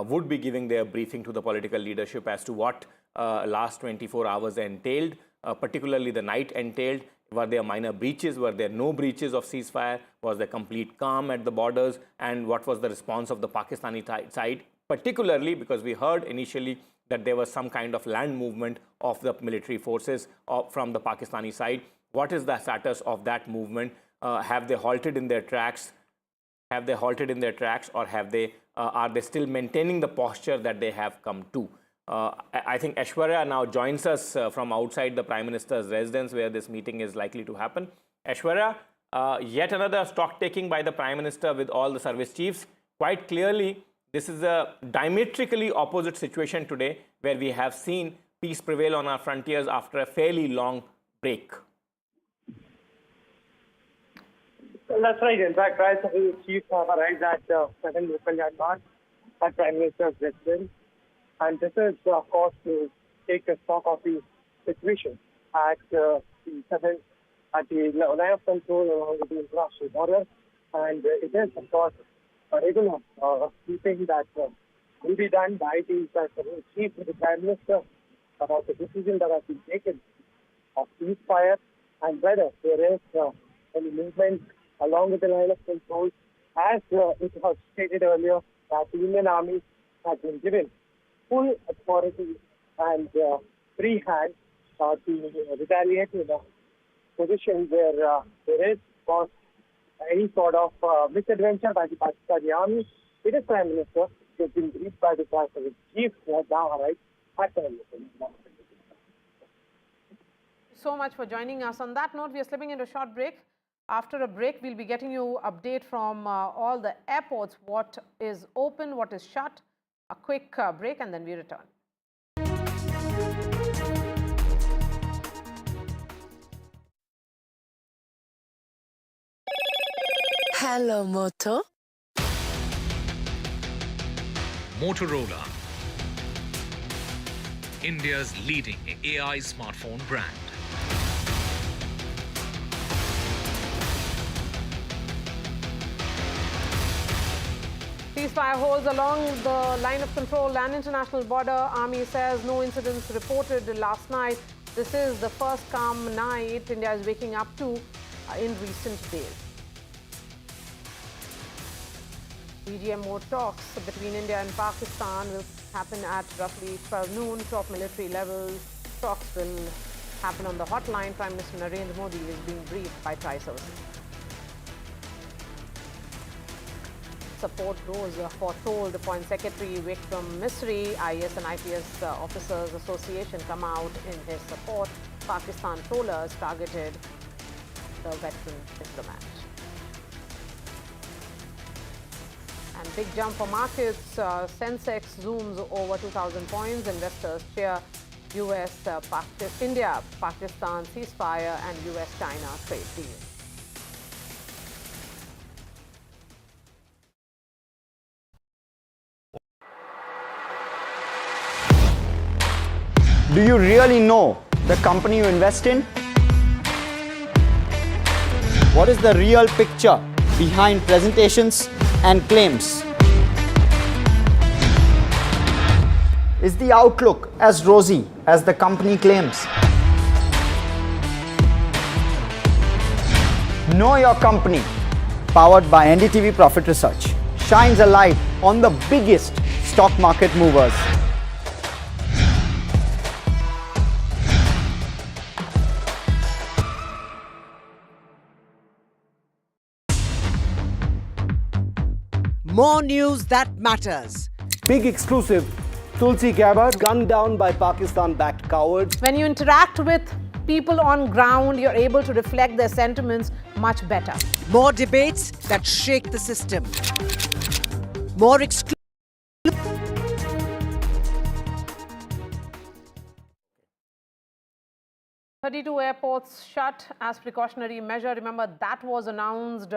would be giving their briefing to the political leadership as to what last 24 hours entailed, particularly the night entailed. Were there minor breaches? Were there no breaches of ceasefire? Was there complete calm at the borders? And what was the response of the Pakistani side, particularly because we heard initially that there was some kind of land movement of the military forces from the Pakistani side. What is the status of that movement? Have they halted in their tracks? Have they halted in their tracks, or are they still maintaining the posture that they have come to? I think Aishwarya now joins us from outside the Prime Minister's residence where this meeting is likely to happen. Aishwarya, yet another stock taking by the Prime Minister with all the service chiefs. Quite clearly, this is a diametrically opposite situation today where we have seen peace prevail on our frontiers after a fairly long break. Well, that's right. In fact, Tri-Services chiefs have arrived at 7 local landmarks at Prime Minister's residence. And this is, of course, to take a stock of the situation at the 7th, at the line of control along with the international border. And it is, of course, a regular briefing that will be done by the chief with the Prime Minister about the decision that has been taken of ceasefire and whether there is any movement along with the line of control. As it was stated earlier, that the Indian Army has been given full authority and free hand to retaliate in a position where there is, of course, any sort of misadventure by the Pakistani Army. It is Prime Minister who has been briefed by the Tri-Services chief who has now arrived at Prime Minister. So much for joining us. On that note, we are slipping into a short break. After a break, we'll be getting you update from all the airports, what is open, what is shut. A quick break and then we return. Hello, Moto. Motorola, India's leading AI smartphone brand. Ceasefire holds along the line of control and international border. Army says no incidents reported last night. This is the first calm night India is waking up to in recent days. DGMO talks between India and Pakistan will happen at roughly 12 noon. Top military level talks will happen on the hotline. Prime Minister Narendra Modi is being briefed by Tri-Services. support grows. Foretold Foreign Secretary Vikram Misri, IAS and IPS Officers Association come out in his support. Pakistan trollers targeted the veteran diplomat. And big jump for markets. Sensex zooms over 2,000 points. Investors cheer US, India, Pakistan ceasefire and US-China trade deal. Do you really know the company you invest in? What is the real picture behind presentations and claims? Is the outlook as rosy as the company claims? Know Your Company, powered by NDTV Profit Research, shines a light on the biggest stock market movers. More news that matters. Big exclusive, Tulsi Gabbard gunned down by Pakistan-backed cowards. When you interact with people on ground, you're able to reflect their sentiments much better. More debates that shake the system. More exclusive. 32 airports shut as precautionary measure. Remember, that was announced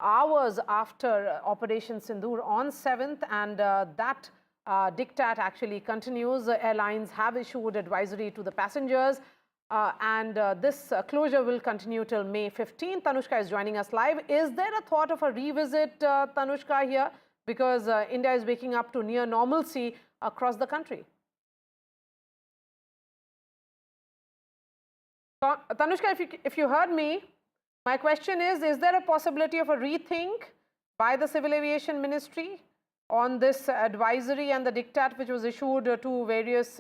hours after Operation Sindur on 7th, and that diktat actually continues. Airlines have issued advisory to the passengers, and this closure will continue till May 15th. Tanushka is joining us live. Is there a thought of a revisit, Tanushka, here? Because India is waking up to near normalcy across the country. Tanushka, if you heard me, my question is there a possibility of a rethink by the Civil Aviation Ministry on this advisory and the diktat which was issued to various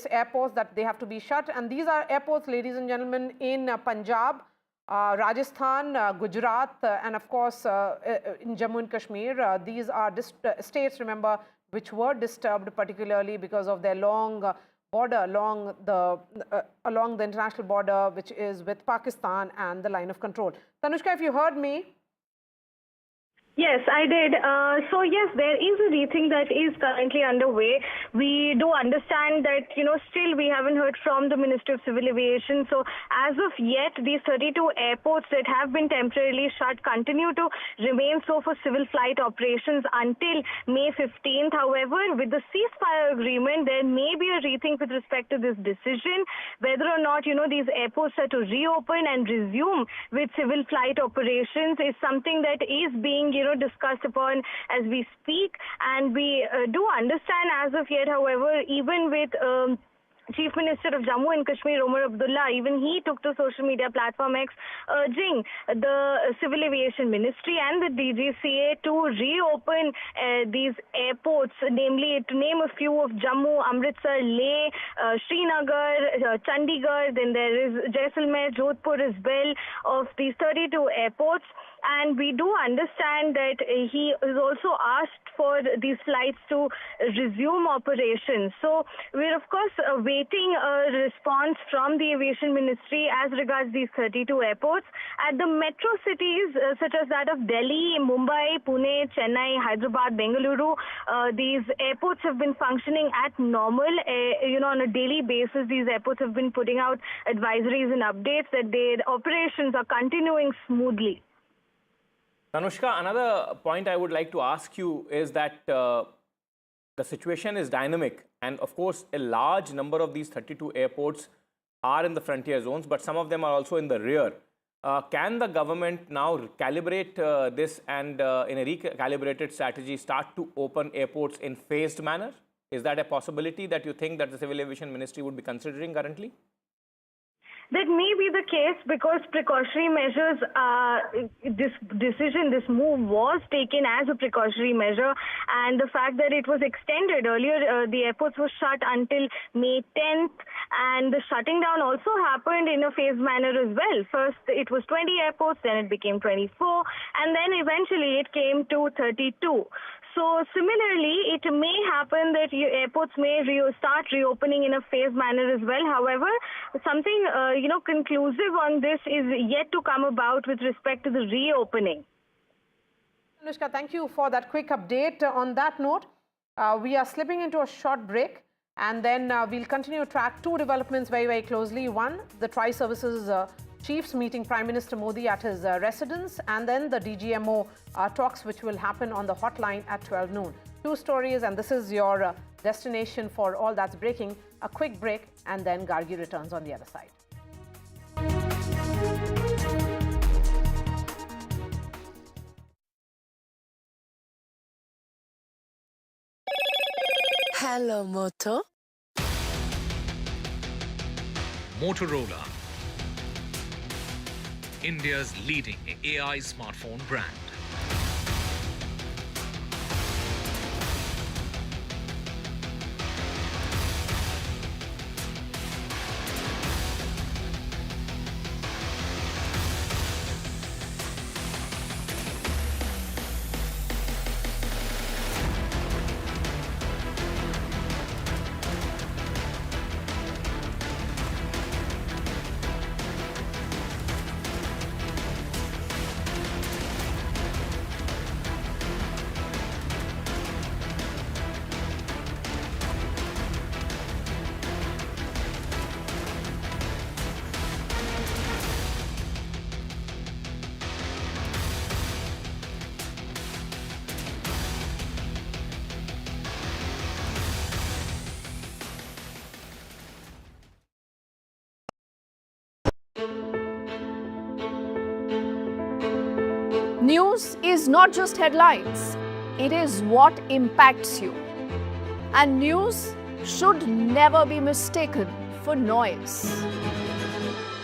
airports that they have to be shut? And these are airports, ladies and gentlemen, in Punjab, Rajasthan, Gujarat, and of course in Jammu and Kashmir. These are states, remember, which were disturbed particularly because of their long border along the international border, which is with Pakistan and the line of control. Tanushka, if you heard me. Yes, I did. So yes, there is a rethink that is currently underway. We do understand that, still we haven't heard from the Ministry of Civil Aviation. So as of yet, these 32 airports that have been temporarily shut continue to remain so for civil flight operations until May 15th. However, with the ceasefire agreement, there may be a rethink with respect to this decision, whether or not, these airports are to reopen and resume with civil flight operations is something that is being, discussed upon as we speak. And we do understand as of yet, however, even with Chief Minister of Jammu and Kashmir, Omar Abdullah, even he took to social media platform X urging the Civil Aviation Ministry and the DGCA to reopen these airports, namely to name a few of Jammu, Amritsar, Leh, Srinagar, Chandigarh, then there is Jaisalmer, Jodhpur as well, of these 32 airports. And we do understand that he has also asked for these flights to resume operations. So we're of course awaiting a response from the Aviation Ministry as regards these 32 airports. At the metro cities such as that of Delhi, Mumbai, Pune, Chennai, Hyderabad, Bengaluru, these airports have been functioning at normal. On a daily basis, these airports have been putting out advisories and updates that their operations are continuing smoothly. Tanushka, another point I would like to ask you is that the situation is dynamic, and of course a large number of these 32 airports are in the frontier zones, but some of them are also in the rear. Can the government now calibrate this and in a recalibrated strategy start to open airports in phased manner? Is that a possibility that you think that the Civil Aviation Ministry would be considering currently? That may be the case because precautionary measures, this move was taken as a precautionary measure, and the fact that it was extended earlier, the airports were shut until May 10th, and the shutting down also happened in a phased manner as well. First, it was 20 airports, then it became 24, and then eventually it came to 32. So similarly, it may happen that airports may start reopening in a phased manner as well. However, something conclusive on this is yet to come about with respect to the reopening. Anushka, thank you for that quick update. On that note, we are slipping into a short break, and then we'll continue to track two developments very, very closely. One, the Tri-Services Chiefs meeting Prime Minister Modi at his residence, and then the DGMO talks which will happen on the hotline at 12 noon. Two stories, and this is your destination for all that's breaking. A quick break, and then Gargi returns on the other side. Hello, Moto. Motorola, India's leading AI smartphone brand. News is not just headlines, it is what impacts you. And news should never be mistaken for noise.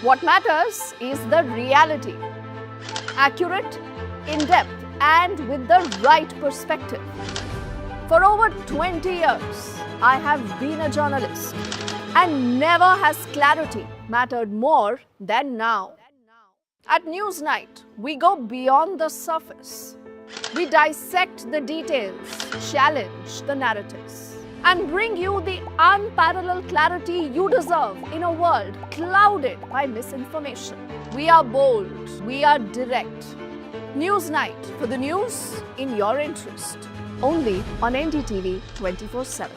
What matters is the reality. Accurate, in-depth, and with the right perspective. For over 20 years, I have been a journalist, and never has clarity mattered more than now. At Newsnight, we go beyond the surface. We dissect the details, challenge the narratives, and bring you the unparalleled clarity you deserve in a world clouded by misinformation. We are bold, we are direct. Newsnight, for the news in your interest. Only on NDTV 24/7.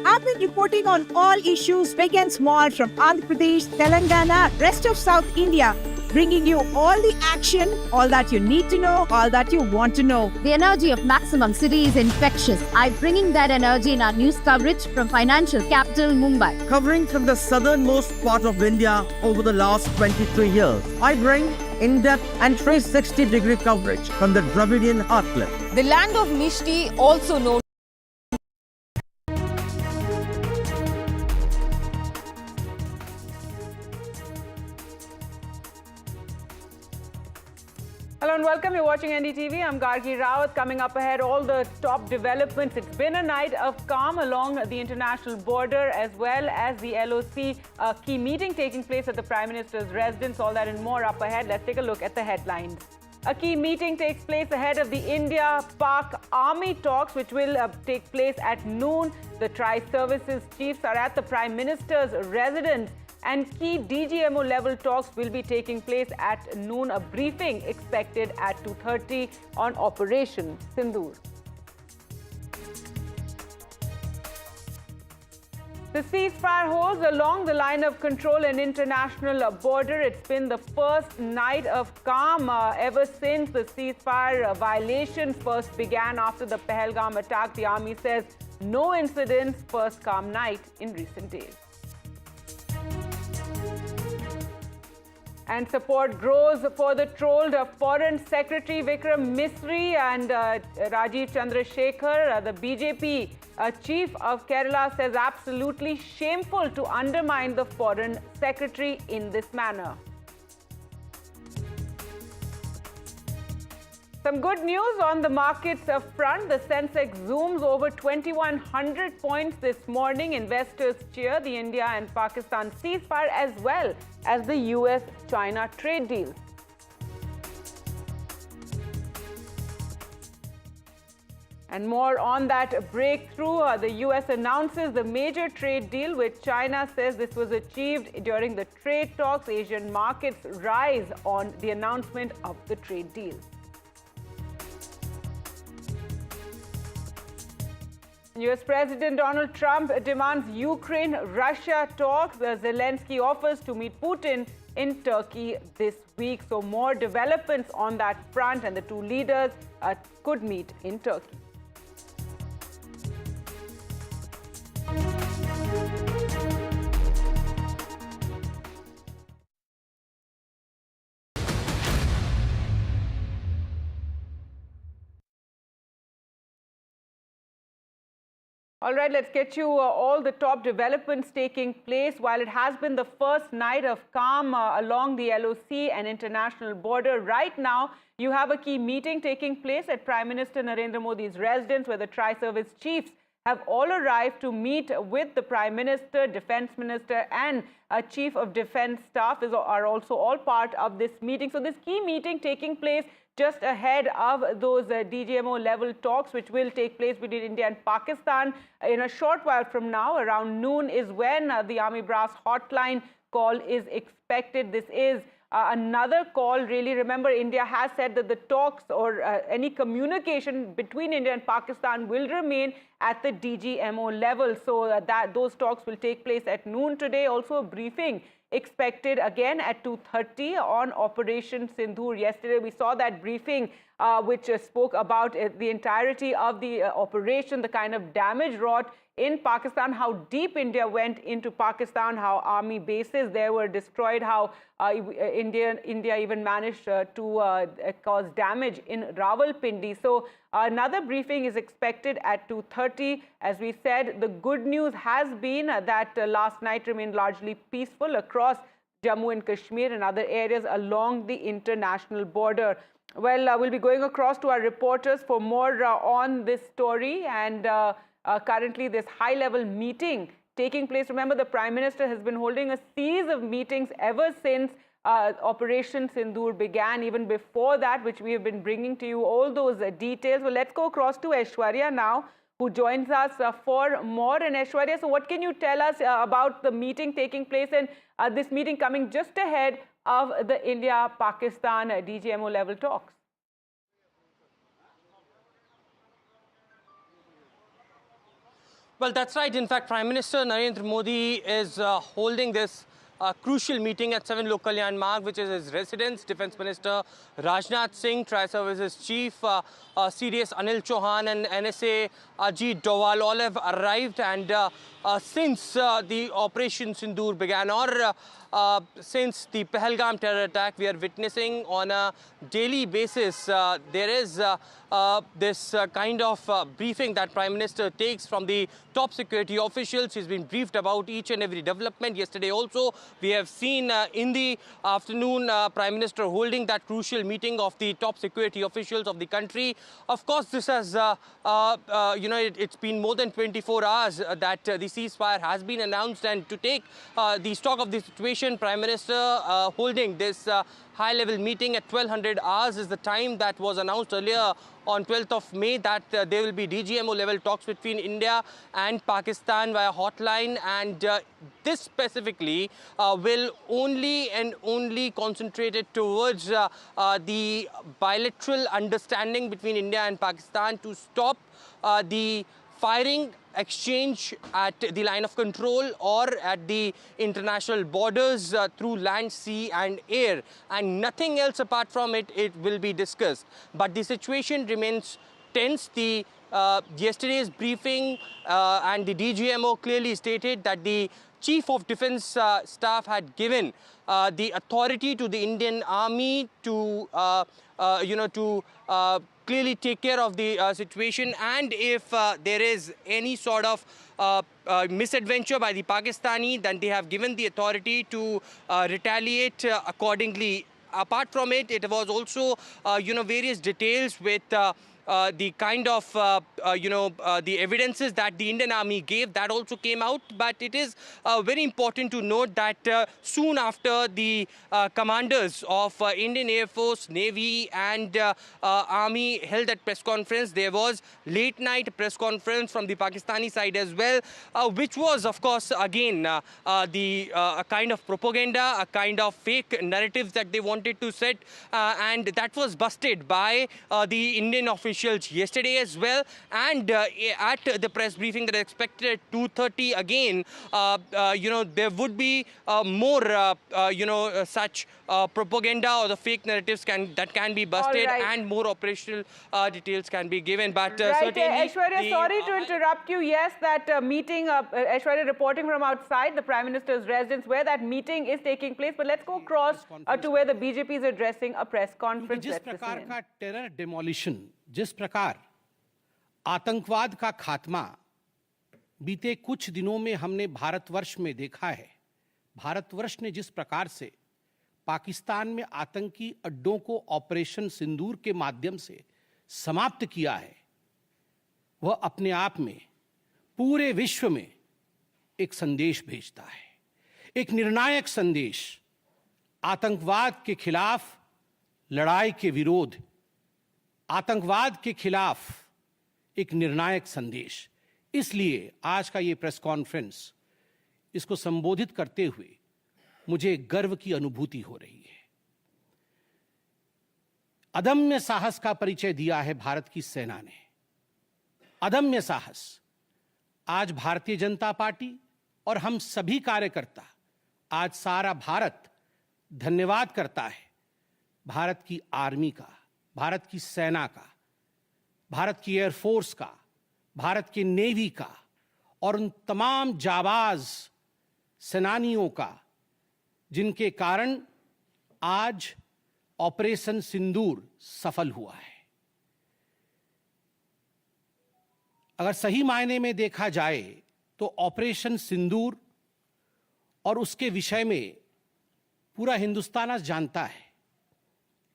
I've been reporting on all issues big and small from Andhra Pradesh, Telangana, rest of South India, bringing you all the action, all that you need to know, all that you want to know. The energy of maximum city is infectious. I'm bringing that energy in our news coverage from financial capital Mumbai. Covering from the southernmost part of India over the last 23 years. I bring in-depth and 360-degree coverage from the Dravidian heartland. The land of Mishti, also known. Hello and welcome. You're watching NDTV. I'm Gargi Rawat. Coming up ahead, all the top developments. It's been a night of calm along the international border as well as the LOC key meeting taking place at the Prime Minister's residence. All that and more up ahead. Let's take a look at the headlines. A key meeting takes place ahead of the India-Pak Army talks, which will take place at noon. The Tri-Services Chiefs are at the Prime Minister's residence, and key DGMO level talks will be taking place at noon. A briefing expected at 2:30 on Operation Sindur. The ceasefire holds along the line of control and international border. It's been the first night of calm ever since the ceasefire violations first began after the Pahalgam attack. The army says no incidents, first calm night in recent days. And support grows for the trolled Foreign Secretary Vikram Misri and Rajiv Chandrasekhar. The BJP chief of Kerala says absolutely shameful to undermine the Foreign Secretary in this manner. Some good news on the markets front. The Sensex zooms over 2,100 points this morning. Investors cheer the India and Pakistan ceasefire as well as the US-China trade deal. And more on that breakthrough. The US announces the major trade deal with China, says this was achieved during the trade talks. Asian markets rise on the announcement of the trade deal. US President Donald Trump demands Ukraine-Russia talks. Zelensky offers to meet Putin in Turkey this week. So more developments on that front, and the two leaders could meet in Turkey. All right, let's get you all the top developments taking place. While it has been the first night of calm along the LOC and international border, right now you have a key meeting taking place at Prime Minister Narendra Modi's residence, where the tri-service chiefs have all arrived to meet with the Prime Minister, Defence Minister and Chief of Defence Staff are also all part of this meeting. So this key meeting taking place just ahead of those DGMO level talks, which will take place between India and Pakistan in a short while from now. Around noon is when the Army Brass hotline call is expected. This is another call, really. Remember, India has said that the talks or any communication between India and Pakistan will remain at the DGMO level. So that those talks will take place at noon today. Also a briefing expected again at 2:30 on Operation Sindur. Yesterday we saw that briefing which spoke about the entirety of the operation, the kind of damage wrought in Pakistan, how deep India went into Pakistan, how army bases there were destroyed, how India even managed to cause damage in Rawalpindi. So another briefing is expected at 2:30. As we said, the good news has been that last night remained largely peaceful across Jammu and Kashmir and other areas along the international border. Well, we'll be going across to our reporters for more on this story, and currently this high-level meeting taking place. Remember, the Prime Minister has been holding a series of meetings ever since Operation Sindur began, even before that, which we have been bringing to you all those details. Well, let's go across to Aishwarya now, who joins us for more. And Aishwarya, so what can you tell us about the meeting taking place and this meeting coming just ahead of the India-Pakistan DGMO level talks? Well, that's right. In fact, Prime Minister Narendra Modi is holding this crucial meeting at 7 Lok Kalyan Marg, which is his residence. Defence Minister Rajnath Singh, Tri-Services Chief CDS Anil Chauhan and NSA Ajit Doval all have arrived, and since the Operation Sindur began, or since the Pahalgam terror attack, we are witnessing on a daily basis there is this kind of briefing that Prime Minister takes from the top security officials. He's been briefed about each and every development. Yesterday also we have seen in the afternoon Prime Minister holding that crucial meeting of the top security officials of the country. Of course, this has it's been more than 24 hours that the ceasefire has been announced, and to take the stock of the situation, Prime Minister holding this high-level meeting at 1200 hours is the time that was announced earlier on 12th of May that there will be DGMO level talks between India and Pakistan via hotline, and this specifically will only concentrated towards the bilateral understanding between India and Pakistan to stop the firing exchange at the line of control or at the international borders through land, sea and air, and nothing else apart from it will be discussed. But the situation remains tense. The yesterday's briefing and the DGMO clearly stated that the Chief of Defence Staff had given the authority to the Indian Army to, clearly take care of the situation, and if there is any sort of misadventure by the Pakistani, then they have given the authority to retaliate accordingly. Apart from it, it was also, various details with the kind of, the evidences that the Indian Army gave, that also came out. But it is very important to note that soon after the commanders of Indian Air Force, Navy and Army held that press conference, there was late night press conference from the Pakistani side as well, which was, of course, again, a kind of propaganda, a kind of fake narratives that they wanted to set, and that was busted by the Indian officials yesterday as well. And at the press briefing that is expected at 2:30 again, there would be more, such propaganda or the fake narratives that can be busted, and more operational details can be given. But certainly, Aishwarya, sorry to interrupt you. Yes, that meeting, Aishwarya reporting from outside the Prime Minister's residence where that meeting is taking place. But let's go across to where the BJP is addressing a press conference. जिस प्रकार का terror demolition, जिस प्रकार आतंकवाद का खात्मा बीते कुछ दिनों में हमने भारतवर्ष में देखा है, भारतवर्ष ने जिस प्रकार से पाकिस्तान में आतंकी अड्डों को ऑपरेशन सिंदूर के माध्यम से समाप्त किया है, वह अपने आप में पूरे विश्व में एक संदेश भेजता है, एक निर्णायक संदेश, आतंकवाद के खिलाफ लड़ाई के विरोध, आतंकवाद के खिलाफ एक निर्णायक संदेश। इसलिए आज का ये प्रेस कॉन्फ्रेंस, इसको संबोधित करते हुए मुझे गर्व की अनुभूति हो रही है। अदम्य साहस का परिचय दिया है भारत की सेना ने, अदम्य साहस। आज भारतीय जनता पार्टी और हम सभी कार्यकर्ता, आज सारा भारत धन्यवाद करता है भारत की आर्मी का, भारत की सेना का, भारत की एयरफोर्स का, भारत की नेवी का और उन तमाम जाबाज सेनानियों का जिनके कारण आज ऑपरेशन सिंदूर सफल हुआ है। अगर सही मायने में देखा जाए तो ऑपरेशन सिंदूर और उसके विषय में पूरा हिंदुस्तान आज जानता है,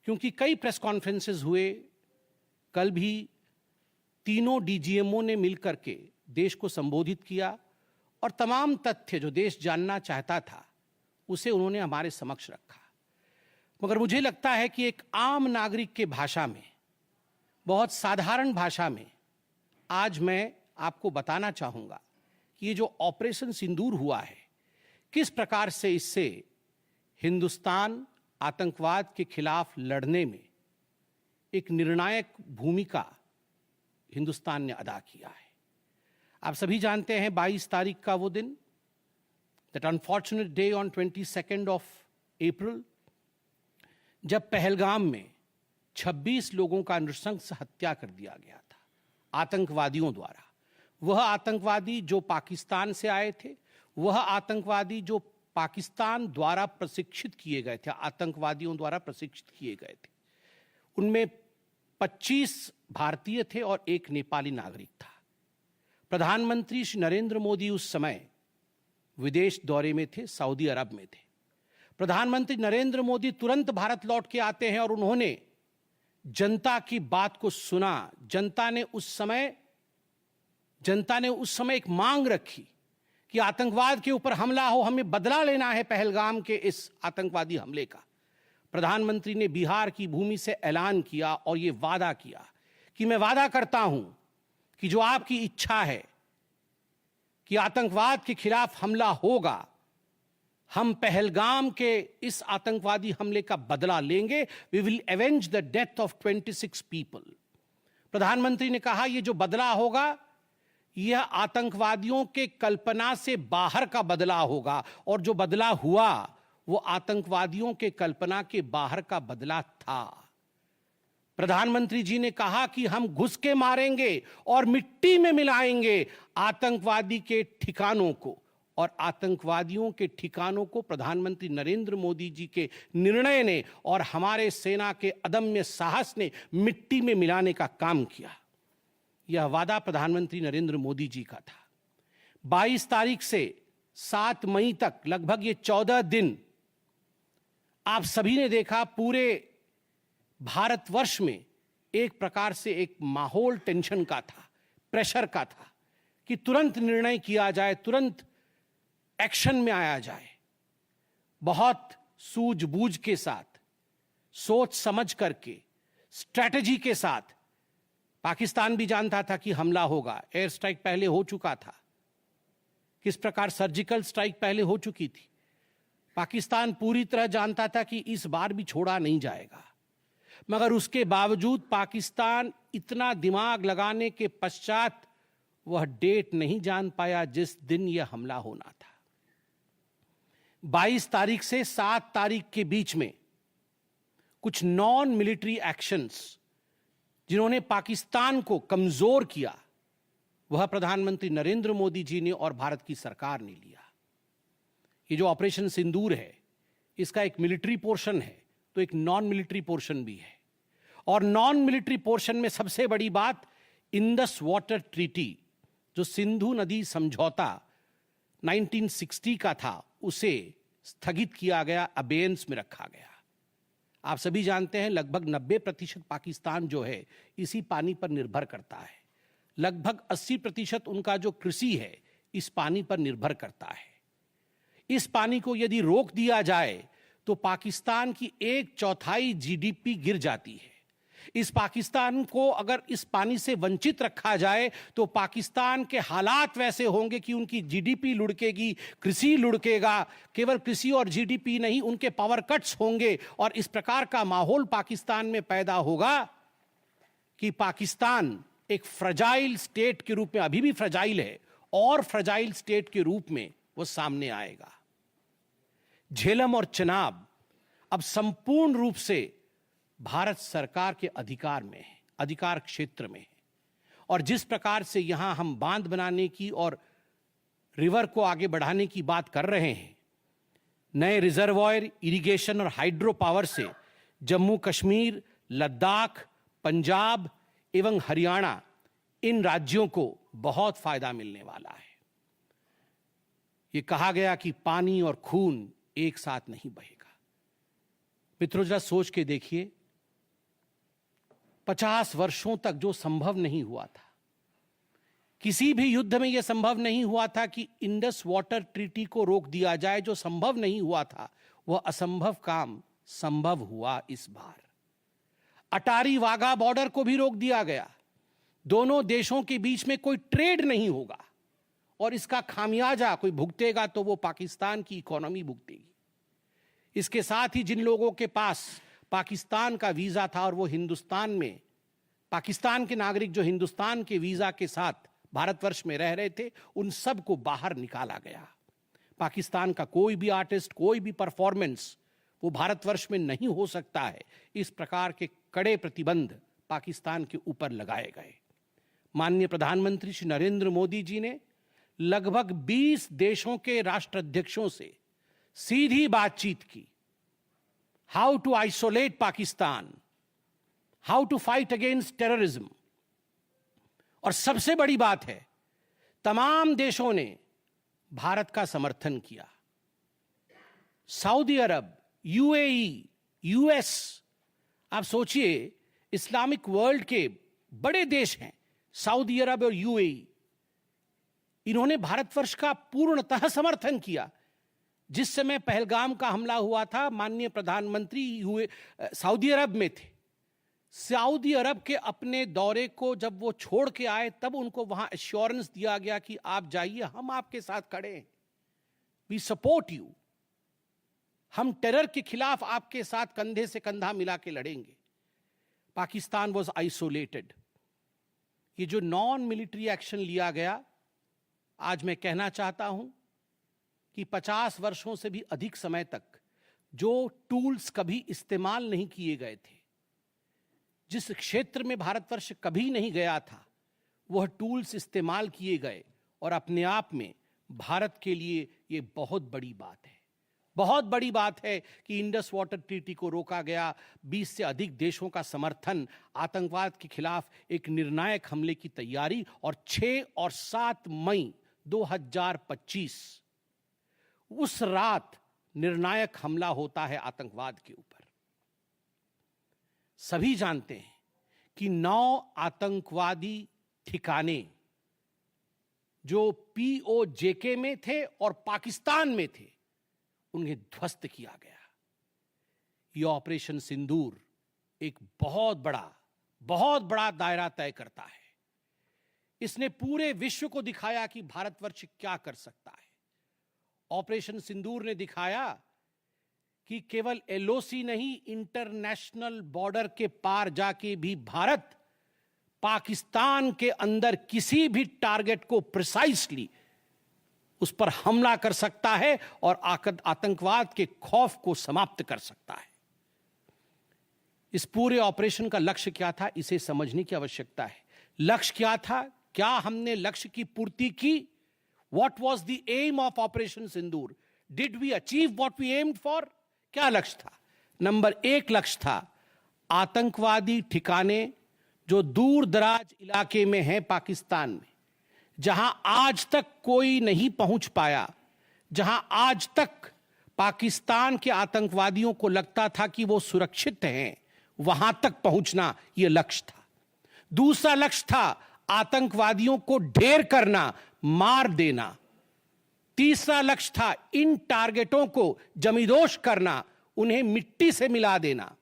क्योंकि कई प्रेस कॉन्फ्रेंसेस हुए। कल भी तीनों डीजीएमओ ने मिलकर के देश को संबोधित किया और तमाम तथ्य जो देश जानना चाहता था उसे उन्होंने हमारे समक्ष रखा। मगर मुझे लगता है कि एक आम नागरिक के भाषा में, बहुत साधारण भाषा में आज मैं आपको बताना चाहूंगा कि ये जो ऑपरेशन सिंदूर हुआ है, किस प्रकार से इससे हिंदुस्तान आतंकवाद के खिलाफ लड़ने में एक निर्णायक भूमिका हिंदुस्तान ने अदा किया है। आप सभी जानते हैं 22 तारीख का वो दिन, that unfortunate day on 22 of April, जब पहलगाम में 26 लोगों का नृशंस हत्या कर दिया गया था आतंकवादियों द्वारा। वह आतंकवादी जो पाकिस्तान से आए थे, वह आतंकवादी जो पाकिस्तान द्वारा प्रशिक्षित किए गए थे, आतंकवादियों द्वारा प्रशिक्षित किए गए थे। उनमें 25 भारतीय थे और एक नेपाली नागरिक था। प्रधानमंत्री श्री नरेंद्र मोदी उस समय विदेश दौरे में थे, सऊदी अरब में थे। प्रधानमंत्री नरेंद्र मोदी तुरंत भारत लौट के आते हैं और उन्होंने जनता की बात को सुना। जनता ने उस समय एक मांग रखी कि आतंकवाद के ऊपर हमला हो, हमें बदला लेना है पहलगाम के इस आतंकवादी हमले का। प्रधानमंत्री ने बिहार की भूमि से ऐलान किया और यह वादा किया कि मैं वादा करता हूं कि जो आपकी इच्छा है कि आतंकवाद के खिलाफ हमला होगा, हम पहलगाम के इस आतंकवादी हमले का बदला लेंगे। We will avenge the death of 26 people. प्रधानमंत्री ने कहा यह जो बदला होगा यह आतंकवादियों के कल्पना से बाहर का बदला होगा, और जो बदला हुआ वो आतंकवादियों के कल्पना के बाहर का बदला था। प्रधानमंत्री जी ने कहा कि हम घुस के मारेंगे और मिट्टी में मिलाएंगे आतंकवादी के ठिकानों को, और आतंकवादियों के ठिकानों को प्रधानमंत्री नरेंद्र मोदी जी के निर्णय ने और हमारे सेना के अदम्य साहस ने मिट्टी में मिलाने का काम किया। यह वादा प्रधानमंत्री नरेंद्र मोदी जी का था। 22 तारीख से 7 मई तक लगभग ये 14 दिन आप सभी ने देखा, पूरे भारतवर्ष में एक प्रकार से एक माहौल टेंशन का था, प्रेशर का था कि तुरंत निर्णय किया जाए, तुरंत एक्शन में आया जाए। बहुत सूझबूझ के साथ, सोच समझ करके, स्ट्रैटेजी के साथ। पाकिस्तान भी जानता था कि हमला होगा, एयर स्ट्राइक पहले हो चुका था, किस प्रकार सर्जिकल स्ट्राइक पहले हो चुकी थी। पाकिस्तान पूरी तरह जानता था कि इस बार भी छोड़ा नहीं जाएगा, मगर उसके बावजूद पाकिस्तान इतना दिमाग लगाने के पश्चात वह डेट नहीं जान पाया जिस दिन यह हमला होना था। 22 तारीख से 7 तारीख के बीच में कुछ नॉन मिलिट्री एक्शंस जिन्होंने पाकिस्तान को कमजोर किया, वह प्रधानमंत्री नरेंद्र मोदी जी ने और भारत की सरकार ने लिया। ये जो ऑपरेशन सिंदूर है, इसका एक मिलिट्री पोर्शन है तो एक नॉन मिलिट्री पोर्शन भी है। और नॉन मिलिट्री पोर्शन में सबसे बड़ी बात, इंडस वाटर ट्रीटी, जो सिंधु नदी समझौता 1960 का था, उसे स्थगित किया गया, अबेयंस में रखा गया। आप सभी जानते हैं लगभग 90% पाकिस्तान जो है इसी पानी पर निर्भर करता है। लगभग 80% उनका जो कृषि है इस पानी पर निर्भर करता है। इस पानी को यदि रोक दिया जाए तो पाकिस्तान की 1/4 जीडीपी गिर जाती है। इस पाकिस्तान को अगर इस पानी से वंचित रखा जाए तो पाकिस्तान के हालात वैसे होंगे कि उनकी जीडीपी लुढ़केगी, कृषि लुढ़केगा। केवल कृषि और जीडीपी नहीं, उनके पावर कट्स होंगे और इस प्रकार का माहौल पाकिस्तान में पैदा होगा कि पाकिस्तान एक फ्रजाइल स्टेट के रूप में, अभी भी फ्रजाइल है, और फ्रजाइल स्टेट के रूप में वो सामने आएगा। झेलम और चनाब अब संपूर्ण रूप से भारत सरकार के अधिकार में है, अधिकार क्षेत्र में है। और जिस प्रकार से यहां हम बांध बनाने की और रिवर को आगे बढ़ाने की बात कर रहे हैं, नए रिजर्वॉयर, इरिगेशन और हाइड्रो पावर से जम्मू कश्मीर, लद्दाख, पंजाब एवं हरियाणा, इन राज्यों को बहुत फायदा मिलने वाला है। ये कहा गया कि पानी और खून एक साथ नहीं बहेगा। मित्रों, जरा सोच के देखिए, 50 वर्षों तक जो संभव नहीं हुआ था, किसी भी युद्ध में यह संभव नहीं हुआ था कि इंडस वाटर ट्रीटी को रोक दिया जाए। जो संभव नहीं हुआ था वह असंभव काम संभव हुआ इस बार। अटारी वाघा बॉर्डर को भी रोक दिया गया। दोनों देशों के बीच में कोई ट्रेड नहीं होगा और इसका खामियाजा कोई भुगतेगा तो वो पाकिस्तान की इकोनॉमी भुगतेगी। इसके साथ ही जिन लोगों के पास पाकिस्तान का वीजा था और वो हिंदुस्तान में, पाकिस्तान के नागरिक जो हिंदुस्तान के वीजा के साथ भारतवर्ष में रह रहे थे, उन सब को बाहर निकाला गया। पाकिस्तान का कोई भी आर्टिस्ट, कोई भी परफॉर्मेंस वो भारतवर्ष में नहीं हो सकता है। इस प्रकार के कड़े प्रतिबंध पाकिस्तान के ऊपर लगाए गए। माननीय प्रधानमंत्री श्री नरेंद्र मोदी जी ने लगभग 20 देशों के राष्ट्राध्यक्षों से सीधी बातचीत की। How to isolate Pakistan, how to fight against terrorism. और सबसे बड़ी बात है, तमाम देशों ने भारत का समर्थन किया। सऊदी अरब, यूएई, यूएस, आप सोचिए इस्लामिक वर्ल्ड के बड़े देश हैं सऊदी अरब और यूएई, इन्होंने भारतवर्ष का पूर्णतः समर्थन किया। जिस समय पहलगाम का हमला हुआ था, माननीय प्रधानमंत्री सऊदी अरब में थे। सऊदी अरब के अपने दौरे को जब वो छोड़ के आए, तब उनको वहां एश्योरेंस दिया गया कि आप जाइए, हम आपके साथ खड़े हैं, वी सपोर्ट यू, हम टेरर के खिलाफ आपके साथ कंधे से कंधा मिला के लड़ेंगे। Pakistan was isolated. ये जो नॉन मिलिट्री एक्शन लिया गया, आज मैं कहना चाहता हूं कि 50 वर्षों से भी अधिक समय तक जो टूल्स कभी इस्तेमाल नहीं किए गए थे, जिस क्षेत्र में भारतवर्ष कभी नहीं गया था, वह टूल्स इस्तेमाल किए गए और अपने आप में भारत के लिए ये बहुत बड़ी बात है। बहुत बड़ी बात है कि इंडस वाटर ट्रीटी को रोका गया, 20 से अधिक देशों का समर्थन, आतंकवाद के खिलाफ एक निर्णायक हमले की तैयारी, और 6 और 7 मई 2025 उस रात निर्णायक हमला होता है आतंकवाद के ऊपर। सभी जानते हैं कि 9 आतंकवादी ठिकाने जो PoJK में थे और पाकिस्तान में थे, उन्हें ध्वस्त किया गया। यह ऑपरेशन सिंदूर एक बहुत बड़ा दायरा तय करता है। इसने पूरे विश्व को दिखाया कि भारतवर्ष क्या कर सकता है। ऑपरेशन सिंदूर ने दिखाया कि केवल LOC नहीं, इंटरनेशनल बॉर्डर के पार जाके भी भारत पाकिस्तान के अंदर किसी भी टारगेट को प्रिसाइसली उस पर हमला कर सकता है और आतंकवाद के खौफ को समाप्त कर सकता है। इस पूरे ऑपरेशन का लक्ष्य क्या था, इसे समझने की आवश्यकता है। लक्ष्य क्या था? क्या हमने लक्ष्य की पूर्ति की? What was the aim of Operation Sindoor? Did we achieve what we aimed for? क्या लक्ष्य था? नंबर 1 लक्ष्य था आतंकवादी ठिकाने जो दूर दराज इलाके में हैं पाकिस्तान में, जहां आज तक कोई नहीं पहुंच पाया, जहां आज तक पाकिस्तान के आतंकवादियों को लगता था कि वो सुरक्षित हैं, वहां तक पहुंचना यह लक्ष्य था। दूसरा लक्ष्य था आतंकवादियों को ढेर करना, मार देना। तीसरा लक्ष्य था इन टारगेटों को जमींदोज करना, उन्हें मिट्टी से मिला देना।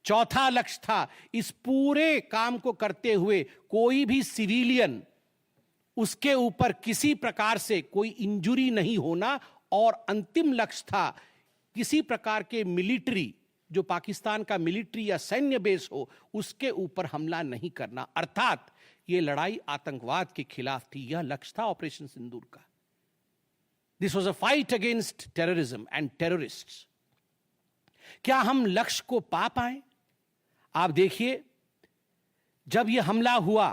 चौथा लक्ष्य था इस पूरे काम को करते हुए कोई भी सिविलियन, उसके ऊपर किसी प्रकार से कोई इंजुरी नहीं होना। और अंतिम लक्ष्य था किसी प्रकार के मिलिट्री, जो पाकिस्तान का मिलिट्री या सैन्य बेस हो, उसके ऊपर हमला नहीं करना। अर्थात यह लड़ाई आतंकवाद के खिलाफ थी। यह लक्ष्य था ऑपरेशन सिंदूर का। This was a fight against terrorism and terrorists. क्या हम लक्ष्य को पा पाए? आप देखिए, जब यह हमला हुआ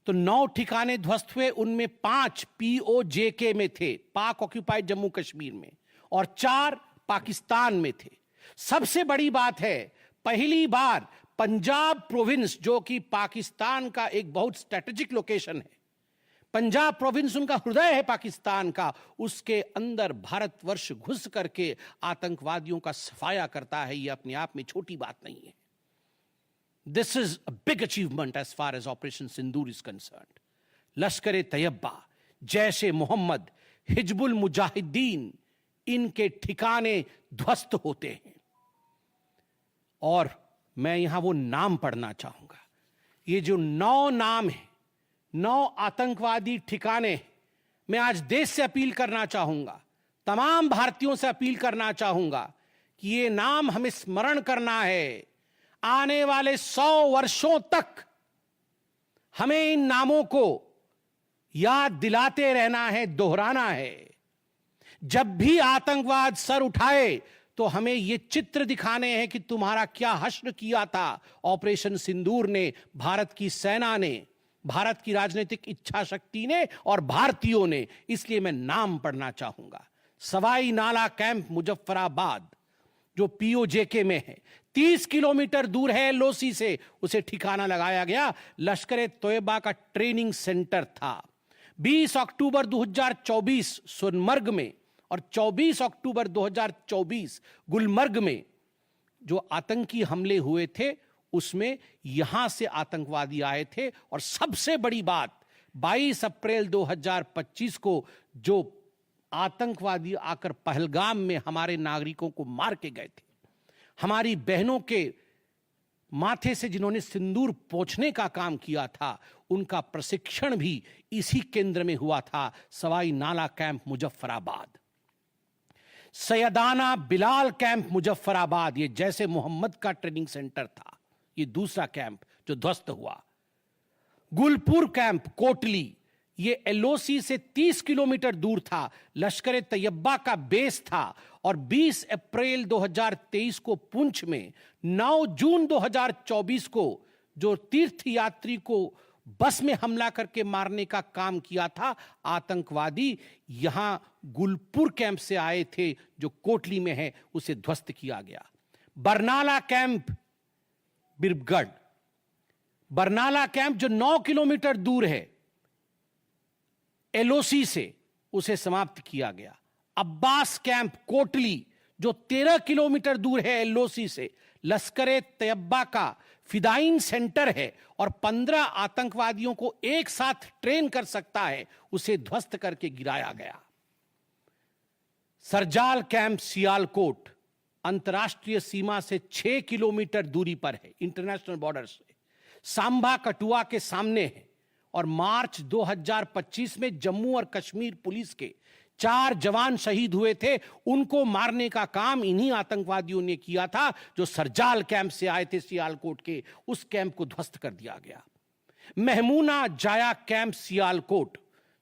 तो 9 ठिकाने ध्वस्त हुए, उनमें 5 PoJK में थे, पाक ऑक्यूपाइड जम्मू कश्मीर में, और 4 पाकिस्तान में थे। सबसे बड़ी बात है, पहली बार पंजाब प्रोविंस, जो कि पाकिस्तान का एक बहुत स्ट्रेटेजिक लोकेशन है, पंजाब प्रोविंस उनका हृदय है पाकिस्तान का, उसके अंदर भारतवर्ष घुस करके आतंकवादियों का सफाया करता है। यह अपने आप में छोटी बात नहीं है। This is a big achievement as far as Operation Sindoor is concerned. Lashkar-e-Taiba, Jaish-e-Mohammed, Hizbul Mujahideen, इनके ठिकाने ध्वस्त होते हैं। और मैं यहां वो नाम पढ़ना चाहूंगा। ये जो 9 नाम है, 9 आतंकवादी ठिकाने, मैं आज देश से अपील करना चाहूंगा, तमाम भारतीयों से अपील करना चाहूंगा कि ये नाम हमें स्मरण करना है। आने वाले 100 वर्षों तक हमें इन नामों को याद दिलाते रहना है, दोहराना है। जब भी आतंकवाद सर उठाए तो हमें यह चित्र दिखाने हैं कि तुम्हारा क्या हश्र किया था ऑपरेशन सिंदूर ने, भारत की सेना ने, भारत की राजनीतिक इच्छा शक्ति ने और भारतीयों ने। इसलिए मैं नाम पढ़ना चाहूंगा। सवाई नाला कैंप मुजफ्फराबाद, जो PoJK में है, 30 किलोमीटर दूर है LOC से, उसे ठिकाना लगाया गया। लश्कर-ए-तैयबा का ट्रेनिंग सेंटर था। 20 अक्टूबर 2024 सोनमर्ग में और 24 अक्टूबर 2024 गुलमर्ग में जो आतंकी हमले हुए थे, उसमें यहां से आतंकवादी आए थे। और सबसे बड़ी बात, 22 अप्रैल 2025 को जो आतंकवादी आकर पहलगाम में हमारे नागरिकों को मार के गए थे, हमारी बहनों के माथे से जिन्होंने सिंदूर पोंछने का काम किया था, उनका प्रशिक्षण भी इसी केंद्र में हुआ था, सवाई नाला कैंप मुजफ्फराबाद। सैयदाना बिलाल कैंप मुजफ्फराबाद, ये जैसे मोहम्मद का ट्रेनिंग सेंटर था, ये दूसरा कैंप जो ध्वस्त हुआ। गुलपुर कैंप कोटली, ये LOC से 30 किलोमीटर दूर था, लश्कर-ए-तैयबा का बेस था। और 20 अप्रैल 2023 को पुंछ में, 9 जून 2024 को जो तीर्थ यात्री को बस में हमला करके मारने का काम किया था। आतंकवादी यहां गुलपुर कैंप से आए थे जो कोटली में है, उसे ध्वस्त किया गया। बरनाला कैंप बिरगढ़, बरनाला कैंप जो 9 किलोमीटर दूर है एलओसी से, उसे समाप्त किया गया। अब्बास कैंप कोटली जो 13 किलोमीटर दूर है एलओसी से, लश्कर-ए तैयबा का फिदाइन सेंटर है और 15 आतंकवादियों को एक साथ ट्रेन कर सकता है, उसे ध्वस्त करके गिराया गया। सरजाल कैंप सियालकोट अंतर्राष्ट्रीय सीमा से 6 किलोमीटर दूरी पर है, इंटरनेशनल बॉर्डर से। सांबा कठुआ के सामने है और मार्च 2025 में जम्मू और कश्मीर पुलिस के 4 जवान शहीद हुए थे। उनको मारने का काम इन्हीं आतंकवादियों ने किया था जो सरजाल कैंप से आए थे सियालकोट के। उस कैंप को ध्वस्त कर दिया गया। महमूना जाया कैंप सियालकोट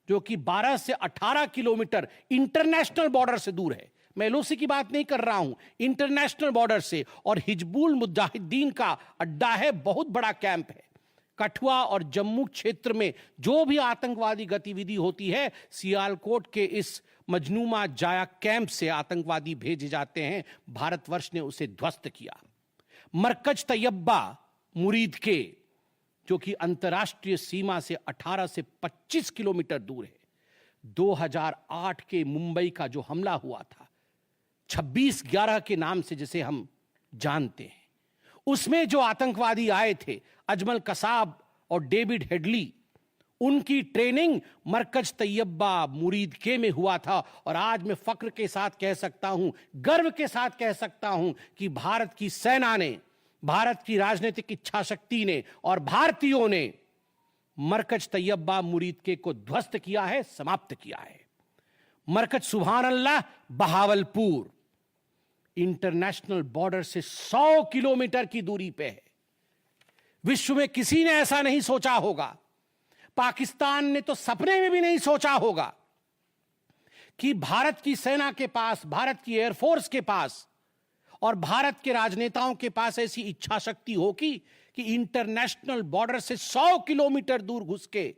जो कि 12 से 18 किलोमीटर इंटरनेशनल बॉर्डर से दूर है, मैं एलओसी की बात नहीं कर रहा हूं, इंटरनेशनल बॉर्डर से, और हिजबुल मुजाहिदीन का अड्डा है, बहुत बड़ा कैंप है। कठुआ और जम्मू क्षेत्र में जो भी आतंकवादी गतिविधि होती है, सियालकोट के इस मजनूमा जाया कैंप से आतंकवादी भेजे जाते हैं। भारतवर्ष ने उसे ध्वस्त किया। मरकज तैयबा मुरीद के जो कि अंतर्राष्ट्रीय सीमा से 18 से 25 किलोमीटर दूर है। 2008 के मुंबई का जो हमला हुआ था 26/11 के नाम से जिसे हम जानते हैं, उसमें जो आतंकवादी आए थे अजमल कसाब और डेविड हेडली, उनकी ट्रेनिंग मरकज तैयबा मुरीद के में हुआ था। और आज मैं फक्र के साथ कह सकता हूं, गर्व के साथ कह सकता हूं कि भारत की सेना ने, भारत की राजनीतिक इच्छा शक्ति ने और भारतीयों ने मरकज तैयबा मुरीद के को ध्वस्त किया है, समाप्त किया है। मरकज सुभान अल्लाह बहावलपुर इंटरनेशनल बॉर्डर से 100 किलोमीटर की दूरी पे है। विश्व में किसी ने ऐसा नहीं सोचा होगा, पाकिस्तान ने तो सपने में भी नहीं सोचा होगा कि भारत की सेना के पास, भारत की एयरफोर्स के पास और भारत के राजनेताओं के पास ऐसी इच्छा शक्ति होगी कि इंटरनेशनल बॉर्डर से 100 किलोमीटर दूर घुस के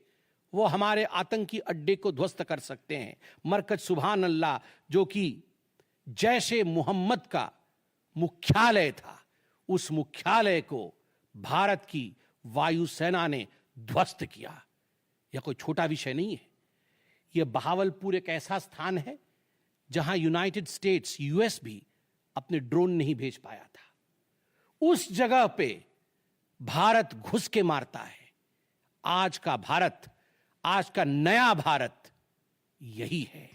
वो हमारे आतंकी अड्डे को ध्वस्त कर सकते हैं। मरकज सुभान अल्लाह जो कि जैशे मोहम्मद का मुख्यालय था, उस मुख्यालय को भारत की वायुसेना ने ध्वस्त किया। यह कोई छोटा विषय नहीं है। यह बहावलपुर एक ऐसा स्थान है जहां यूनाइटेड स्टेट्स, यूएस भी अपने ड्रोन नहीं भेज पाया था। उस जगह पे भारत घुस के मारता है। आज का भारत, आज का नया भारत यही है।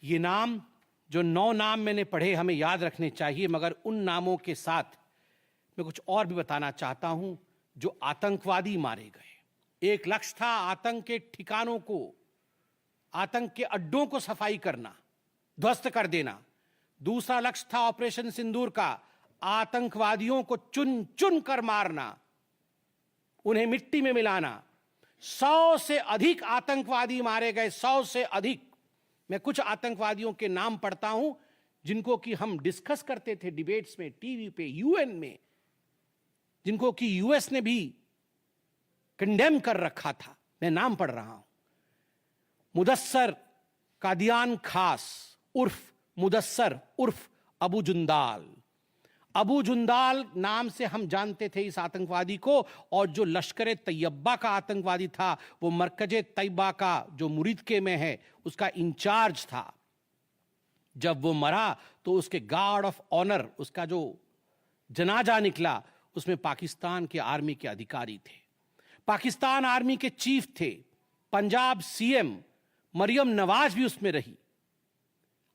ये नाम, जो 9 नाम मैंने पढ़े, हमें याद रखने चाहिए, मगर उन नामों के साथ मैं कुछ और भी बताना चाहता हूं। जो आतंकवादी मारे गए, एक लक्ष्य था आतंक के ठिकानों को, आतंक के अड्डों को सफाई करना, ध्वस्त कर देना। दूसरा लक्ष्य था ऑपरेशन सिंदूर का, आतंकवादियों को चुन चुन कर मारना, उन्हें मिट्टी में मिलाना। 100 से अधिक आतंकवादी मारे गए, 100 से अधिक। मैं कुछ आतंकवादियों के नाम पढ़ता हूं जिनको कि हम डिस्कस करते थे डिबेट्स में, टीवी पे, यूएन में, जिनको कि यूएस ने भी कंडेम कर रखा था। मैं नाम पढ़ रहा हूं। मुदस्सर कादियान खास उर्फ मुदस्सर उर्फ अबू जुंदाल। अबू जुंदाल नाम से हम जानते थे इस आतंकवादी को। और जो लश्कर तैयबा का आतंकवादी था, वो मरकज तैयबा का जो मुरीदके में है, उसका इंचार्ज था। जब वो मरा तो उसके गार्ड ऑफ ऑनर, उसका जो जनाजा निकला, उसमें पाकिस्तान के आर्मी के अधिकारी थे, पाकिस्तान आर्मी के चीफ थे, पंजाब सीएम मरियम नवाज भी उसमें रही।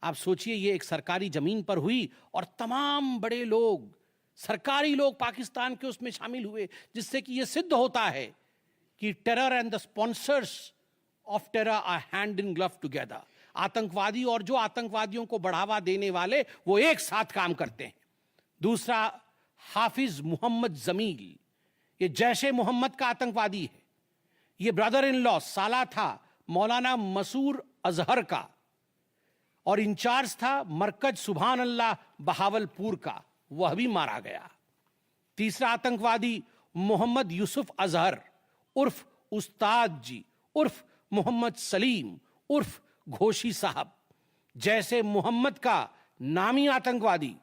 आप सोचिए, ये एक सरकारी जमीन पर हुई और तमाम बड़े लोग, सरकारी लोग पाकिस्तान के उसमें शामिल हुए, जिससे कि यह सिद्ध होता है कि terror and the sponsors of terror are hand in glove together. आतंकवादी और जो आतंकवादियों को बढ़ावा देने वाले, वो एक साथ काम करते हैं। दूसरा हाफिज मोहम्मद जमील, ये जैशे मोहम्मद का आतंकवादी है। ये ब्रदर इन लॉ, साला था मौलाना मसूर अजहर का, और इंचार्ज था मरकज सुभान अल्लाह बहावलपुर का, वह भी मारा गया। तीसरा आतंकवादी मोहम्मद यूसुफ अजहर उर्फ उस्ताद जी उर्फ मोहम्मद सलीम उर्फ घोशी साहब जैसे मोहम्मद का नामी आतंकवादी,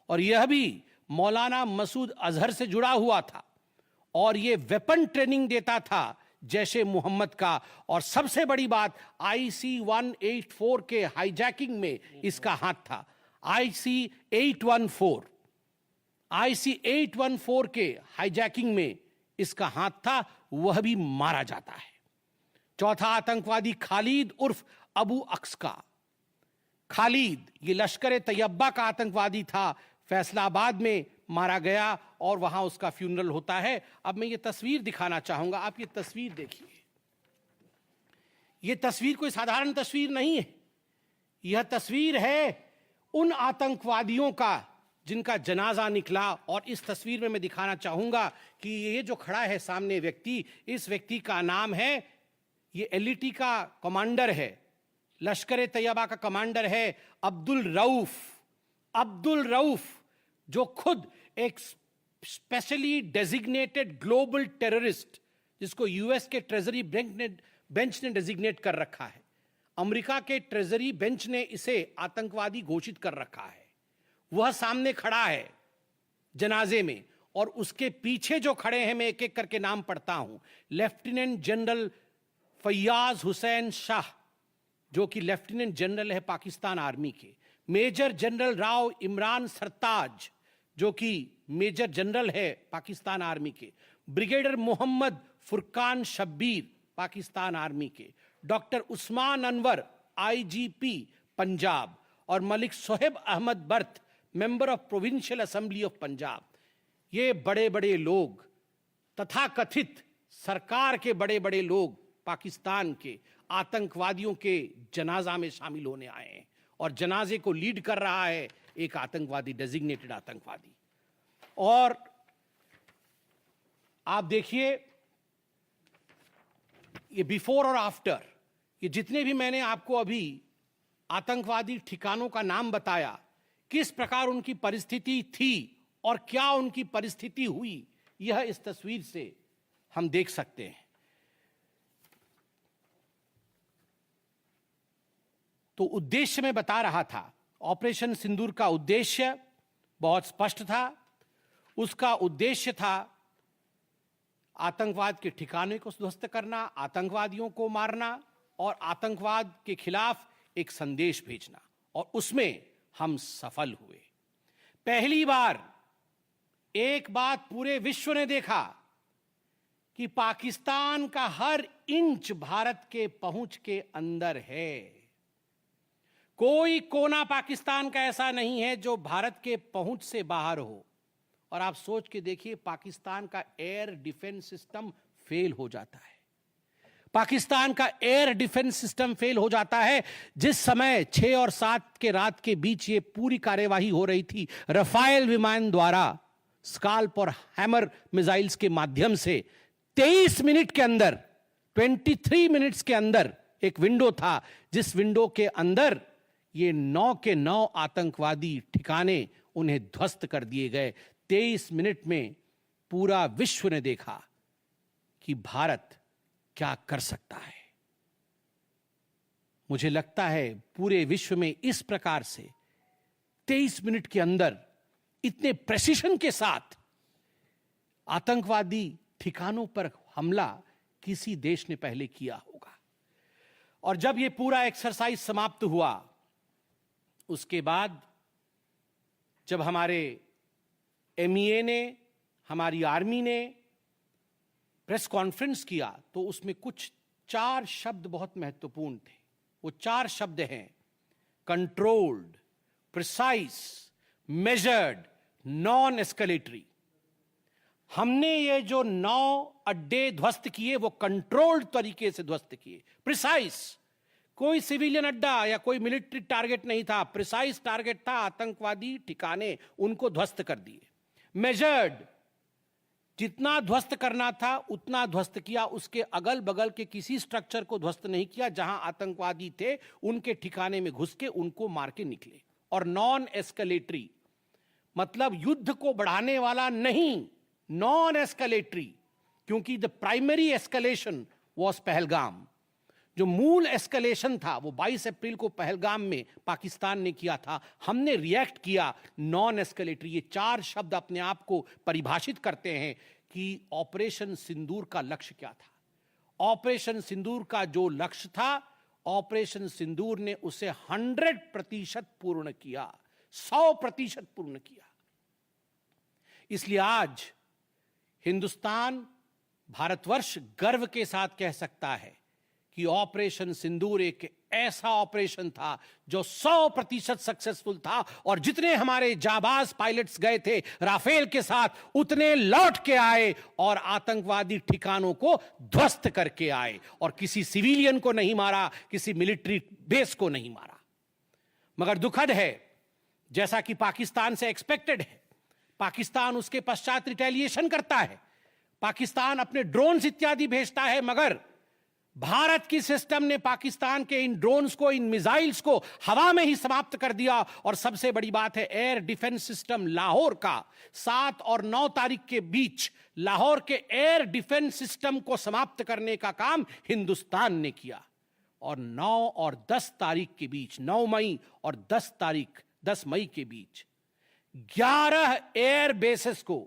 और यह भी मौलाना मसूद अजहर से जुड़ा हुआ था और ये वेपन ट्रेनिंग देता था जैसे मोहम्मद का। और सबसे बड़ी बात, IC 184 के हाईजैकिंग में इसका हाथ था। IC 814 के हाईजैकिंग में इसका हाथ था, वह भी मारा जाता है। चौथा आतंकवादी खालिद उर्फ अबू अक्स का। खालिद ये लश्कर तैयबा का आतंकवादी था, फैसलाबाद में मारा गया और वहां उसका फ्यूनरल होता है। अब मैं ये तस्वीर दिखाना चाहूंगा, आप ये तस्वीर देखिए। ये तस्वीर कोई साधारण तस्वीर नहीं है, यह तस्वीर है उन आतंकवादियों का जिनका जनाजा निकला। और इस तस्वीर में मैं दिखाना चाहूंगा कि ये जो खड़ा है सामने व्यक्ति, इस व्यक्ति का नाम है, ये LET का कमांडर है, लश्कर तैयबा का कमांडर है अब्दुल रऊफ, जो खुद एक स्पेशली डेजिग्नेटेड ग्लोबल टेररिस्ट, जिसको US के ट्रेजरी बेंच ने डेजिग्नेट कर रखा है। अमेरिका के ट्रेजरी बेंच ने इसे आतंकवादी घोषित कर रखा है। वह सामने खड़ा है जनाजे में, और उसके पीछे जो खड़े हैं, मैं एक एक करके नाम पढ़ता हूं। लेफ्टिनेंट जनरल फैयाज हुसैन शाह, जो कि लेफ्टिनेंट जनरल है पाकिस्तान आर्मी के। मेजर जनरल राव इमरान सरताज, जो कि मेजर जनरल है पाकिस्तान आर्मी के। ब्रिगेडियर मोहम्मद फुरकान शब्बीर, पाकिस्तान आर्मी के। डॉक्टर उस्मान अनवर, IGP पंजाब, और Malik Sohaib Ahmad Barth, member of provincial assembly of Punjab. ये बड़े बड़े लोग, तथाकथित सरकार के बड़े बड़े लोग, पाकिस्तान के आतंकवादियों के जनाजा में शामिल होने आए हैं। और जनाजे को लीड कर रहा है एक आतंकवादी, डेजिग्नेटेड आतंकवादी। और आप देखिए ये बिफोर और आफ्टर, ये जितने भी मैंने आपको अभी आतंकवादी ठिकानों का नाम बताया, किस प्रकार उनकी परिस्थिति थी और क्या उनकी परिस्थिति हुई, यह इस तस्वीर से हम देख सकते हैं। तो उद्देश्य मैं बता रहा था, ऑपरेशन सिंदूर का उद्देश्य बहुत स्पष्ट था। उसका उद्देश्य था आतंकवाद के ठिकाने को ध्वस्त करना, आतंकवादियों को मारना और आतंकवाद के खिलाफ एक संदेश भेजना, और उसमें हम सफल हुए। पहली बार एक बात पूरे विश्व ने देखा कि पाकिस्तान का हर इंच भारत के पहुंच के अंदर है। कोई कोना पाकिस्तान का ऐसा नहीं है जो भारत के पहुंच से बाहर हो। और आप सोच के देखिए, पाकिस्तान का एयर डिफेंस सिस्टम फेल हो जाता है। पाकिस्तान का एयर डिफेंस सिस्टम फेल हो जाता है जिस समय 6 और 7 के रात के बीच ये पूरी कार्यवाही हो रही थी। रफाल विमान द्वारा स्काल्प और हैमर मिसाइल्स के माध्यम से 23 मिनट के अंदर, 23 मिनट्स के अंदर एक विंडो था, जिस विंडो के अंदर ये 9 के 9 आतंकवादी ठिकाने उन्हें ध्वस्त कर दिए गए। 23 मिनट में पूरा विश्व ने देखा कि भारत क्या कर सकता है। मुझे लगता है पूरे विश्व में इस प्रकार से 23 मिनट के अंदर इतने प्रेसिशन के साथ आतंकवादी ठिकानों पर हमला किसी देश ने पहले किया होगा। और जब यह पूरा एक्सरसाइज समाप्त हुआ, उसके बाद जब हमारे MEA ने, हमारी आर्मी ने प्रेस कॉन्फ्रेंस किया, तो उसमें कुछ 4 शब्द बहुत महत्वपूर्ण थे। वो 4 शब्द हैं: controlled, precise, measured, non escalatory. हमने ये जो 9 अड्डे ध्वस्त किए वो कंट्रोल्ड तरीके से ध्वस्त किए। प्रिसाइज, कोई सिविलियन अड्डा या कोई मिलिट्री टारगेट नहीं था, प्रिसाइज टारगेट था, आतंकवादी ठिकाने, उनको ध्वस्त कर दिए। मेजर्ड, जितना ध्वस्त करना था उतना ध्वस्त किया, उसके अगल बगल के किसी स्ट्रक्चर को ध्वस्त नहीं किया। जहां आतंकवादी थे उनके ठिकाने में घुस के उनको मार के निकले। और नॉन एस्केलेटरी मतलब युद्ध को बढ़ाने वाला नहीं, नॉन एस्केलेटरी, क्योंकि the primary escalation was Pahalgam. जो मूल एस्केलेशन था वो 22 अप्रैल को पहलगाम में पाकिस्तान ने किया था। हमने रिएक्ट किया नॉन एस्केलेटरी। ये 4 शब्द अपने आप को परिभाषित करते हैं कि ऑपरेशन सिंदूर का लक्ष्य क्या था। ऑपरेशन सिंदूर का जो लक्ष्य था, ऑपरेशन सिंदूर ने उसे 100% पूर्ण किया, 100% पूर्ण किया। इसलिए आज हिंदुस्तान, भारतवर्ष गर्व के साथ कह सकता है कि ऑपरेशन सिंदूर एक ऐसा ऑपरेशन था जो 100% सक्सेसफुल था, और जितने हमारे जाबाज पायलट्स गए थे राफेल के साथ, उतने लौट के आए और आतंकवादी ठिकानों को ध्वस्त करके आए, और किसी सिविलियन को नहीं मारा, किसी मिलिट्री बेस को नहीं मारा। मगर दुखद है, जैसा कि पाकिस्तान से एक्सपेक्टेड है, पाकिस्तान उसके पश्चात रिटेलिएशन करता है, पाकिस्तान अपने ड्रोन्स इत्यादि भेजता है, मगर भारत की सिस्टम ने पाकिस्तान के इन ड्रोन्स को, इन मिसाइल्स को हवा में ही समाप्त कर दिया। और सबसे बड़ी बात है, एयर डिफेंस सिस्टम लाहौर का 7 और 9 तारीख के बीच लाहौर के एयर डिफेंस सिस्टम को समाप्त करने का काम हिंदुस्तान ने किया। और 9 और 10 तारीख के बीच, 9 मई और 10 मई के बीच 11 एयर बेसेस को,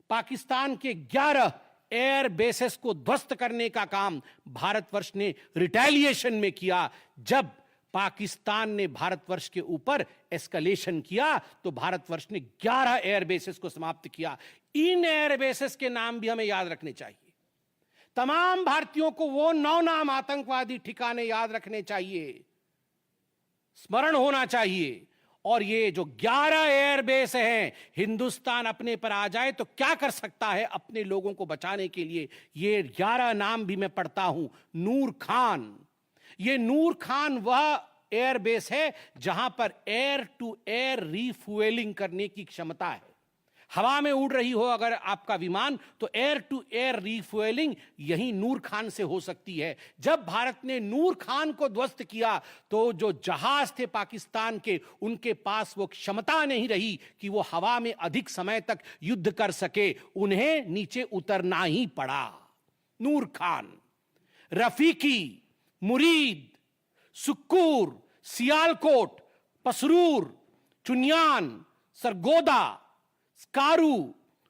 पाकिस्तान के 11 एयर बेसेस को ध्वस्त करने का काम भारतवर्ष ने रिटेलिएशन में किया। जब पाकिस्तान ने भारतवर्ष के ऊपर एस्केलेशन किया तो भारतवर्ष ने 11 एयर बेसेस को समाप्त किया। इन एयर बेसेस के नाम भी हमें याद रखने चाहिए। तमाम भारतीयों को वो 9 नाम आतंकवादी ठिकाने याद रखने चाहिए, स्मरण होना चाहिए। और ये जो 11 एयरबेस हैं, हिंदुस्तान अपने पर आ जाए तो क्या कर सकता है अपने लोगों को बचाने के लिए। ये 11 नाम भी मैं पढ़ता हूं। नूर खान, ये नूर खान वह एयरबेस है जहां पर एयर टू एयर रीफ्यूएलिंग करने की क्षमता है। हवा में उड़ रही हो अगर आपका विमान, तो एयर टू एयर रीफ्यूएलिंग यही नूर खान से हो सकती है। जब भारत ने नूर खान को ध्वस्त किया तो जो जहाज थे पाकिस्तान के, उनके पास वो क्षमता नहीं रही कि वो हवा में अधिक समय तक युद्ध कर सके, उन्हें नीचे उतरना ही पड़ा। नूर खान, रफीकी, मुरीद, सुक्कूर, सियालकोट, पसरूर, चुनियान, सरगोदा, स्कारू,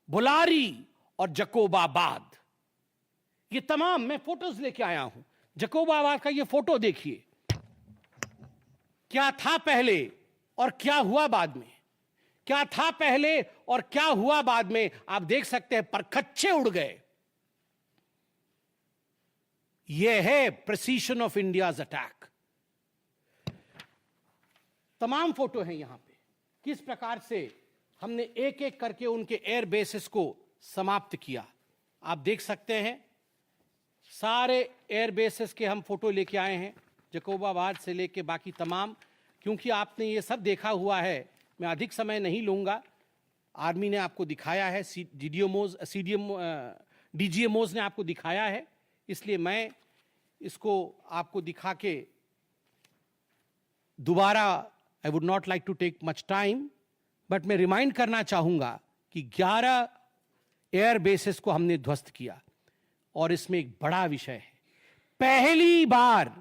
बुलारी और जकोबाबाद, ये तमाम मैं फोटोज लेके आया हूं। जकोबाबाद का ये फोटो देखिए, क्या था पहले और क्या हुआ बाद में, क्या था पहले और क्या हुआ बाद में। आप देख सकते हैं परखच्चे उड़ गए। यह है प्रिसीशन ऑफ इंडियाज अटैक। तमाम फोटो हैं यहां पे, किस प्रकार से हमने एक एक करके उनके एयर बेसेस को समाप्त किया। आप देख सकते हैं सारे एयर बेसेस के हम फोटो लेके आए हैं, जकोबाबाद से लेके बाकी तमाम। क्योंकि आपने ये सब देखा हुआ है, मैं अधिक समय नहीं लूंगा। आर्मी ने आपको दिखाया है, DGMOs ने आपको दिखाया है, इसलिए मैं इसको आपको दिखा के दोबारा, I would not like to take much time, but मैं रिमाइंड करना चाहूंगा कि 11 एयर बेसेस को हमने ध्वस्त किया। और इसमें एक बड़ा विषय है, पहली बार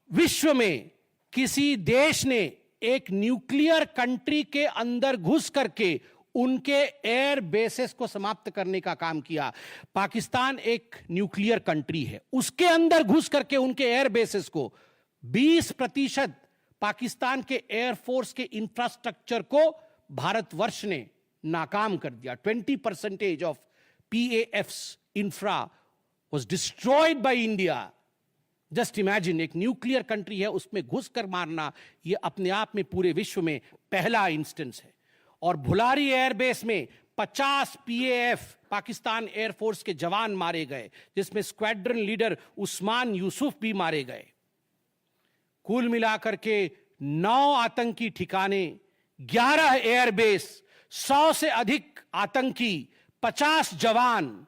विश्व में किसी देश ने एक न्यूक्लियर कंट्री के अंदर घुस करके उनके एयर बेसेस को समाप्त करने का काम किया। पाकिस्तान एक न्यूक्लियर कंट्री है, उसके अंदर घुस करके उनके एयर बेसेस को 20% पाकिस्तान के एयरफोर्स के इंफ्रास्ट्रक्चर को भारतवर्ष ने नाकाम कर दिया। 20% of PAF's infra was destroyed by India. Just imagine, एक न्यूक्लियर कंट्री है, उसमें घुसकर मारना, यह अपने आप में पूरे विश्व में पहला इंस्टेंस है। और भुलारी एयरबेस में 50 PAF पाकिस्तान एयरफोर्स के जवान मारे गए, जिसमें स्क्वाड्रन लीडर उस्मान यूसुफ भी मारे गए। कुल मिलाकर के 9 आतंकी ठिकाने, 11 एयरबेस, 100 से अधिक आतंकी, 50 जवान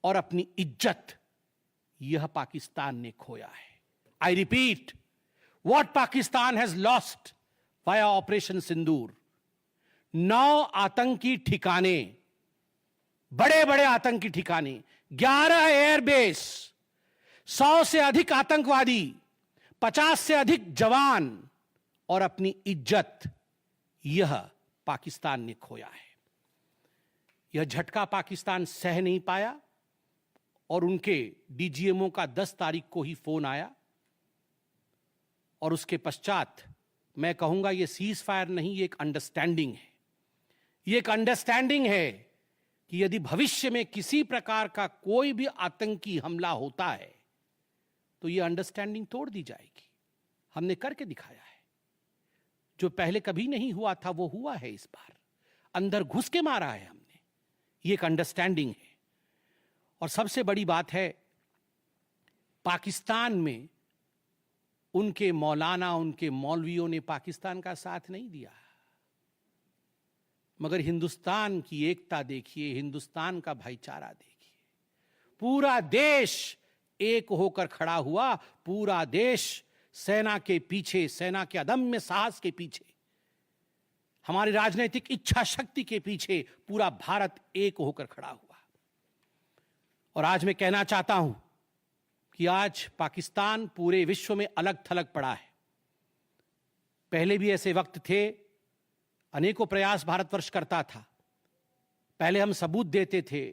और अपनी इज्जत, यह पाकिस्तान ने खोया है। I repeat, what Pakistan has lost via operation Sindoor. 9 आतंकी ठिकाने, बड़े बड़े आतंकी ठिकाने, 11 एयरबेस, 100 से अधिक आतंकवादी, 50 से अधिक जवान और अपनी इज्जत, यह पाकिस्तान ने खोया है। यह झटका पाकिस्तान सह नहीं पाया और उनके डीजीएमओ का 10 तारीख को ही फोन आया और उसके पश्चात मैं कहूंगा यह सीज फायर नहीं, ये एक अंडरस्टैंडिंग है। ये एक अंडरस्टैंडिंग है कि यदि भविष्य में किसी प्रकार का कोई भी आतंकी हमला होता है तो यह अंडरस्टैंडिंग तोड़ दी जाएगी। हमने करके दिखाया है, जो पहले कभी नहीं हुआ था वो हुआ है इस बार, अंदर घुस के मारा है हमने। ये एक अंडरस्टैंडिंग है। और सबसे बड़ी बात है, पाकिस्तान में उनके मौलाना, उनके मौलवियों ने पाकिस्तान का साथ नहीं दिया, मगर हिंदुस्तान की एकता देखिए, हिंदुस्तान का भाईचारा देखिए। पूरा देश एक होकर खड़ा हुआ, पूरा देश सेना के पीछे, सेना के अदम्य साहस के पीछे, हमारी राजनीतिक इच्छा शक्ति के पीछे पूरा भारत एक होकर खड़ा हुआ। और आज मैं कहना चाहता हूं कि आज पाकिस्तान पूरे विश्व में अलग थलग पड़ा है। पहले भी ऐसे वक्त थे, अनेकों प्रयास भारतवर्ष करता था। पहले हम सबूत देते थे,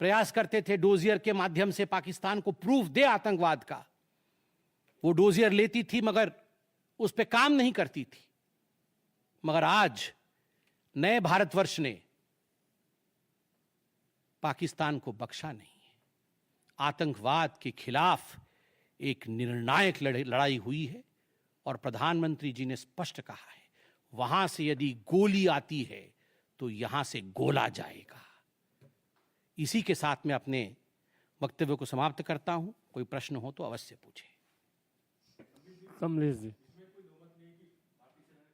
प्रयास करते थे डोजियर के माध्यम से पाकिस्तान को प्रूफ दे आतंकवाद का। वो डोजियर लेती थी मगर उस पर काम नहीं करती थी। मगर आज नए भारतवर्ष ने पाकिस्तान को बख्शा नहीं है। आतंकवाद के खिलाफ एक निर्णायक लड़ाई हुई है और प्रधानमंत्री जी ने स्पष्ट कहा है, वहां से यदि गोली आती है तो यहां से गोला जाएगा। इसी के साथ मैं अपने वक्तव्य को समाप्त करता हूं। कोई प्रश्न हो तो अवश्य पूछें।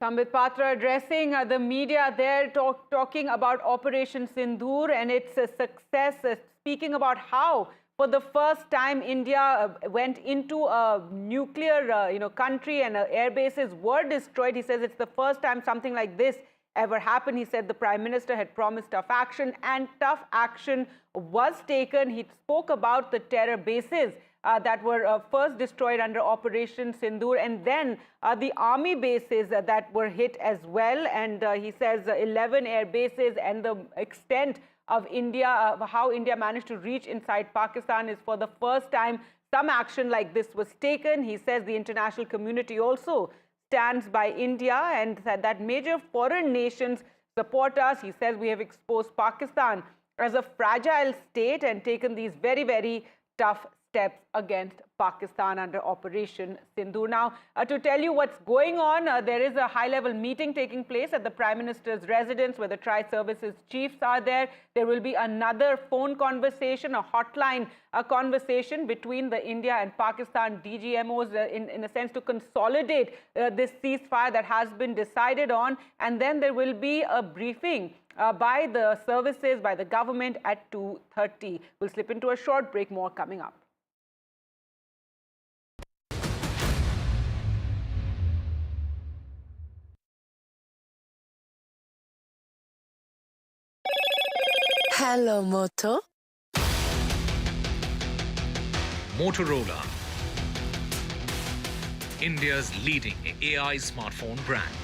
Sambit Patra addressing the media there, talking about Operation Sindur and its success, speaking about how for the first time India went into a nuclear country and air bases were destroyed. He says it's the first time something like this ever happened. He said the Prime Minister had promised tough action and tough action was taken. He spoke about the terror bases that were first destroyed under Operation Sindur, and then the army bases that were hit as well. And he says 11 air bases, and the extent of India, how India managed to reach inside Pakistan is for the first time some action like this was taken. He says the international community also stands by India and that major foreign nations support us. He says we have exposed Pakistan as a fragile state and taken these very, very tough steps against Pakistan under Operation Sindur. Now, to tell you what's going on, there is a high-level meeting taking place at the Prime Minister's residence where the tri-services chiefs are there. There will be another phone conversation, a hotline conversation between the India and Pakistan DGMOs in a sense to consolidate this ceasefire that has been decided on. And then there will be a briefing by the services, by the government at 2:30. We'll slip into a short break, more coming up. Hello, Moto. Motorola, India's leading AI smartphone brand.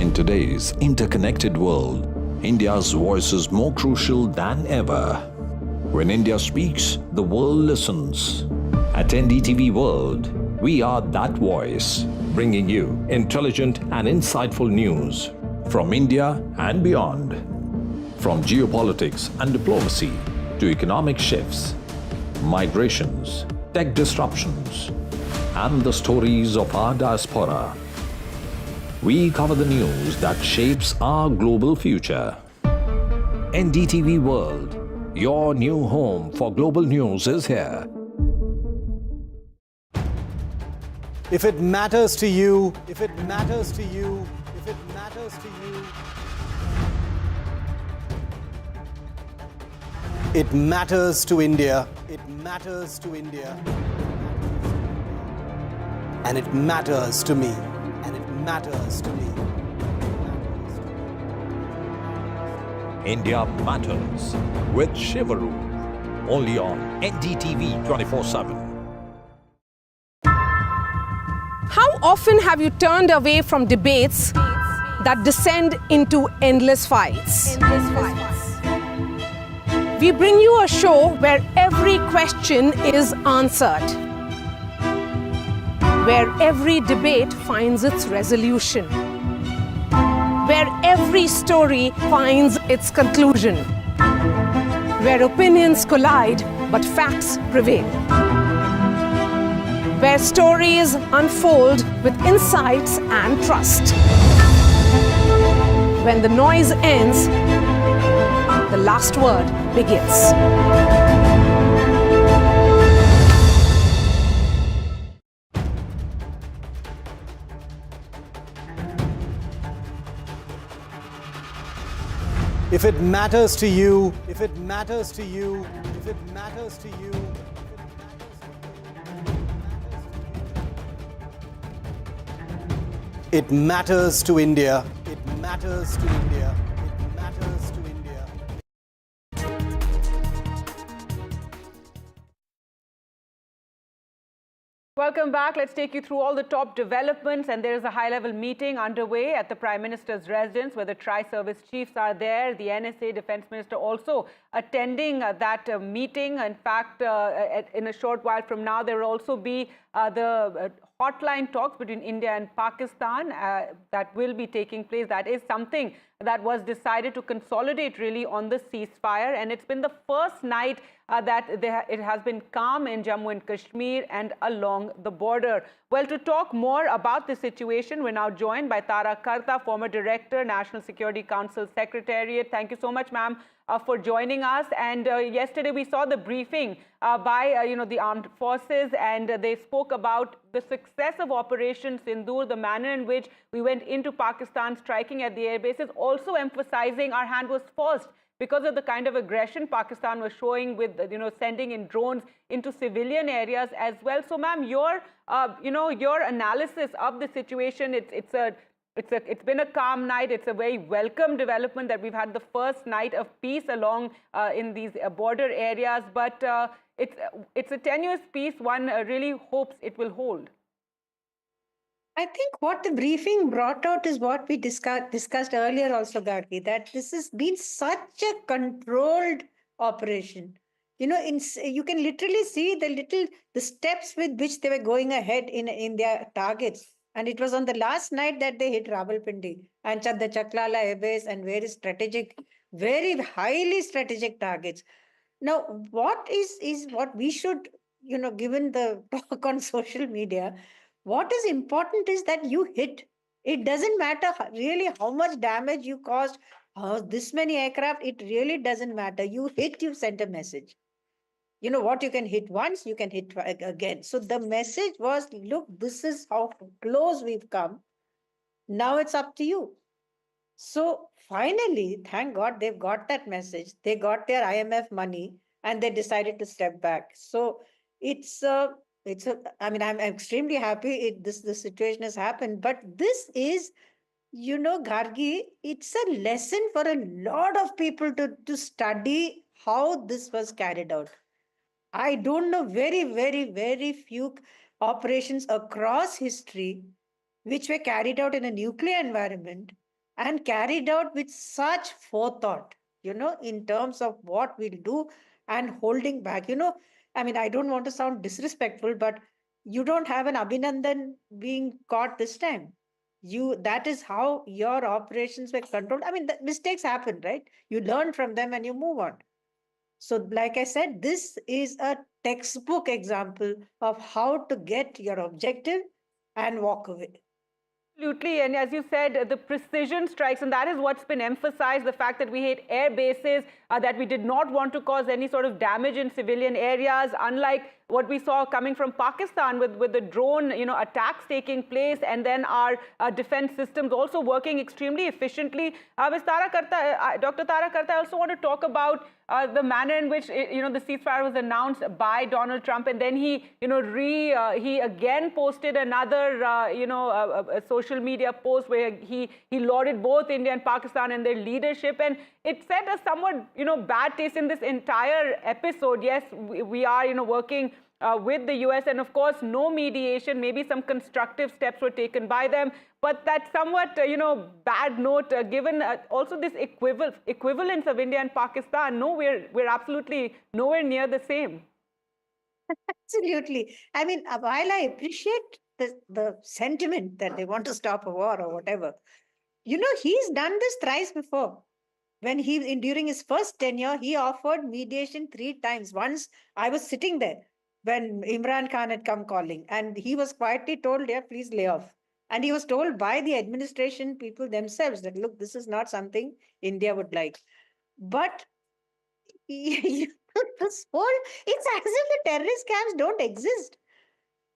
In today's interconnected world, India's voice is more crucial than ever. When India speaks, the world listens. At NDTV World, we are that voice, bringing you intelligent and insightful news from India and beyond. From geopolitics and diplomacy to economic shifts, migrations, tech disruptions, and the stories of our diaspora. We cover the news that shapes our global future. NDTV World, your new home for global news, is here. If it matters to you, if it matters to you, if it matters to you, it matters to India. It matters to India. And it matters to me. And it matters to me. India Matters with Shivaru, only on NDTV 24/7. How often have you turned away from debates that descend into endless fights? We bring you a show where every question is answered, where every debate finds its resolution, where every story finds its conclusion, where opinions collide but facts prevail, where stories unfold with insights and trust. When the noise ends, the last word begins. If it matters to you, if it matters to you, if it matters to you, it matters to India. It matters to India. It matters to India. Welcome back. Let's take you through all the top developments. And there is a high-level meeting underway at the Prime Minister's residence where the tri-service chiefs are there. The NSA Defence Minister also attending that meeting. In fact, in a short while from now, there will also be the hotline talks between India and Pakistan that will be taking place. That is something that was decided to consolidate really on the ceasefire. And it's been the first night that it has been calm in Jammu and Kashmir and along the border. Well, to talk more about the situation, we're now joined by Tara Karta, former Director, National Security Council Secretariat. Thank you so much, ma'am, for joining us. And yesterday we saw the briefing by the armed forces, and they spoke about the success of Operation Sindur, the manner in which we went into Pakistan, striking at the air bases, also emphasizing our hand was forced because of the kind of aggression Pakistan was showing with, sending in drones into civilian areas as well. So, ma'am, your analysis of the situation, it's been a calm night. It's a very welcome development that we've had the first night of peace along in these border areas. But it's a tenuous peace. One really hopes it will hold. I think what the briefing brought out is what we discussed earlier also, Gargi, that this has been such a controlled operation. You can literally see the steps with which they were going ahead in their targets. And it was on the last night that they hit Rawalpindi and the Chaklala Air Base and very highly strategic targets. Now, what is what we should, given the talk on social media, what is important is that you hit. It doesn't matter really how much damage you caused, this many aircraft, it really doesn't matter. You hit, you sent a message. You know what, you can hit once, you can hit again. So the message was, look, this is how close we've come. Now it's up to you. So finally, thank God, they've got that message. They got their IMF money and they decided to step back. So I'm extremely happy this situation has happened. But this is, Gargi, it's a lesson for a lot of people to study how this was carried out. I don't know very, very, very few operations across history which were carried out in a nuclear environment and carried out with such forethought, in terms of what we'll do and holding back. I don't want to sound disrespectful, but you don't have an Abhinandan being caught this time. That is how your operations were controlled. The mistakes happen, right? You learn from them and you move on. So, like I said, this is a textbook example of how to get your objective and walk away. Absolutely, and as you said, the precision strikes, and that is what's been emphasized, the fact that we hit air bases, that we did not want to cause any sort of damage in civilian areas, unlike what we saw coming from Pakistan with the drone attacks taking place, and then our defense systems also working extremely efficiently. Dr. Tara Karta, I also want to talk about the manner in which the ceasefire was announced by Donald Trump, and then he again posted another a social media post where he lauded both India and Pakistan and their leadership, and it set a somewhat bad taste in this entire episode. Yes, we are working with the US, and of course no mediation, maybe some constructive steps were taken by them, but that somewhat bad note given also this equivalence of India and Pakistan. No, we're absolutely nowhere near the same. Absolutely. I mean, while I appreciate the sentiment that they want to stop a war or whatever, he's done this thrice before. When during his first tenure, he offered mediation 3 times. Once I was sitting there when Imran Khan had come calling, and he was quietly told, yeah, please lay off. And he was told by the administration people themselves that, look, this is not something India would like. But this whole, it's as if the terrorist camps don't exist.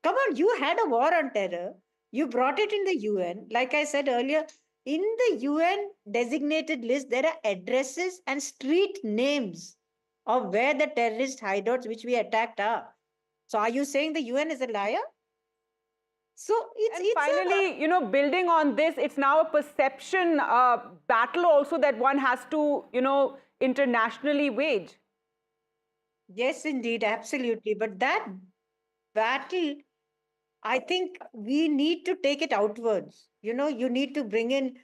Come on, you had a war on terror. You brought it in the UN. Like I said earlier, in the UN designated list, there are addresses and street names of where the terrorist hideouts which we attacked are. So are you saying the UN is a liar? So it's finally, building on this, it's now a perception battle also that one has to, internationally wage. Yes, indeed, absolutely. But that battle, I think we need to take it outwards. You need to bring in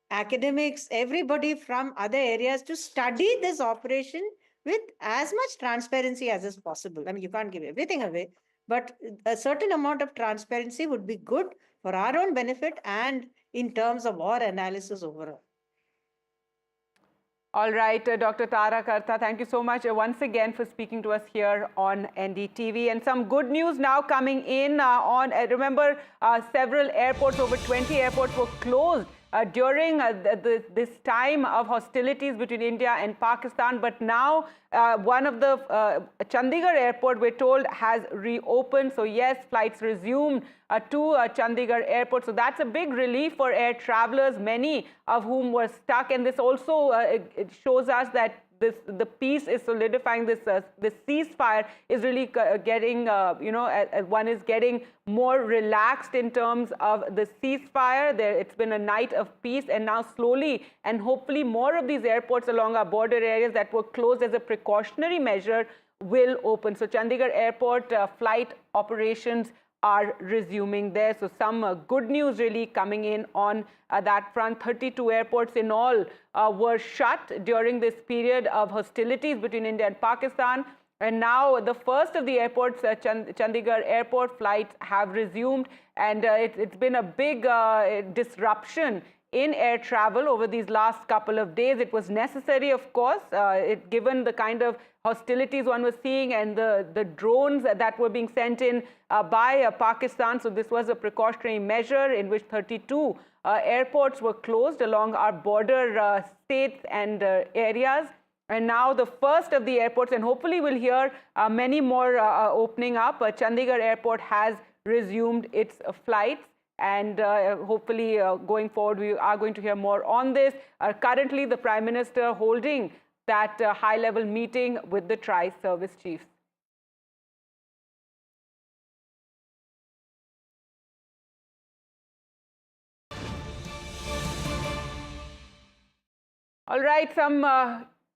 academics, everybody from other areas to study this operation with as much transparency as is possible. I mean, you can't give everything away, but a certain amount of transparency would be good for our own benefit and in terms of war analysis overall. All right, Dr. Tara Karta, thank you so much once again for speaking to us here on NDTV. And some good news now coming in remember, several airports, over 20 airports were closed during this time of hostilities between India and Pakistan. But now one of the Chandigarh airport, we're told, has reopened. So yes, flights resumed to Chandigarh airport. So that's a big relief for air travelers, many of whom were stuck. And this also it shows us that the peace is solidifying. This ceasefire is really getting, one is getting more relaxed in terms of the ceasefire. It's been a night of peace, and now slowly and hopefully more of these airports along our border areas that were closed as a precautionary measure will open. So Chandigarh airport flight operations are resuming there. So some good news really coming in on that front. 32 airports in all were shut during this period of hostilities between India and Pakistan. And now the first of the airports, Chandigarh airport flights have resumed. And it's been a big disruption in air travel over these last couple of days. It was necessary, of course, given the kind of hostilities one was seeing and the drones that were being sent in by Pakistan. So this was a precautionary measure in which 32 airports were closed along our border states and areas. And now the first of the airports, and hopefully we'll hear many more opening up. Chandigarh airport has resumed its flights. And hopefully going forward, we are going to hear more on this. Currently, the Prime Minister holding that high-level meeting with the tri-service chiefs. All right,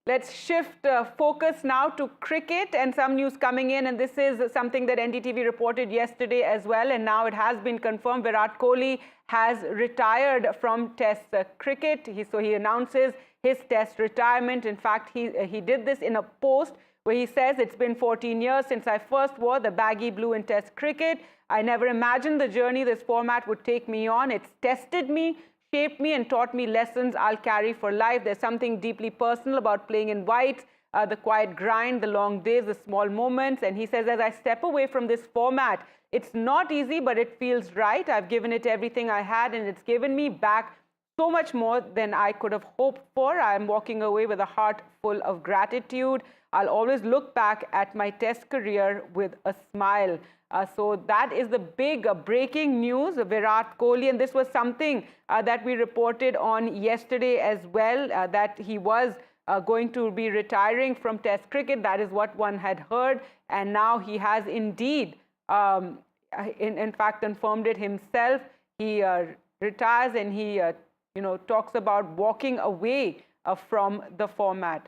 let's shift focus now to cricket, and some news coming in, and this is something that NDTV reported yesterday as well, and now it has been confirmed. Virat Kohli has retired from Test cricket. So he announces his Test retirement. In fact, he did this in a post where he says, "It's been 14 years since I first wore the baggy blue in Test cricket. I never imagined the journey this format would take me on. It's tested me, shaped me and taught me lessons I'll carry for life. There's something deeply personal about playing in whites, the quiet grind, the long days, the small moments. And he says, as I step away from this format, it's not easy, but it feels right. I've given it everything I had, and it's given me back so much more than I could have hoped for. I'm walking away with a heart full of gratitude. I'll always look back at my test career with a smile. So that is the big breaking news, Virat Kohli. And this was something that we reported on yesterday as well, that he was going to be retiring from Test cricket. That is what one had heard. And now he has indeed, in fact, confirmed it himself. He retires, and he talks about walking away from the format.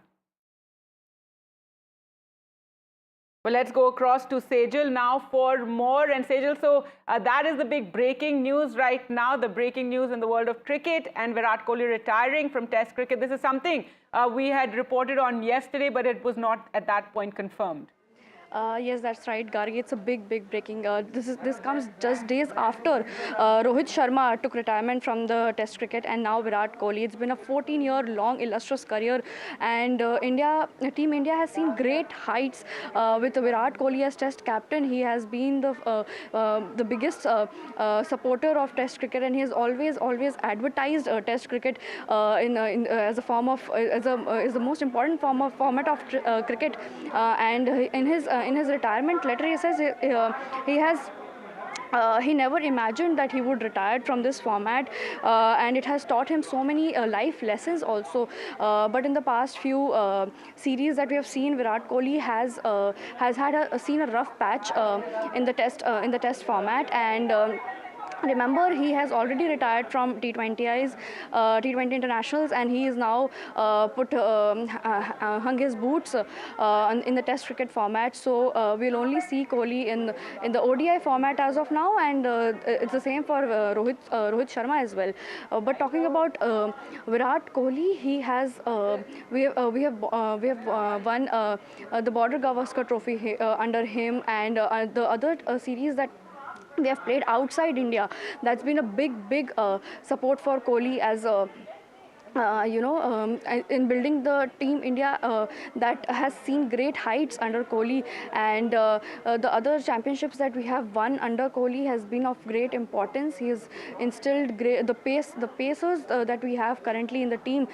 Well, let's go across to Sejal now for more. And Sejal, so that is the big breaking news right now, the breaking news in the world of cricket, and Virat Kohli retiring from Test cricket. This is something we had reported on yesterday, but it was not at that point confirmed. Yes, that's right, Gargi. It's a big breaking. This comes just days after Rohit Sharma took retirement from the Test cricket, and now Virat Kohli. It's been a 14-year-long illustrious career, and Team India has seen great heights with Virat Kohli as Test captain. He has been the biggest supporter of Test cricket, and he has always advertised Test cricket as a form of is the most important format of cricket, and in his retirement letter, he says he never imagined that he would retire from this format, and it has taught him so many life lessons also. But in the past few series that we have seen, Virat Kohli has seen a rough patch in the test format, and remember, he has already retired from T20 internationals, and he is now hung his boots in the Test cricket format. So we'll only see Kohli in the ODI format as of now, and it's the same for Rohit Sharma as well. But talking about Virat Kohli, he has we have won the Border Gavaskar Trophy under him, and the other series that they have played outside India, that's been a big support for Kohli as in building the Team India that has seen great heights under Kohli, and the other championships that we have won under Kohli has been of great importance. He has instilled the pacers that we have currently in the team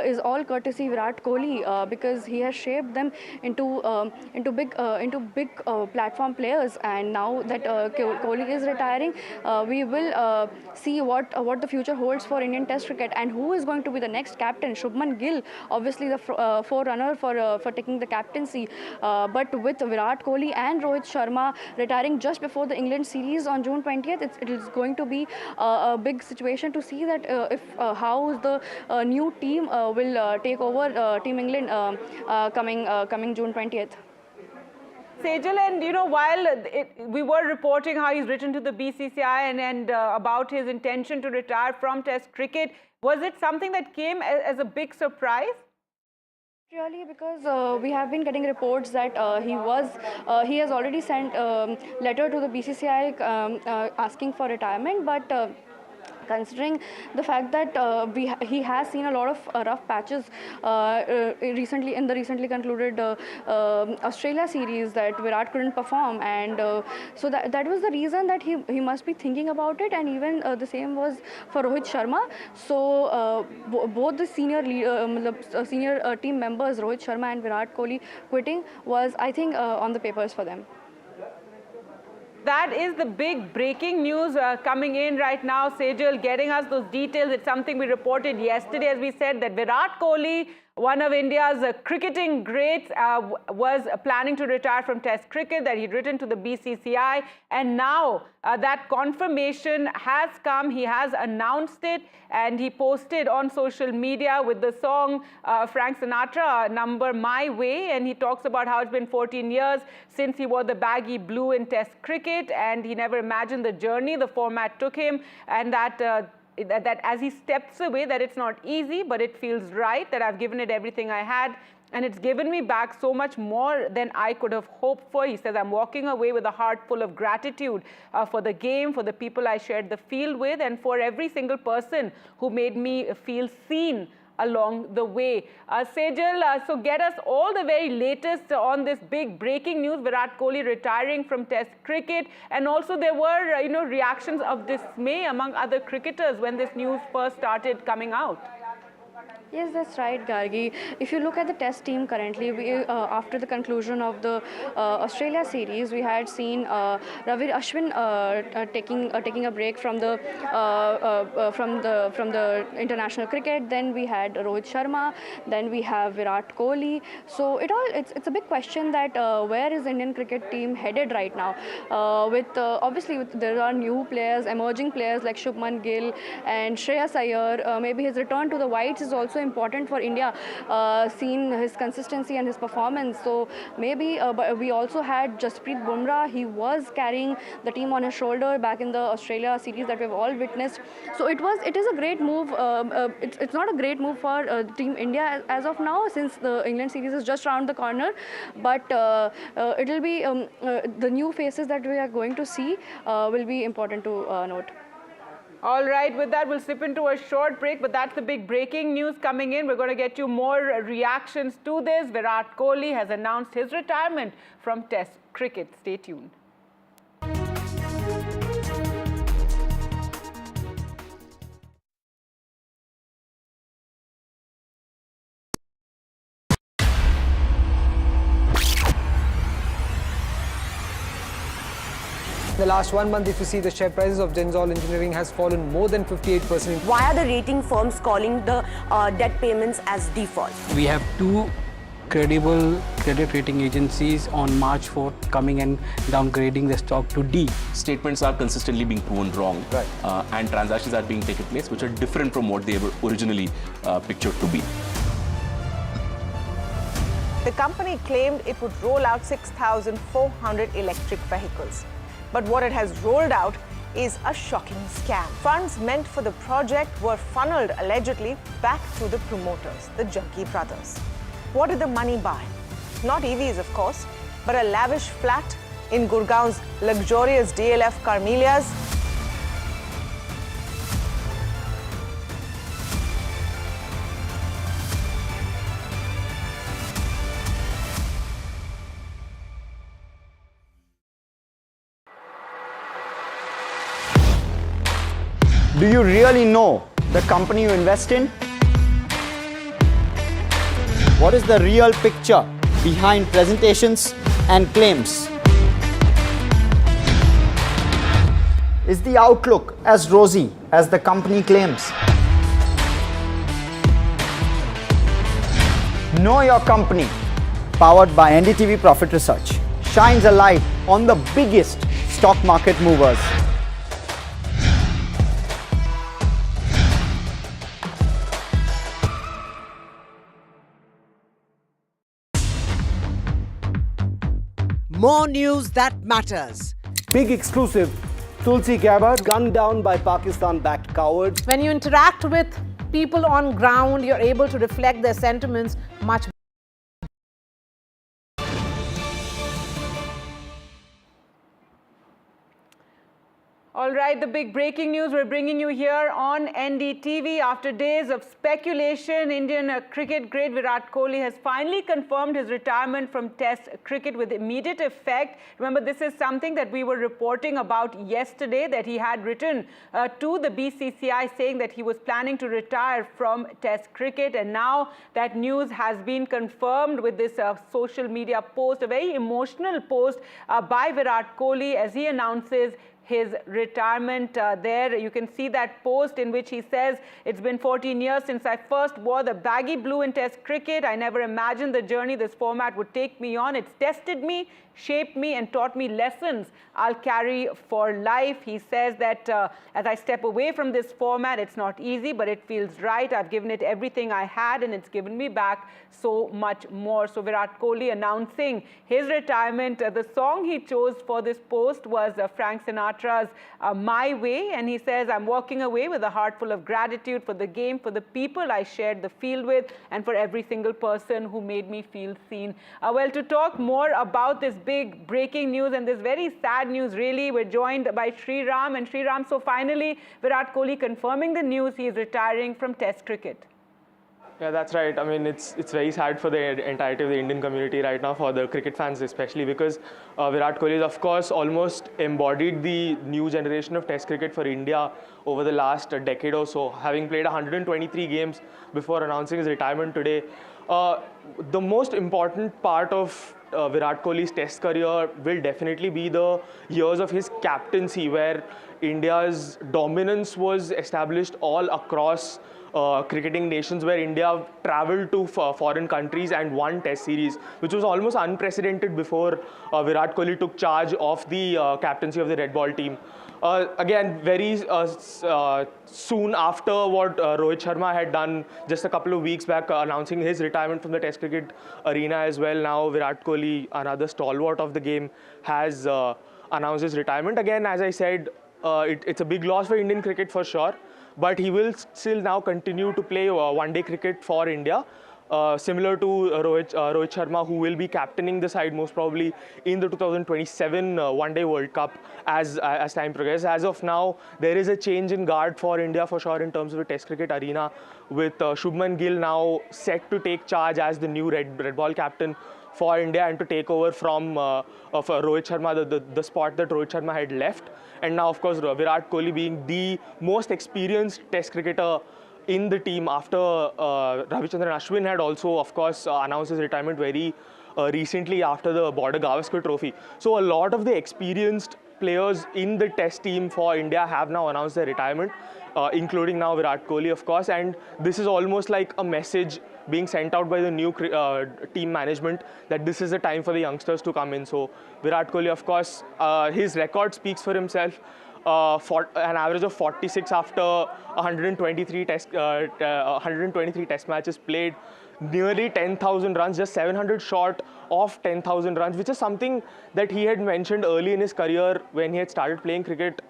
is all courtesy Virat Kohli, because he has shaped them into big platform players. And now that Kohli is retiring, we will see what the future holds for Indian Test cricket, and who is going to be the next captain. Shubman Gill, obviously the forerunner for taking the captaincy, but with Virat Kohli and Rohit Sharma retiring just before the England series on June 20th, it is going to be a big situation to see that how the new team will take over Team England coming June 20th. Sejal, and while we were reporting how he's written to the BCCI and about his intention to retire from Test cricket, was it something that came as a big surprise? Really, because we have been getting reports that he has already sent letter to the BCCI asking for retirement, but considering the fact that he has seen a lot of rough patches recently in the recently concluded Australia series that Virat couldn't perform, and so that was the reason that he must be thinking about it, and even the same was for Rohit Sharma. So both the senior team members, Rohit Sharma and Virat Kohli, quitting was, I think, on the papers for them. That is the big breaking news coming in right now. Sejal getting us those details. It's something we reported yesterday, as we said, that Virat Kohli, one of India's cricketing greats, was planning to retire from Test cricket, that he'd written to the BCCI. And now that confirmation has come. He has announced it, and he posted on social media with the song Frank Sinatra number My Way. And he talks about how it's been 14 years since he wore the baggy blue in Test cricket, and he never imagined the journey the format took him, and that as he steps away, that it's not easy, but it feels right, that I've given it everything I had, and it's given me back so much more than I could have hoped for. He says, I'm walking away with a heart full of gratitude for the game, for the people I shared the field with, and for every single person who made me feel seen along the way. Sejal, so get us all the very latest on this big breaking news, Virat Kohli retiring from Test cricket, and also there were, reactions of dismay among other cricketers when this news first started coming out. Yes, that's right, Gargi. If you look at the test team currently, after the conclusion of the Australia series, we had seen Ravi Ashwin taking a break from the international cricket. Then we had Rohit Sharma. Then we have Virat Kohli. So it's a big question that where is Indian cricket team headed right now? Obviously there are new players, emerging players like Shubman Gill and Shreyas Iyer. Maybe his return to the whites is also important for India, seen his consistency and his performance. So maybe, but we also had Jasprit Bumrah. He was carrying the team on his shoulder back in the Australia series that we've all witnessed. So it is a great move. It's not a great move for Team India as of now, since the England series is just around the corner. But it will be the new faces that we are going to see will be important to note. All right, with that, we'll slip into a short break, but that's the big breaking news coming in. We're going to get you more reactions to this. Virat Kohli has announced his retirement from Test cricket. Stay tuned. In the last 1 month, if you see, the share prices of Denzol Engineering has fallen more than 58%. Why are the rating firms calling the debt payments as default? We have two credible credit rating agencies on March 4th coming and downgrading the stock to D. Statements are consistently being proven wrong, and transactions are being taken place which are different from what they were originally pictured to be. The company claimed it would roll out 6,400 electric vehicles. But what it has rolled out is a shocking scam. Funds meant for the project were funneled allegedly back to the promoters, the Junkie brothers. What did the money buy? Not EVs, of course, but a lavish flat in Gurgaon's luxurious DLF Carmelias. Do you really know the company you invest in? What is the real picture behind presentations and claims? Is the outlook as rosy as the company claims? Know Your Company, powered by NDTV Profit Research, shines a light on the biggest stock market movers. More news that matters. Big exclusive. Tulsi Gabbard gunned down by Pakistan-backed cowards. When you interact with people on ground, you're able to reflect their sentiments much better. All right, the big breaking news we're bringing you here on NDTV. After days of speculation, Indian cricket great Virat Kohli has finally confirmed his retirement from Test cricket with immediate effect. Remember, this is something that we were reporting about yesterday, that he had written to the BCCI saying that he was planning to retire from Test cricket. And now that news has been confirmed with this social media post, a very emotional post by Virat Kohli as he announces his retirement. There you can see that post in which he says, "It's been 14 years since I first wore the baggy blue in Test cricket. I never imagined the journey this format would take me on. It's tested me, shaped me and taught me lessons I'll carry for life." He says that as I step away from this format, it's not easy, but it feels right. I've given it everything I had and it's given me back so much more. So Virat Kohli announcing his retirement. The song he chose for this post was Frank Sinatra's My Way, and he says, "I'm walking away with a heart full of gratitude for the game, for the people I shared the field with, and for every single person who made me feel seen." Well, to talk more about this big breaking news and this very sad news, really, we're joined by Sriram. And Sriram, so finally, Virat Kohli confirming the news he is retiring from Test cricket. Yeah, that's right. I mean, it's very sad for the entirety of the Indian community right now, for the cricket fans especially, because Virat Kohli has, of course, almost embodied the new generation of Test cricket for India over the last decade or so, having played 123 games before announcing his retirement today. The most important part of Virat Kohli's Test career will definitely be the years of his captaincy, where India's dominance was established all across cricketing nations, where India travelled to foreign countries and won Test series, which was almost unprecedented before Virat Kohli took charge of the captaincy of the red ball team. Again, very soon after what Rohit Sharma had done just a couple of weeks back, announcing his retirement from the Test cricket arena as well. Now Virat Kohli, another stalwart of the game, has announced his retirement. Again, as I said, it's a big loss for Indian cricket for sure, but he will still now continue to play one-day cricket for India. Similar to Rohit Sharma, who will be captaining the side most probably in the 2027 One-Day World Cup as time progresses. As of now, there is a change in guard for India for sure in terms of the Test cricket arena, with Shubman Gill now set to take charge as the new red ball captain for India and to take over from Rohit Sharma, the spot that Rohit Sharma had left. And now, of course, Virat Kohli being the most experienced Test cricketer in the team after Ravichandran Ashwin had also, of course, announced his retirement very recently after the Border Gavaskar Trophy. So a lot of the experienced players in the Test team for India have now announced their retirement, including now Virat Kohli, of course. And this is almost like a message being sent out by the new team management that this is a time for the youngsters to come in. So Virat Kohli, of course, his record speaks for himself. For an average of 46 after 123 test matches played, nearly 10,000 runs, just 700 short of 10,000 runs, which is something that he had mentioned early in his career when he had started playing cricket,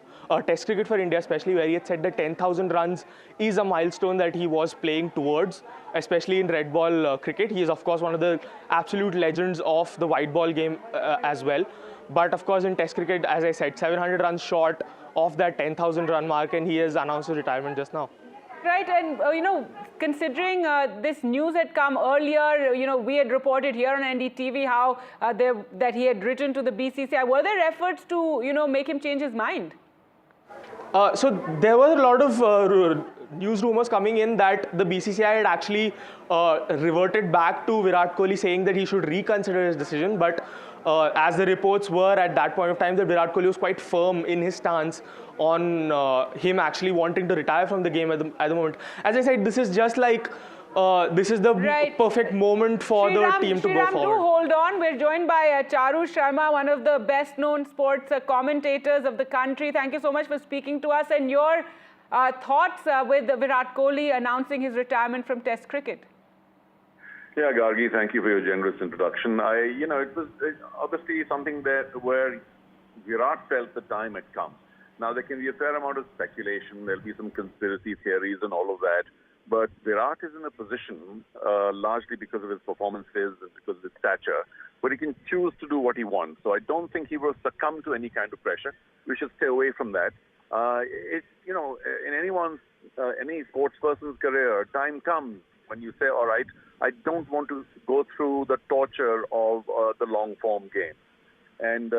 Test cricket for India especially, where he had said that 10,000 runs is a milestone that he was playing towards, especially in red ball cricket. He is, of course, one of the absolute legends of the white ball game as well. But of course, in Test cricket, as I said, 700 runs short of that 10,000 run mark, and he has announced his retirement just now. Right, and considering this news had come earlier, we had reported here on NDTV how that he had written to the BCCI. Were there efforts to make him change his mind? So there were a lot of news rumors coming in that the BCCI had actually reverted back to Virat Kohli, saying that he should reconsider his decision. But as the reports were at that point of time, that Virat Kohli was quite firm in his stance on him actually wanting to retire from the game at the moment. As I said, this is just like this is the perfect moment for the team to go forward. Do hold on. We're joined by Charu Sharma, one of the best-known sports commentators of the country. Thank you so much for speaking to us, and your thoughts with Virat Kohli announcing his retirement from Test cricket. Yeah, Gargi, thank you for your generous introduction. It was obviously something where Virat felt the time had come. Now, there can be a fair amount of speculation. There'll be some conspiracy theories and all of that. But Virat is in a position, largely because of his performances and because of his stature, where he can choose to do what he wants. So I don't think he will succumb to any kind of pressure. We should stay away from that. In any sports person's career, time comes when you say, all right, I don't want to go through the torture of the long-form game. And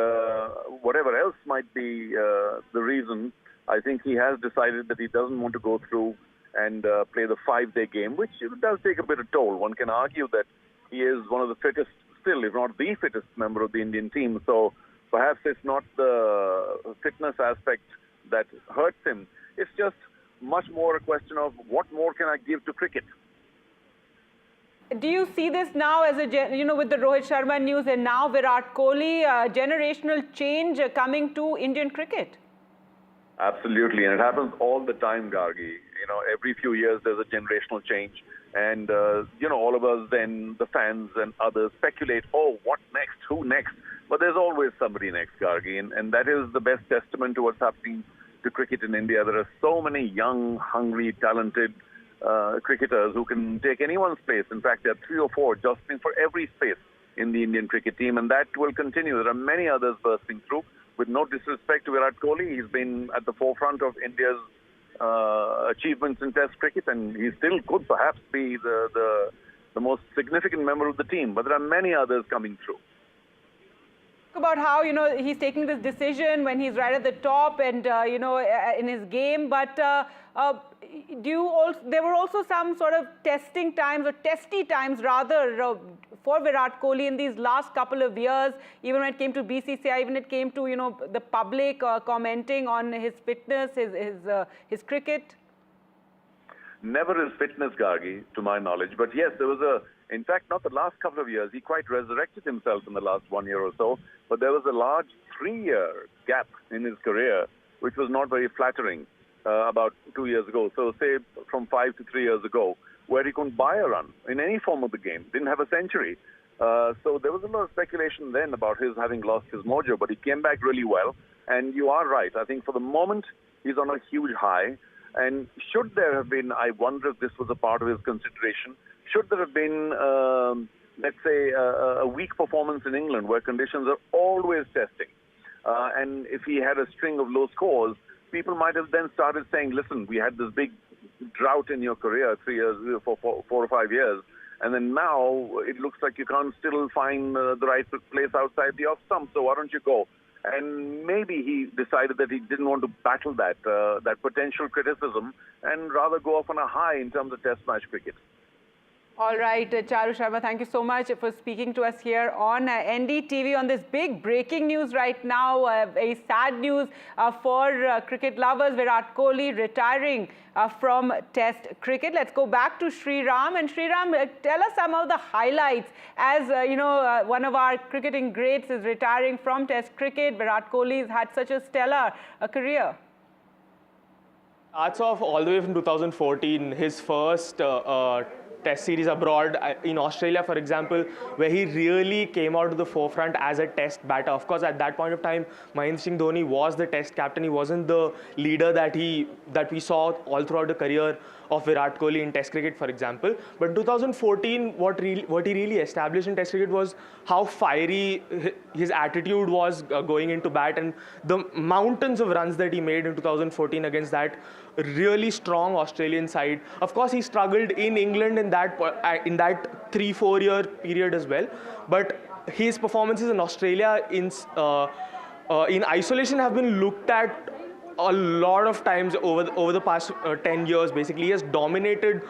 whatever else might be the reason, I think he has decided that he doesn't want to go through and play the 5-day game, which does take a bit of toll. One can argue that he is one of the fittest, still, if not the fittest member of the Indian team. So perhaps it's not the fitness aspect that hurts him. It's just much more a question of what more can I give to cricket? Do you see this now as with the Rohit Sharma news and now Virat Kohli, generational change coming to Indian cricket? Absolutely, and it happens all the time, Gargi. Every few years there's a generational change, and all of us then, the fans and others, speculate, oh, what next, who next? But there's always somebody next, Gargi, and that is the best testament to what's happening to cricket in India. There are so many young, hungry, talented cricketers who can take anyone's place. In fact, there are 3 or 4 jostling for every space in the Indian cricket team, and that will continue. There are many others bursting through. With no disrespect to Virat Kohli, he's been at the forefront of India's achievements in Test cricket, and he still could perhaps be the most significant member of the team. But there are many others coming through. About how he's taking this decision when he's right at the top and in his game, but there were also some sort of testing times or testy times rather for Virat Kohli in these last couple of years, even when it came to BCCI, even it came to the public commenting on his fitness, his cricket. Never his fitness, Gargi, to my knowledge. But yes, there was in fact, not the last couple of years. He quite resurrected himself in the last 1 year or so. But there was a large 3-year gap in his career, which was not very flattering about 2 years ago. So say from 5 to 3 years ago, where he couldn't buy a run in any form of the game, didn't have a century. So there was a lot of speculation then about his having lost his mojo, but he came back really well. And you are right. I think for the moment, he's on a huge high. And should there have been, I wonder if this was a part of his consideration, should there have been, let's say, a weak performance in England where conditions are always testing, and if he had a string of low scores, people might have then started saying, listen, we had this big drought in your career, 3 years, for 4 or 5 years, and then now it looks like you can't still find the right place outside the off stump, so why don't you go? And maybe he decided that he didn't want to battle that potential criticism and rather go off on a high in terms of Test match cricket. All right, Charu Sharma, thank you so much for speaking to us here on NDTV on this big breaking news right now. Very sad news for cricket lovers. Virat Kohli retiring from Test cricket. Let's go back to Sriram. And Sriram, tell us some of the highlights as one of our cricketing greats is retiring from Test cricket. Virat Kohli has had such a stellar career. Starts off all the way from 2014, his first Test series abroad in Australia, for example, where he really came out to the forefront as a Test batter. Of course, at that point of time, Mahendra Singh Dhoni was the Test captain. He wasn't the leader that we saw all throughout the career of Virat Kohli in Test cricket, for example. But in 2014, what he really established in Test cricket was how fiery his attitude was going into bat, and the mountains of runs that he made in 2014 against that really strong Australian side. Of course, he struggled in England in that 3-4 year period as well. But his performances in Australia in isolation have been looked at a lot of times over the past 10 years. Basically, he has dominated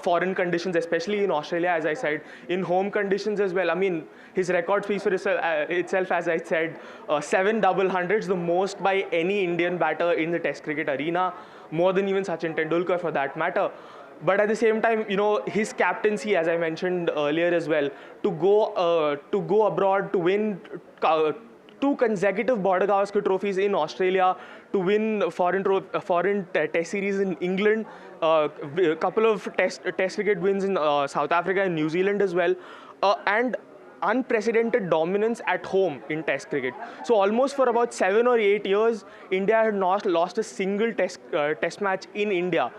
foreign conditions, especially in Australia, as I said, in home conditions as well. I mean, his record speaks for itself, as I said, 7 double hundreds, the most by any Indian batter in the Test cricket arena, more than even Sachin Tendulkar for that matter. But at the same time, his captaincy, as I mentioned earlier as well, to go abroad, to win 2 consecutive Border Gavaskar trophies in Australia, to win foreign Test series in England, a couple of Test cricket wins in South Africa and New Zealand as well, and unprecedented dominance at home in Test cricket. So almost for about 7 or 8 years, India had not lost a single Test match in India.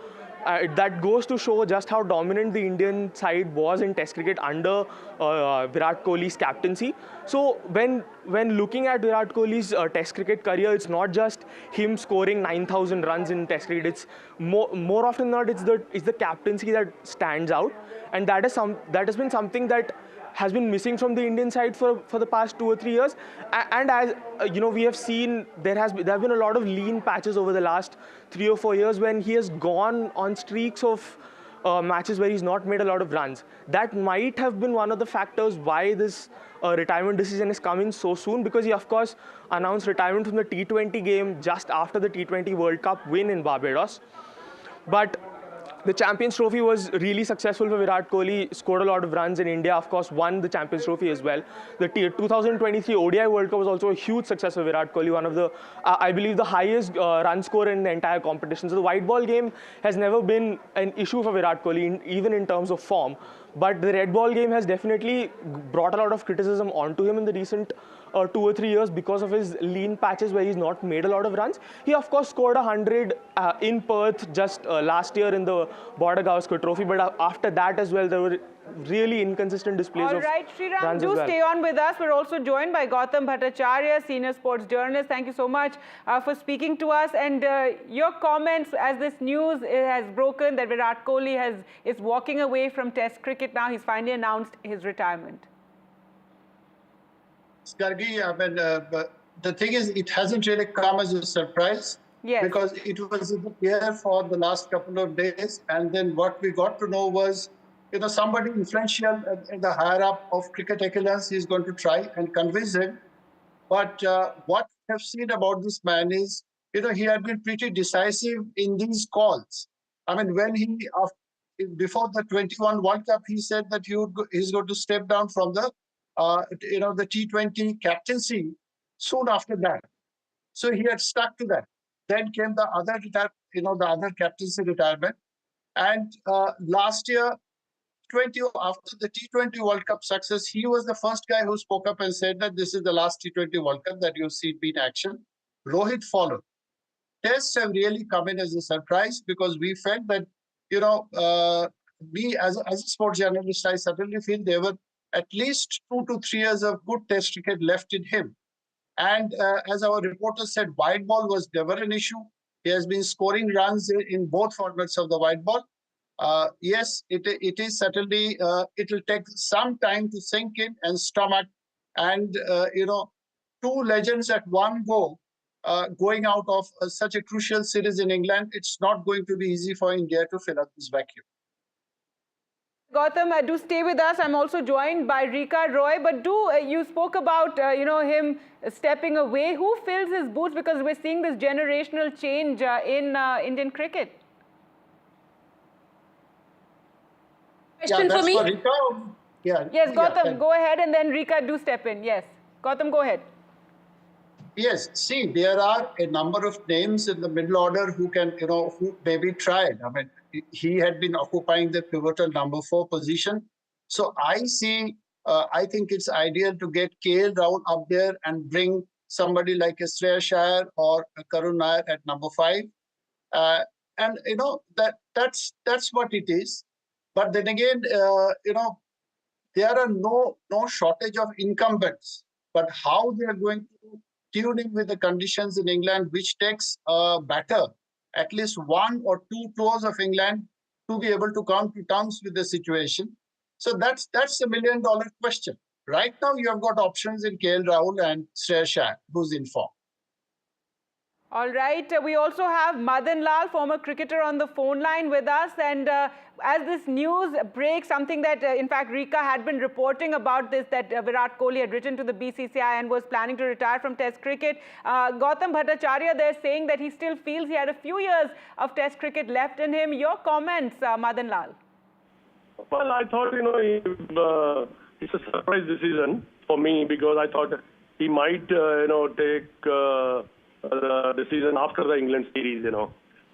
That goes to show just how dominant the Indian side was in Test cricket under Virat Kohli's captaincy. So when looking at Virat Kohli's Test cricket career, it's not just him scoring 9,000 runs in Test cricket. It's more often than not, it's the captaincy that stands out, and that has been something that has been missing from the Indian side for the past 2 or 3 years. And as we have seen, there have been a lot of lean patches over the last 3 or 4 years when he has gone on streaks of matches where he's not made a lot of runs. That might have been one of the factors why this retirement decision is coming so soon, because he, of course, announced retirement from the T20 game just after the T20 World Cup win in Barbados. But the Champions Trophy was really successful for Virat Kohli, scored a lot of runs in India, of course, won the Champions Trophy as well. The 2023 ODI World Cup was also a huge success for Virat Kohli, one of the, I believe, the highest run scorer in the entire competition. So the white ball game has never been an issue for Virat Kohli, even in terms of form. But the red ball game has definitely brought a lot of criticism onto him in the recent 2 or 3 years because of his lean patches where he's not made a lot of runs. He of course scored 100 in Perth just last year in the Border Gavaskar Trophy, but after that as well there were really inconsistent displays of runs as well. All right, Sriram, do stay on with us. We're also joined by Gautam Bhattacharya, senior sports journalist. Thank you so much for speaking to us. And your comments as this news has broken that Virat Kohli is walking away from Test cricket now. He's finally announced his retirement. Gargi, I mean, the thing is, it hasn't really come as a surprise. Yes. Because it was in the air for the last couple of days. And then what we got to know was, somebody influential in the higher up of cricket excellence is going to try and convince him. But what we have seen about this man is, he had been pretty decisive in these calls. I mean, when before the 21 World Cup, he said that he's going to step down from the, the T20 captaincy soon after that. So he had stuck to that. Then came the other the other captaincy retirement. And last year, after the T20 World Cup success, he was the first guy who spoke up and said that this is the last T20 World Cup that you've seen be in action. Rohit followed. Tests have really come in as a surprise because we felt that, me as a sports journalist, I certainly feel there were at least 2 to 3 years of good Test cricket left in him. And as our reporter said, white ball was never an issue. He has been scoring runs in both formats of the white ball. Yes, it is certainly, it will take some time to sink in and stomach. And, 2 legends at one go, going out of such a crucial series in England, it's not going to be easy for India to fill up this vacuum. Gautam, do stay with us. I'm also joined by Rika Roy. But you spoke about, him stepping away. Who fills his boots? Because we're seeing this generational change in Indian cricket. Question for me? For Rika? Yeah. Yes, Gautam, go ahead, and then Rika, do step in. Yes. Gautam, go ahead. Yes, see, there are a number of names in the middle order who can, who maybe tried. I mean, he had been occupying the pivotal number 4 position. So I think it's ideal to get KL Rahul up there and bring somebody like a Shreyas Iyer or a Karun Nair at number 5. And, that's what it is. But then again, there are no shortage of incumbents. But how they are going to tune in with the conditions in England, which takes a batter, at least 1 or 2 tours of England to be able to come to terms with the situation. So that's $1 million question. Right now, you have got options in KL Rahul and Shreyas Iyer, who's in form. All right. We also have Madan Lal, former cricketer, on the phone line with us. And as this news breaks, something that, in fact, Rika had been reporting about this, that Virat Kohli had written to the BCCI and was planning to retire from Test cricket. Gautam Bhattacharya, they're saying that he still feels he had a few years of Test cricket left in him. Your comments, Madan Lal? Well, I thought, it's a surprise decision for me because I thought he might, take the decision after the England series,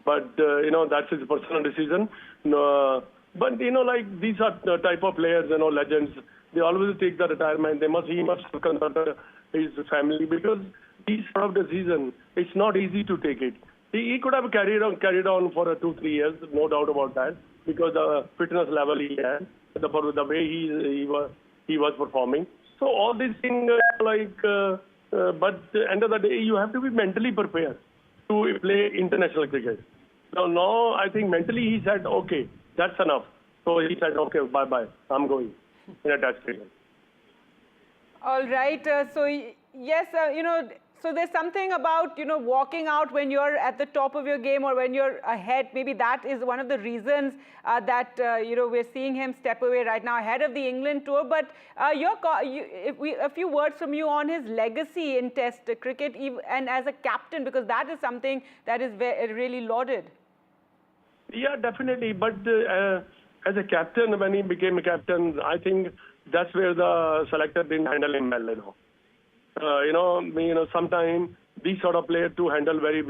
But, that's his personal decision. But, like these are the type of players, legends. They always take the retirement. He must consult his family because these sort of decisions, it's not easy to take it. He could have carried on for 2-3 years, no doubt about that, because the fitness level he had, the way he was performing. So all these things, but at the end of the day, you have to be mentally prepared to play international cricket. So now I think mentally he said, okay, that's enough. So he said, okay, bye-bye, I'm going in a Test cricket. All right. So, yes, so there's something about, walking out when you're at the top of your game or when you're ahead. Maybe that is one of the reasons that, we're seeing him step away right now ahead of the England tour. But a few words from you on his legacy in Test cricket and as a captain, because that is something that is really lauded. Yeah, definitely. But as a captain, when he became a captain, I think that's where the selector didn't handle him well, sometimes these sort of players to handle very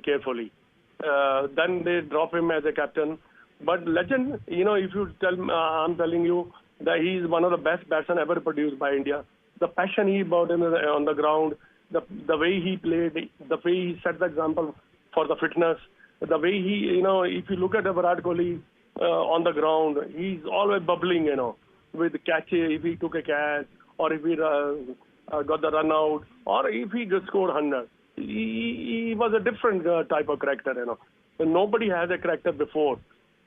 carefully. Then they drop him as a captain. But legend, if you tell, I'm telling you that he's one of the best batsmen ever produced by India. the passion he brought in on the ground, the way he played, the way he set the example for the fitness, the way he, if you look at Virat Kohli on the ground, he's always bubbling, with catch, if he took a catch, or if he got the run out, or if he just scored 100. He was a different type of character, Nobody has a character before,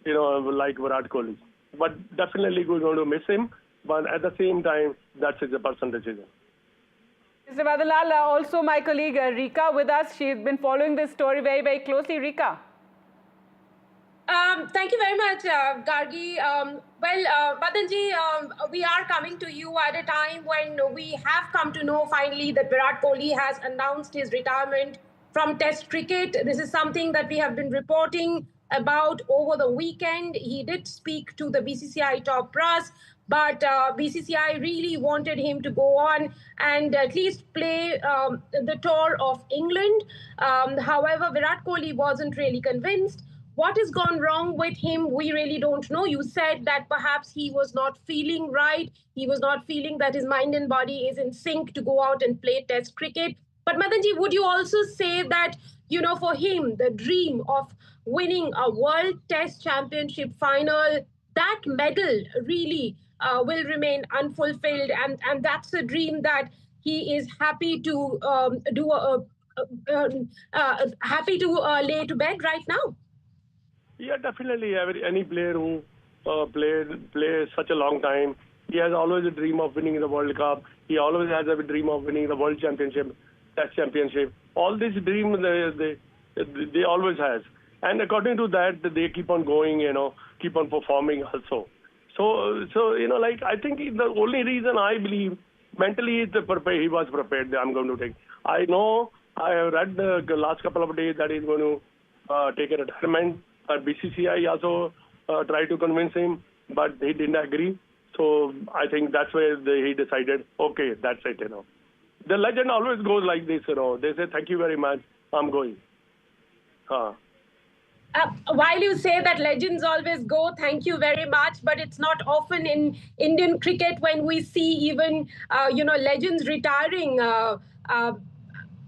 like Virat Kohli. But definitely we're going to miss him. But at the same time, that's his personal decision. Mr. Badalal, also my colleague Rika with us. She's been following this story very, very closely. Rika. Thank you very much, Gargi. Madanji, we are coming to you at a time when we have come to know finally that Virat Kohli has announced his retirement from Test cricket. This is something that we have been reporting about over the weekend. He did speak to the BCCI top brass, but BCCI really wanted him to go on and at least play the tour of England. However, Virat Kohli wasn't really convinced. What has gone wrong with him, we really don't know. You said that perhaps he was not feeling right. He was not feeling that his mind and body is in sync to go out and play Test cricket. But Madanji, would you also say that, for him, the dream of winning a World Test Championship final, that medal really will remain unfulfilled, and that's a dream that he is happy to lay to bed right now? Yeah, definitely. Any player who plays such a long time, he has always a dream of winning the World Cup. He always has a dream of winning the World Championship, Test Championship. All these dreams they always has. And according to that, they keep on going, keep on performing also. So I think the only reason I believe mentally he was prepared that I'm going to take. I know, I have read the last couple of days that he's going to take a retirement. BCCI also tried to convince him, but he didn't agree. So I think that's where he decided, okay, that's it, The legend always goes like this, They say, thank you very much, I'm going. While you say that legends always go, thank you very much, but it's not often in Indian cricket when we see even, legends retiring.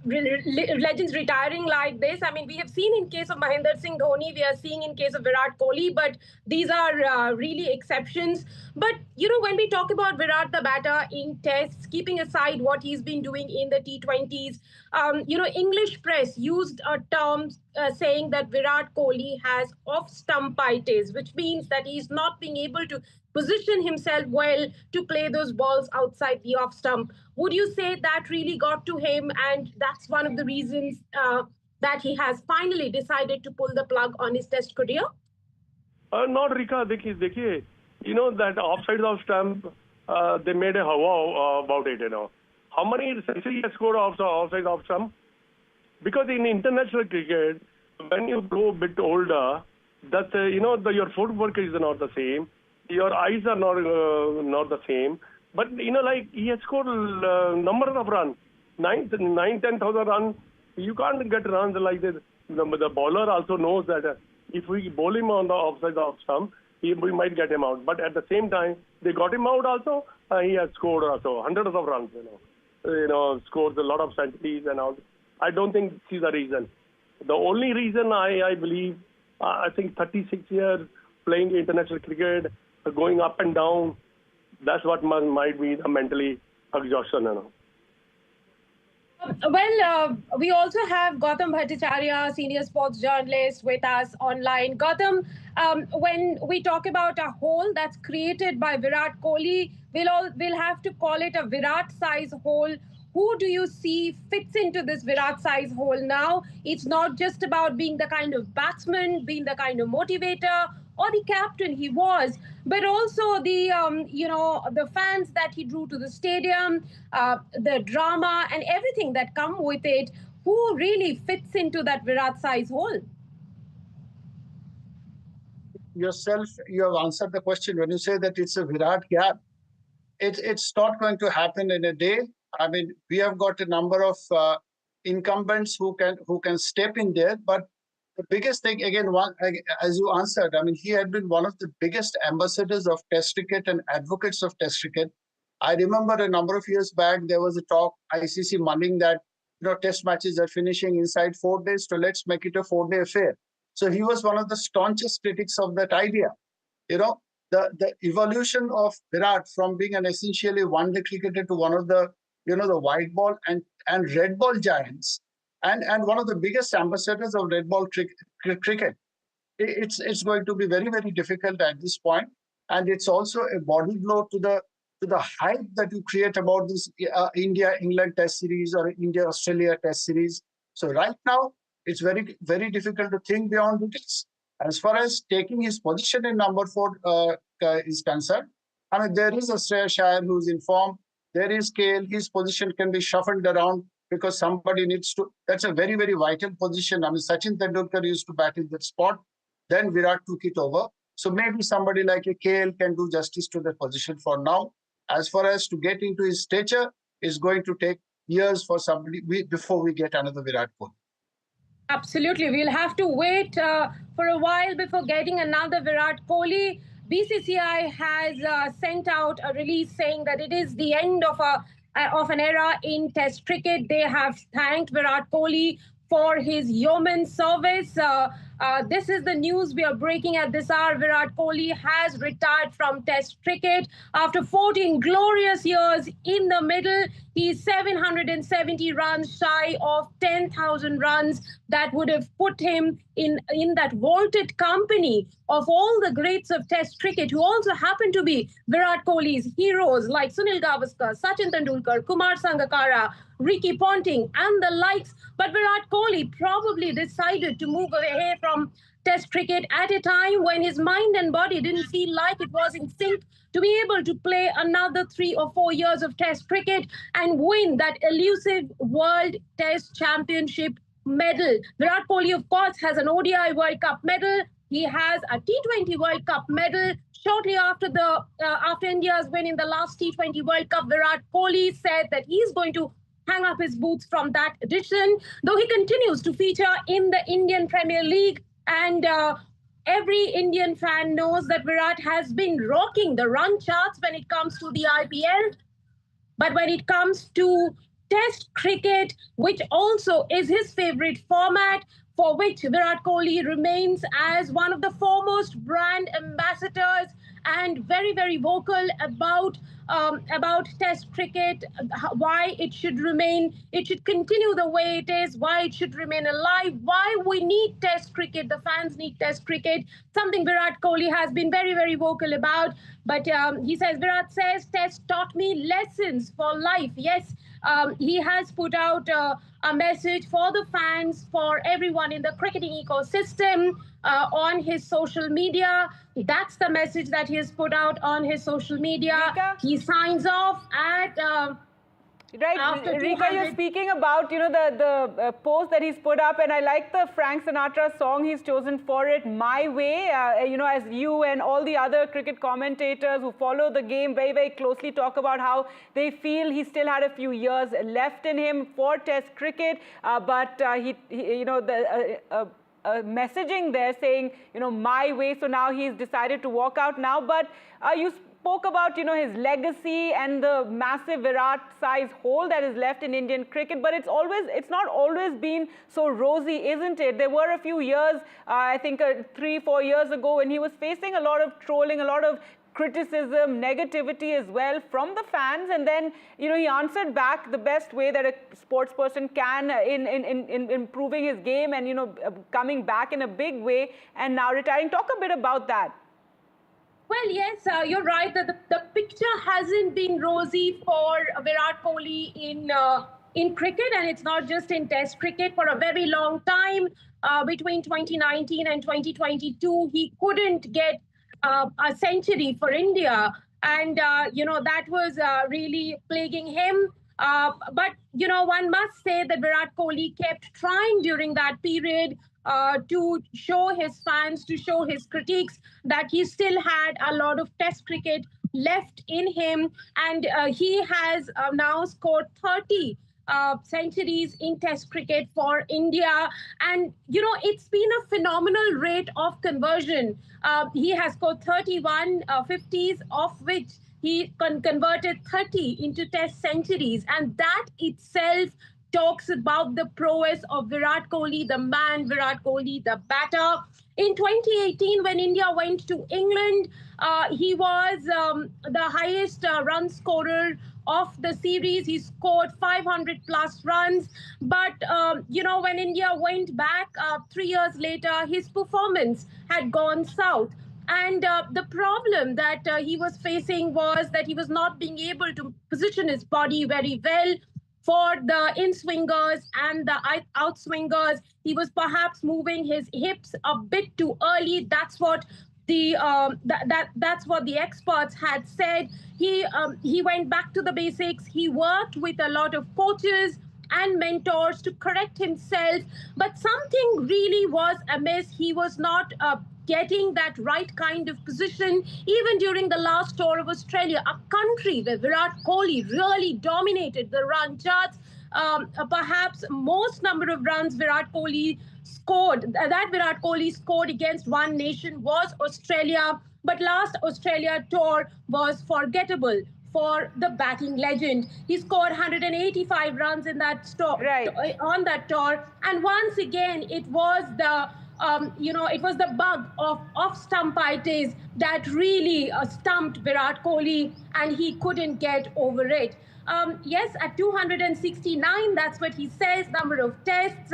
Legends retiring like this. I mean, we have seen in case of Mahendra Singh Dhoni, we are seeing in case of Virat Kohli, but these are really exceptions. But, when we talk about Virat the batter in tests, keeping aside what he's been doing in the T20s, English press used a term saying that Virat Kohli has off-stumpitis, which means that he's not being able to position himself well to play those balls outside the off stump. Would you say that really got to him, and that's one of the reasons that he has finally decided to pull the plug on his Test career? Not Rika, dekhiye, that offside off stump, they made a hawa about it, How many centuries he has scored offside off stump? Because in international cricket, when you grow a bit older, that your footwork is not the same. Your eyes are not the same. But, he has scored number of runs, 10,000 runs. You can't get runs like this. The bowler also knows that if we bowl him on the offside off stump, we might get him out. But at the same time, they got him out also. He has scored also hundreds of runs, scores a lot of centuries and all. I don't think this is the reason. The only reason I believe, I think 36 years playing international cricket, going up and down, that's what might be the mentally exhaustion. Well, we also have Gautam Bhattacharya, senior sports journalist, with us online. Gautam, when we talk about a hole that's created by Virat Kohli, we'll have to call it a Virat-size hole. Who do you see fits into this Virat-size hole now? It's not just about being the kind of batsman, being the kind of motivator, or the captain he was, but also the the fans that he drew to the stadium, the drama and everything that come with it. Who really fits into that Virat-size hole? Yourself, you have answered the question when you say that it's a Virat gap. It's not going to happen in a day. I mean, we have got a number of incumbents who can step in there, but the biggest thing, again, as you answered, I mean, he had been one of the biggest ambassadors of Test cricket and advocates of Test cricket. I remember a number of years back, there was a talk, ICC mulling that, test matches are finishing inside 4 days, so let's make it a 4-day affair. So he was one of the staunchest critics of that idea. The evolution of Virat from being an essentially one-day cricketer to one of the, the white ball and red ball giants, and one of the biggest ambassadors of red ball cricket. It's going to be very, very difficult at this point, and it's also a body blow to the hype that you create about this India-England Test Series or India-Australia Test Series. So right now, it's very, very difficult to think beyond this. As far as taking his position in number 4 is concerned, I mean, there is a Shreyas Iyer who's in form. There is KL. His position can be shuffled around because somebody needs to. That's a very, very vital position. I mean, Sachin Tendulkar used to bat in that spot. Then Virat took it over. So maybe somebody like a KL can do justice to that position for now. As far as to get into his stature, is going to take years for somebody before we get another Virat Kohli. Absolutely. We'll have to wait for a while before getting another Virat Kohli. BCCI has sent out a release saying that it is the end of an era in Test cricket. They have thanked Virat Kohli for his yeoman service. This is the news we are breaking at this hour. Virat Kohli has retired from Test cricket after 14 glorious years in the middle. He's 770 runs shy of 10,000 runs. That would have put him in that vaulted company of all the greats of Test cricket, who also happen to be Virat Kohli's heroes like Sunil Gavaskar, Sachin Tendulkar, Kumar Sangakkara, Ricky Ponting, and the likes. But Virat Kohli probably decided to move away from Test cricket at a time when his mind and body didn't feel like it was in sync to be able to play another 3 or 4 years of Test cricket and win that elusive World Test Championship medal. Virat Kohli, of course, has an ODI World Cup medal. He has a T20 World Cup medal. Shortly after after India's win in the last T20 World Cup, Virat Kohli said that he's going to hang up his boots from that edition, though he continues to feature in the Indian Premier League. And every Indian fan knows that Virat has been rocking the run charts when it comes to the IPL. But when it comes to Test cricket, which also is his favorite format, for which Virat Kohli remains as one of the foremost brand ambassadors and very, very vocal about Test cricket, why it should continue the way it is, why it should remain alive, why we need Test cricket, the fans need Test cricket, something Virat Kohli has been very, very vocal about. But he says, Virat says, Test taught me lessons for life. Yes, he has put out a message for the fans, for everyone in the cricketing ecosystem on his social media. That's the message that he has put out on his social media. Rika? He signs off at... Right, Rika, you're speaking about, the post that he's put up, and I like the Frank Sinatra song he's chosen for it, My Way. As you and all the other cricket commentators who follow the game very, very closely talk about how they feel he still had a few years left in him for Test cricket, but messaging there saying, my way, so now he's decided to walk out now. But you spoke about, his legacy and the massive Virat size hole that is left in Indian cricket, but it's not always been so rosy, isn't it? There were a few years, I think 3-4 years ago, when he was facing a lot of trolling, a lot of criticism, negativity as well from the fans, and then he answered back the best way that a sports person can in improving his game and coming back in a big way and now retiring. Talk a bit about that. Well, yes, you're right that the picture hasn't been rosy for Virat Kohli in cricket, and it's not just in Test cricket. For a very long time, between 2019 and 2022, he couldn't get a century for India, and that was really plaguing him. But one must say that Virat Kohli kept trying during that period to show his fans, to show his critics that he still had a lot of Test cricket left in him, and he has now scored 30 centuries in Test cricket for India. And it's been a phenomenal rate of conversion. He has scored 31 50s, of which He converted 30 into test centuries, and that itself talks about the prowess of Virat Kohli, the man, Virat Kohli, the batter. In 2018, when India went to England, he was the highest run scorer of the series. He scored 500 plus runs. But, when India went back 3 years later, his performance had gone south. And the problem that he was facing was that he was not being able to position his body very well for the in-swingers and the out-swingers. He was perhaps moving his hips a bit too early. That's what that's what the experts had said. He went back to the basics. He worked with a lot of coaches and mentors to correct himself, but something really was amiss. He was not getting that right kind of position, even during the last tour of Australia, a country where Virat Kohli really dominated the run charts. Perhaps most number of runs Virat Kohli scored against one nation was Australia, but last Australia tour was forgettable for the batting legend. He scored 185 runs in that on that tour, and once again it was the it was the bug of off-stumpitis that really stumped Virat Kohli, and he couldn't get over it. Yes, at 269, that's what he says, number of tests.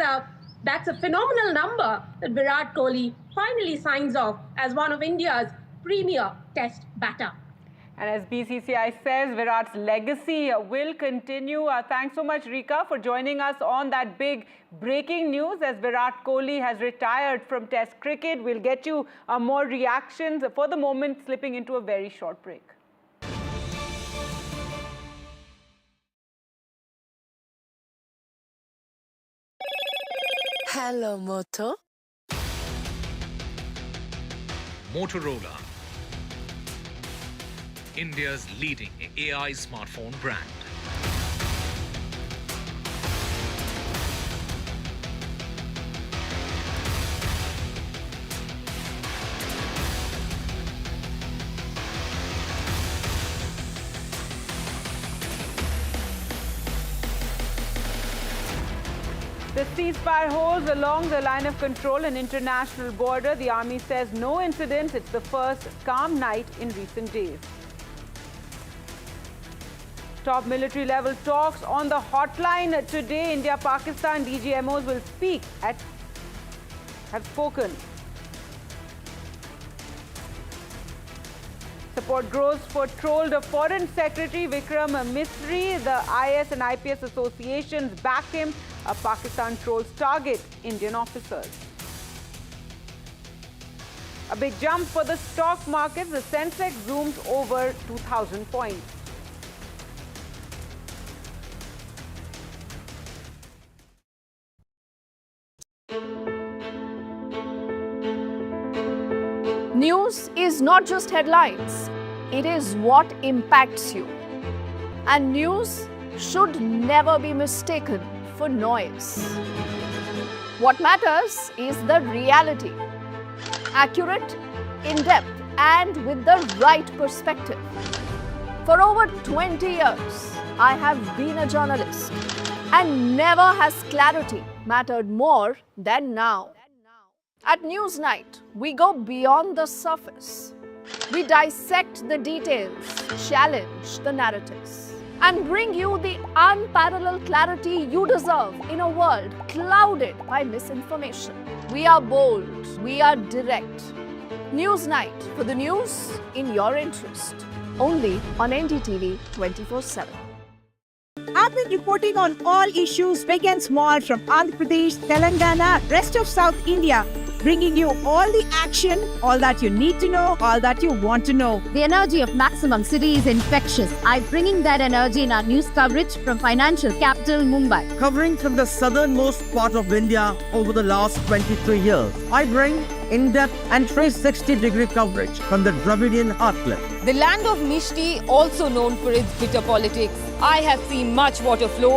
That's a phenomenal number that Virat Kohli finally signs off as one of India's premier test batter. And as BCCI says, Virat's legacy will continue. Thanks so much, Rika, for joining us on that big breaking news as Virat Kohli has retired from Test cricket. We'll get you more reactions. For the moment, slipping into a very short break. Hello, Moto. Motorola, India's leading AI smartphone brand. The ceasefire holds along the line of control and international border. The army says no incidents. It's the first calm night in recent days. Top military level talks on the hotline today. India, Pakistan, DGMOs will have spoken. Support grows for trolled Foreign Secretary Vikram Misri. The IS and IPS associations back him. Pakistan trolls target Indian officers. A big jump for the stock market. The Sensex zooms over 2,000 points. News is not just headlines, it is what impacts you. And news should never be mistaken for noise. What matters is the reality. Accurate, in-depth, and with the right perspective. For over 20 years, I have been a journalist, and never has clarity mattered more than now. At Newsnight, we go beyond the surface. We dissect the details, challenge the narratives, and bring you the unparalleled clarity you deserve in a world clouded by misinformation. We are bold, we are direct. Newsnight, for the news in your interest. Only on NDTV 24/7. I've been reporting on all issues big and small from Andhra Pradesh, Telangana, rest of South India, bringing you all the action, all that you need to know, all that you want to know. The energy of Maximum City is infectious. I'm bringing that energy in our news coverage from financial capital Mumbai. Covering from the southernmost part of India over the last 23 years, I bring in-depth and 360-degree coverage from the Dravidian heartland. The land of Mishti, also known for its bitter politics. I have seen much water flow